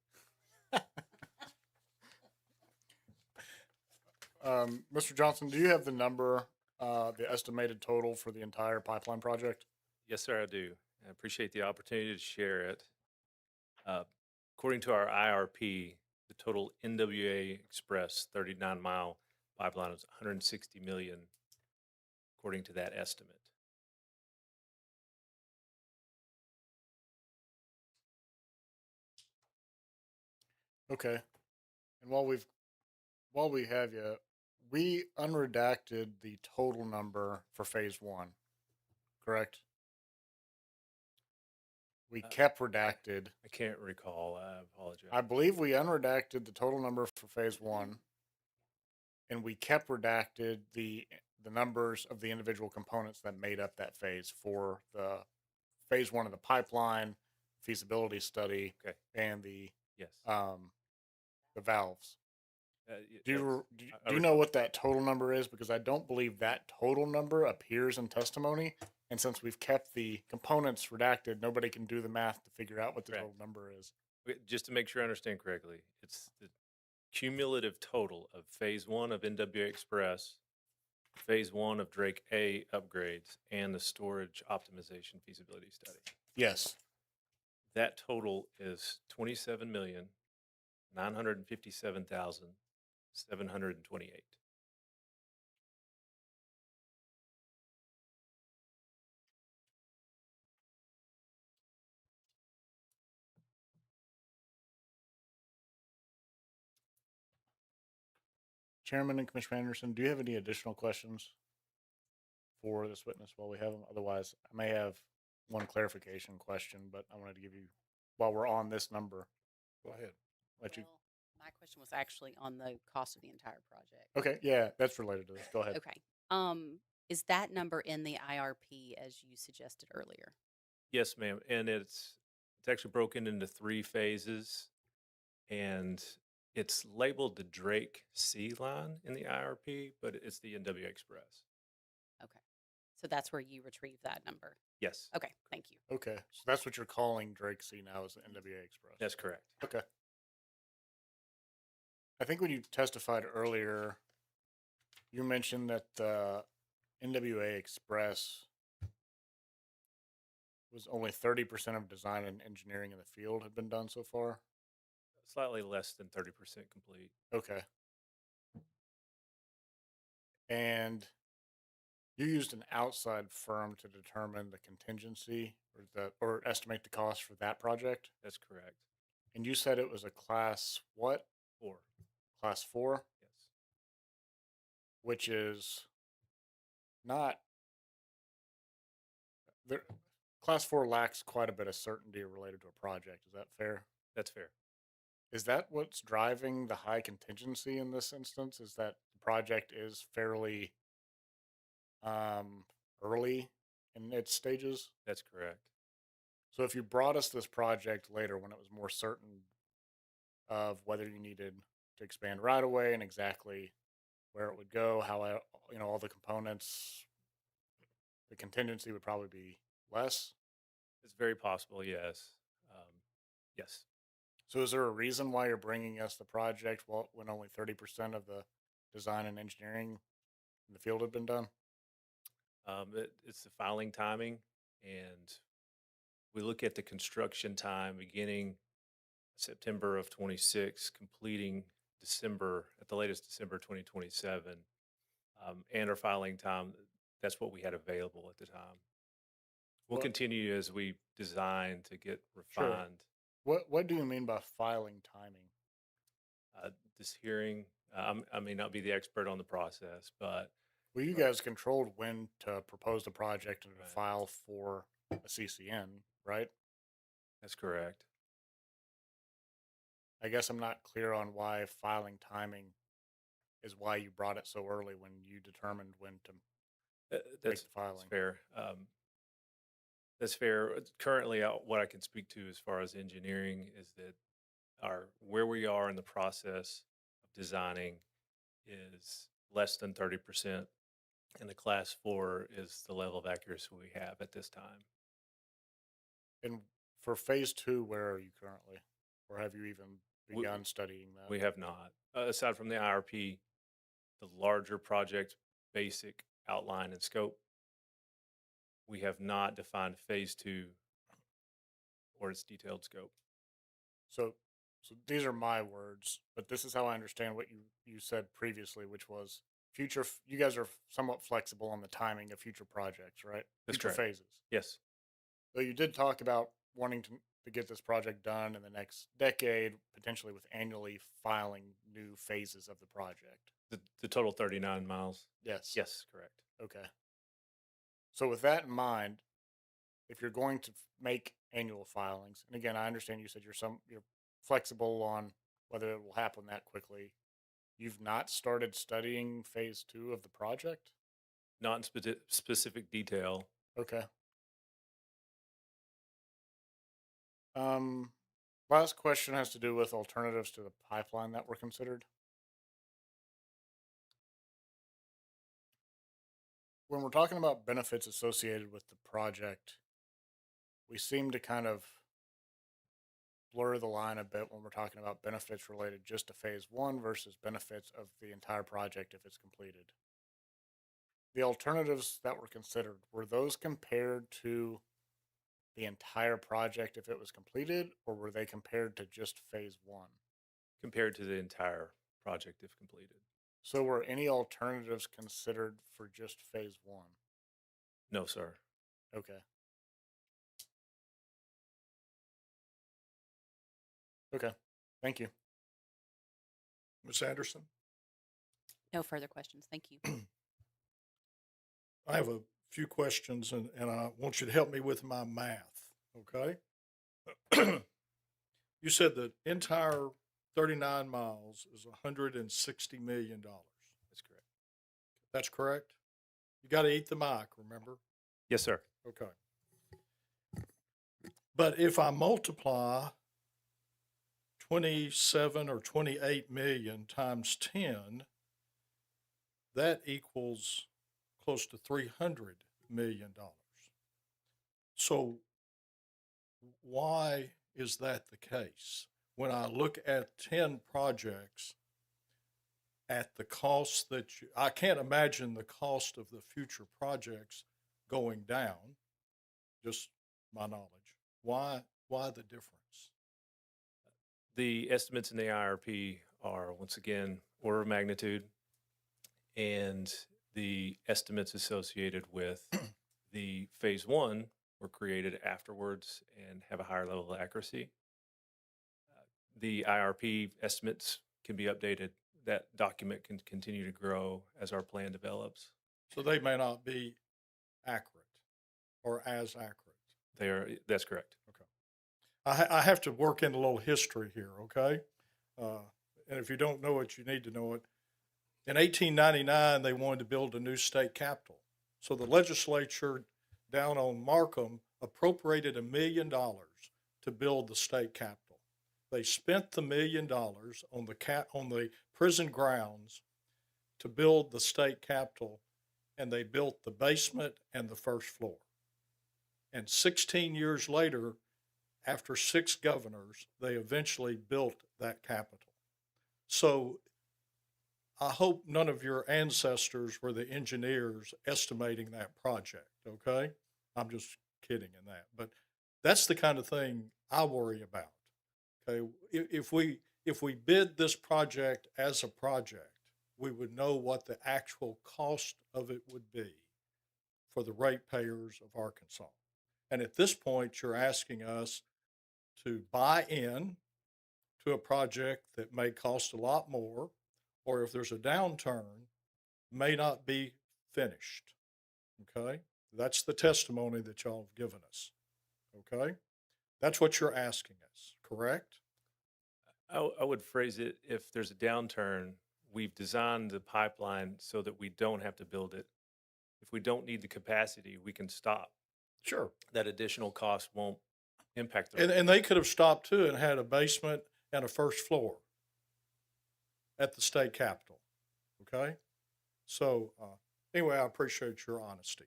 F: Mr. Johnson, do you have the number, the estimated total for the entire pipeline project?
G: Yes, sir, I do. I appreciate the opportunity to share it. According to our IRP, the total NWA Express 39-mile pipeline is 160 million, according to that estimate.
F: Okay. And while we have you, we unredacted the total number for phase one, correct? We kept redacted.
G: I can't recall. I apologize.
F: I believe we unredacted the total number for phase one, and we kept redacted the numbers of the individual components that made up that phase for the phase one of the pipeline feasibility study
G: Okay.
F: and the
G: Yes.
F: valves. Do you, do, you-
G: I
F: do you know what that total number is? Because I don't believe that total number appears in testimony. And since we've kept the components redacted, nobody can do the math to figure out what the
G: Correct.
F: total number is.
G: Okay, just to make sure I understand correctly, it's the cumulative total of phase one of NWA Express, phase one of Drake A upgrades, and the storage optimization feasibility study.
F: Yes.
G: That total is 27,957,728.
F: Chairman and Commissioner Anderson, do you have any additional questions for this witness while we have them? Otherwise, I may have one clarification question, but I wanted to give you, while we're on this number,
B: Go ahead.
F: let you.
H: Well, my question was actually on the cost of the entire project.
F: Okay. Yeah, that's related to this. Go ahead.
H: Okay. Is that number in the IRP as you suggested earlier?
G: Yes, ma'am. And it's actually broken into 3 phases, and it's labeled the Drake C line in the IRP, but it's the NWA Express.
H: Okay. So that's where you retrieve that number.
G: Yes,
H: Okay. Thank you.
F: Okay. So that's what you're calling Drake C now is the NWA Express.
G: that's correct.
F: Okay. I think when you testified earlier, you mentioned that the NWA Express was only 30% of design and engineering in the field had been done so far.
G: Slightly less than 30% complete.
F: Okay. And you used an outside firm to determine the contingency or estimate the cost for that project.
G: That's correct.
F: And you said it was a class what?
G: 4.
F: Class 4,
G: Yes.
F: which is not there. Class 4 lacks quite a bit of certainty related to a project. Is that fair?
G: That's fair.
F: Is that what's driving the high contingency in this instance? Is that the project is fairly early in its stages?
G: That's correct.
F: So if you brought us this project later when it was more certain of whether you needed to expand right away and exactly where it would go, how all the components, the contingency would probably be less.
G: It's very possible, yes. Yes.
F: So is there a reason why you're bringing us the project when only 30% of the design and engineering in the field had been done?
G: It's the filing timing, and we look at the construction time beginning September of 26, completing December, at the latest December 2027, and our filing time, that's what we had available at the time. We'll
F: What-
G: continue as we design to get
F: Sure.
G: refined.
F: What do you mean by filing timing?
G: This hearing, I may not be the expert on the process, but
F: Well, you guys controlled when to propose the project and to
G: Right.
F: file for a CCN, right?
G: that's correct.
F: I guess I'm not clear on why filing timing is why you brought it so early when you determined when to make
G: That's
F: the filing.
G: fair. That's fair. Currently, what I can speak to as far as engineering is that where we are in the process of designing is less than 30%, and the class 4 is the level of accuracy we have at this time.
F: And for phase 2, where are you currently? Or have you even
G: We-
F: begun studying that?
G: We have not. Aside from the IRP, the larger project basic outline and scope, we have not defined phase 2 or its detailed scope.
F: So these are my words, but this is how I understand what you said previously, which was you guys are somewhat flexible on the timing of future projects, right?
G: That's
F: Future
G: correct.
F: phases.
G: Yes,
F: So you did talk about wanting to get this project done in the next decade, potentially with annually filing new phases of the project.
G: the total 39 miles.
F: Yes.
G: Yes, correct.
F: Okay. So with that in mind, if you're going to make annual filings, and again, I understand you said you're flexible on whether it will happen that quickly. You've not started studying phase 2 of the project?
G: Not in specific detail.
F: Okay. Last question has to do with alternatives to the pipeline that were considered. When we're talking about benefits associated with the project, we seem to kind of blur the line a bit when we're talking about benefits related just to phase 1 versus benefits of the entire project if it's completed. The alternatives that were considered, were those compared to the entire project if it was completed, or were they compared to just phase 1?
G: Compared to the entire project if completed.
F: So were any alternatives considered for just phase 1?
G: No, sir.
F: Okay. Okay. Thank you.
B: Ms. Anderson?
H: No further questions. Thank you.
B: I have a few questions and I want you to help me with my math, okay? You said the entire 39 miles is $160 million.
G: That's correct.
B: That's correct? You got to eat the mic, remember?
G: Yes, sir.
B: Okay. But if I multiply 27 or 28 million times 10, that equals close to $300 million. So why is that the case? When I look at 10 projects at the cost that I can't imagine the cost of the future projects going down, just my knowledge. Why the difference?
G: The estimates in the IRP are, once again, order of magnitude, and the estimates associated with the phase 1 were created afterwards and have a higher level of accuracy. The IRP estimates can be updated. That document can continue to grow as our plan develops.
B: So they may not be accurate or as accurate.
G: That's correct.
B: I have to work in a little history here, okay? And if you don't know it, you need to know it. In 1899, they wanted to build a new state capitol. So the legislature down on Markham appropriated $1 million to build the state capitol. They spent the $1 million on the prison grounds to build the state capitol, and they built the basement and the first floor. And 16 years later, after 6 governors, they eventually built that capitol. So I hope none of your ancestors were the engineers estimating that project, okay? I'm just kidding in that. But that's the kind of thing I worry about, okay? If we bid this project as a project, we would know what the actual cost of it would be for the ratepayers of Arkansas. And at this point, you're asking us to buy in to a project that may cost a lot more, or if there's a downturn, may not be finished. Okay? That's the testimony that y'all have given us. Okay? That's what you're asking us, correct?
G: I would phrase it, if there's a downturn, we've designed the pipeline so that we don't have to build it. If we don't need the capacity, we can stop.
B: Sure.
G: That additional cost won't impact the.
B: And they could have stopped too and had a basement and a first floor at the state capitol. Okay? So, anyway, I appreciate your honesty.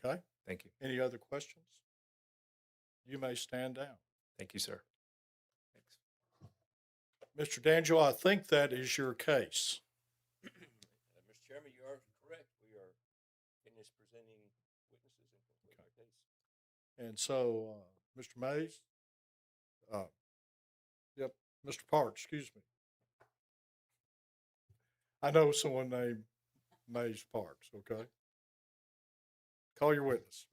B: Okay?
G: Thank you.
B: Any other questions? You may stand down.
G: Thank you, sir. Thanks.
B: Mr. D'Angelo, I think that is your case.
C: Mr. Chairman, you are correct. We are finished presenting witnesses and concluding our case.
B: And so, Mr. Mays, yep, Mr. Parks, excuse me. I know someone named Mays Parks, okay? Call your witness.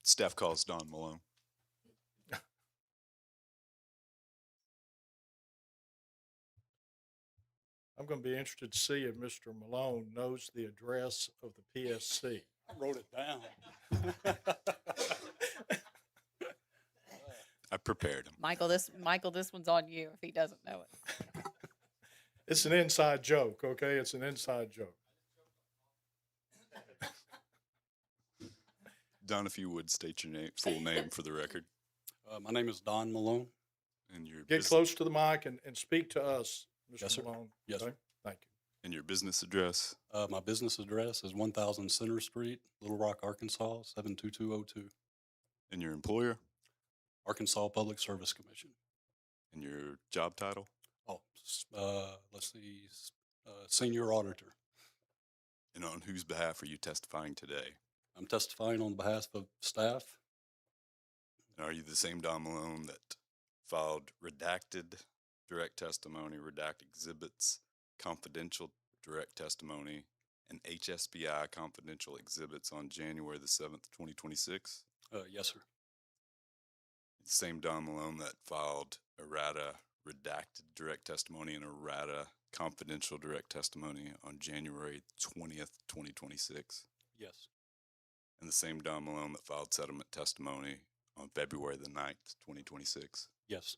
D: Staff calls Don Malone.
B: I'm going to be interested to see if Mr. Malone knows the address of the PSC.
J: I wrote it down.
D: I prepared him.
H: Michael, this one's on you if he doesn't know it.
B: It's an inside joke, okay? It's an inside joke.
D: Don, if you would state your full name for the record.
J: My name is Don Malone.
D: And your
B: Get close to the mic and speak to us, Mr.
J: Yes, sir.
B: Malone.
J: Yes,
B: okay?
J: sir.
B: Thank you.
D: And your business address.
J: My business address is 1000 Center Street, Little Rock, Arkansas, 72202.
D: And your employer.
J: Arkansas Public Service Commission.
D: And your job title.
J: Let's see, senior auditor.
D: And on whose behalf are you testifying today?
J: I'm testifying on behalf of staff.
D: And are you the same Don Malone that filed redacted direct testimony, redacted exhibits, confidential direct testimony, and HSBI confidential exhibits on January the 7th, 2026?
J: Yes, sir.
D: The same Don Malone that filed errata redacted direct testimony and errata confidential direct testimony on January 20th, 2026?
J: Yes.
D: And the same Don Malone that filed settlement testimony on February the 9th, 2026?
J: Yes.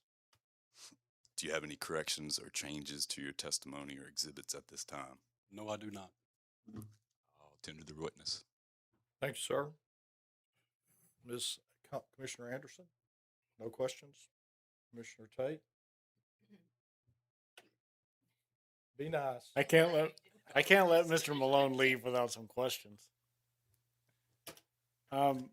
D: Do you have any corrections or changes to your testimony or exhibits at this time?
J: No, I do not.
D: I'll tender the witness.
B: Thank you, sir. Commissioner Anderson? No questions? Commissioner Tate? Be nice.
F: I can't let Mr. Malone leave without some questions. Mr.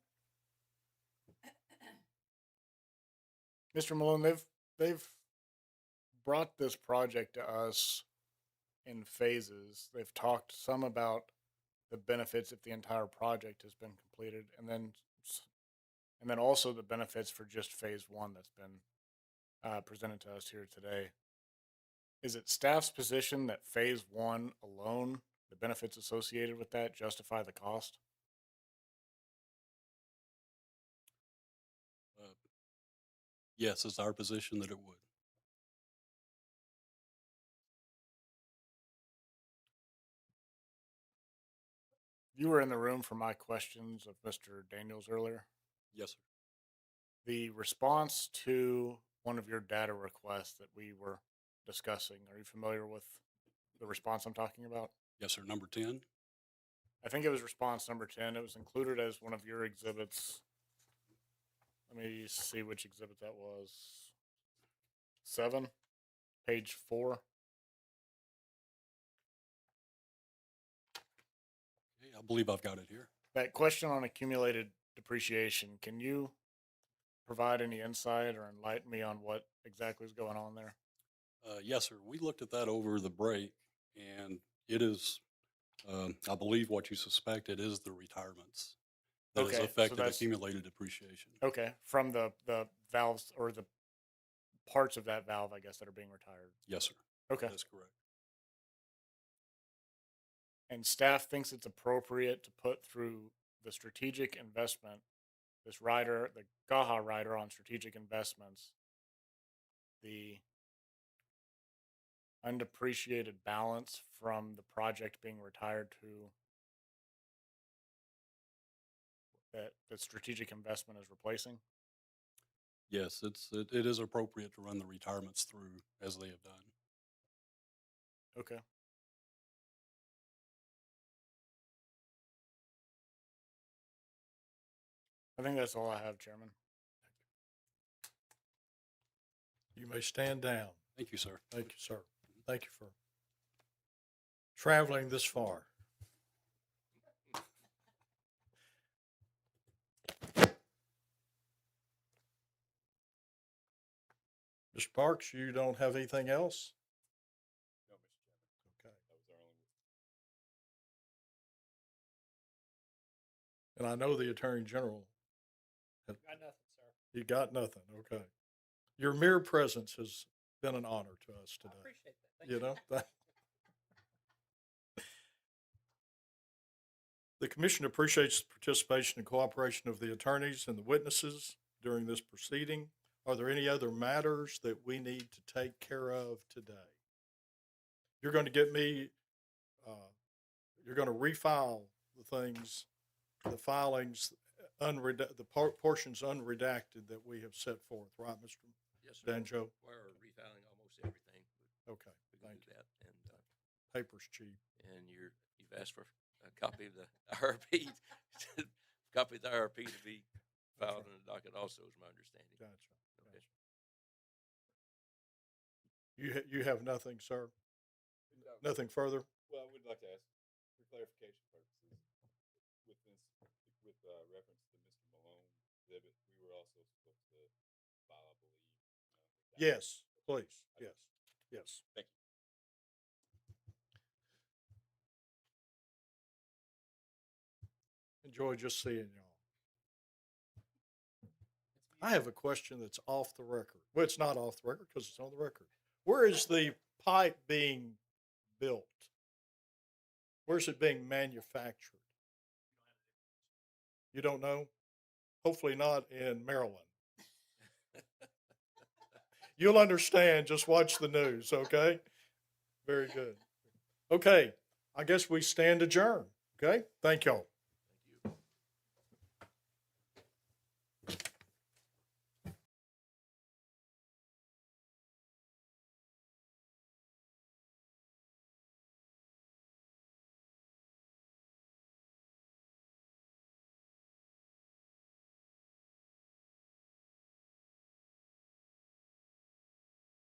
F: Malone, they've brought this project to us in phases. They've talked some about the benefits if the entire project has been completed, and then also the benefits for just phase one that's been presented to us here today. Is it staff's position that phase one alone, the benefits associated with that, justify the cost?
J: Yes, it's our position that it would.
F: You were in the room for my questions of Mr. Daniels earlier.
J: Yes, sir.
F: The response to one of your data requests that we were discussing, are you familiar with the response I'm talking about?
J: Yes, sir. Number 10.
F: I think it was response number 10. It was included as one of your exhibits. Let me see which exhibit that was. 7, page 4.
J: Okay, I believe I've got it here.
F: That question on accumulated depreciation, can you provide any insight or enlighten me on what exactly is going on there?
J: Yes, sir. We looked at that over the break, and it is, I believe what you suspect, it is the retirements that has
F: Okay, so
J: affected
F: that's-
J: accumulated depreciation.
F: Okay, from the valves or the parts of that valve, I guess, that are being retired.
J: Yes, sir.
F: Okay.
J: That's correct.
F: And staff thinks it's appropriate to put through the strategic investment this rider, the GAHA rider on strategic investments, the undepreciated balance from the project being retired to that strategic investment is replacing?
J: Yes, it is appropriate to run the retirements through as they have done.
F: Okay. I think that's all I have, Chairman.
B: You may stand down.
J: Thank you, sir.
B: Thank you, sir. Thank you for traveling this far. Mr. Parks, you don't have anything else?
D: No, Mr. Chairman.
B: Okay.
D: That was our only.
B: And I know the Attorney General.
E: Got nothing, sir.
B: You got nothing, okay. Your mere presence has been an honor to us
E: I
B: today.
E: appreciate that. Thank
B: You know? The commission appreciates the participation and cooperation of the attorneys and the witnesses during this proceeding. Are there any other matters that we need to take care of today? You're going to get me, you're going to refile the things, the filings, portions unredacted that we have set forth, right, Mr.
C: Yes, sir.
B: Danjo?
C: We're refiling almost everything.
B: Okay,
C: We can
B: thank
C: do
B: you.
C: that. And,
B: Paper's cheap.
C: and you've asked for a copy of the IRP, copy of the IRP to be filed in the docket also is my understanding.
B: Gotcha.
C: Okay.
B: You have nothing, sir? Nothing further?
D: Well, we'd like to ask for clarification purposes with this, with reference to Mr. Malone exhibit. We were also supposed to file, I believe.
B: Yes, please. Yes, yes.
D: Thank you.
B: Enjoy just seeing y'all. I have a question that's off the record. Well, it's not off the record because it's on the record. Where is the pipe being built? Where's it being manufactured? You don't know? Hopefully not in Maryland. You'll understand. Just watch the news, okay? Very good. Okay, I guess we stand adjourned, okay? Thank y'all.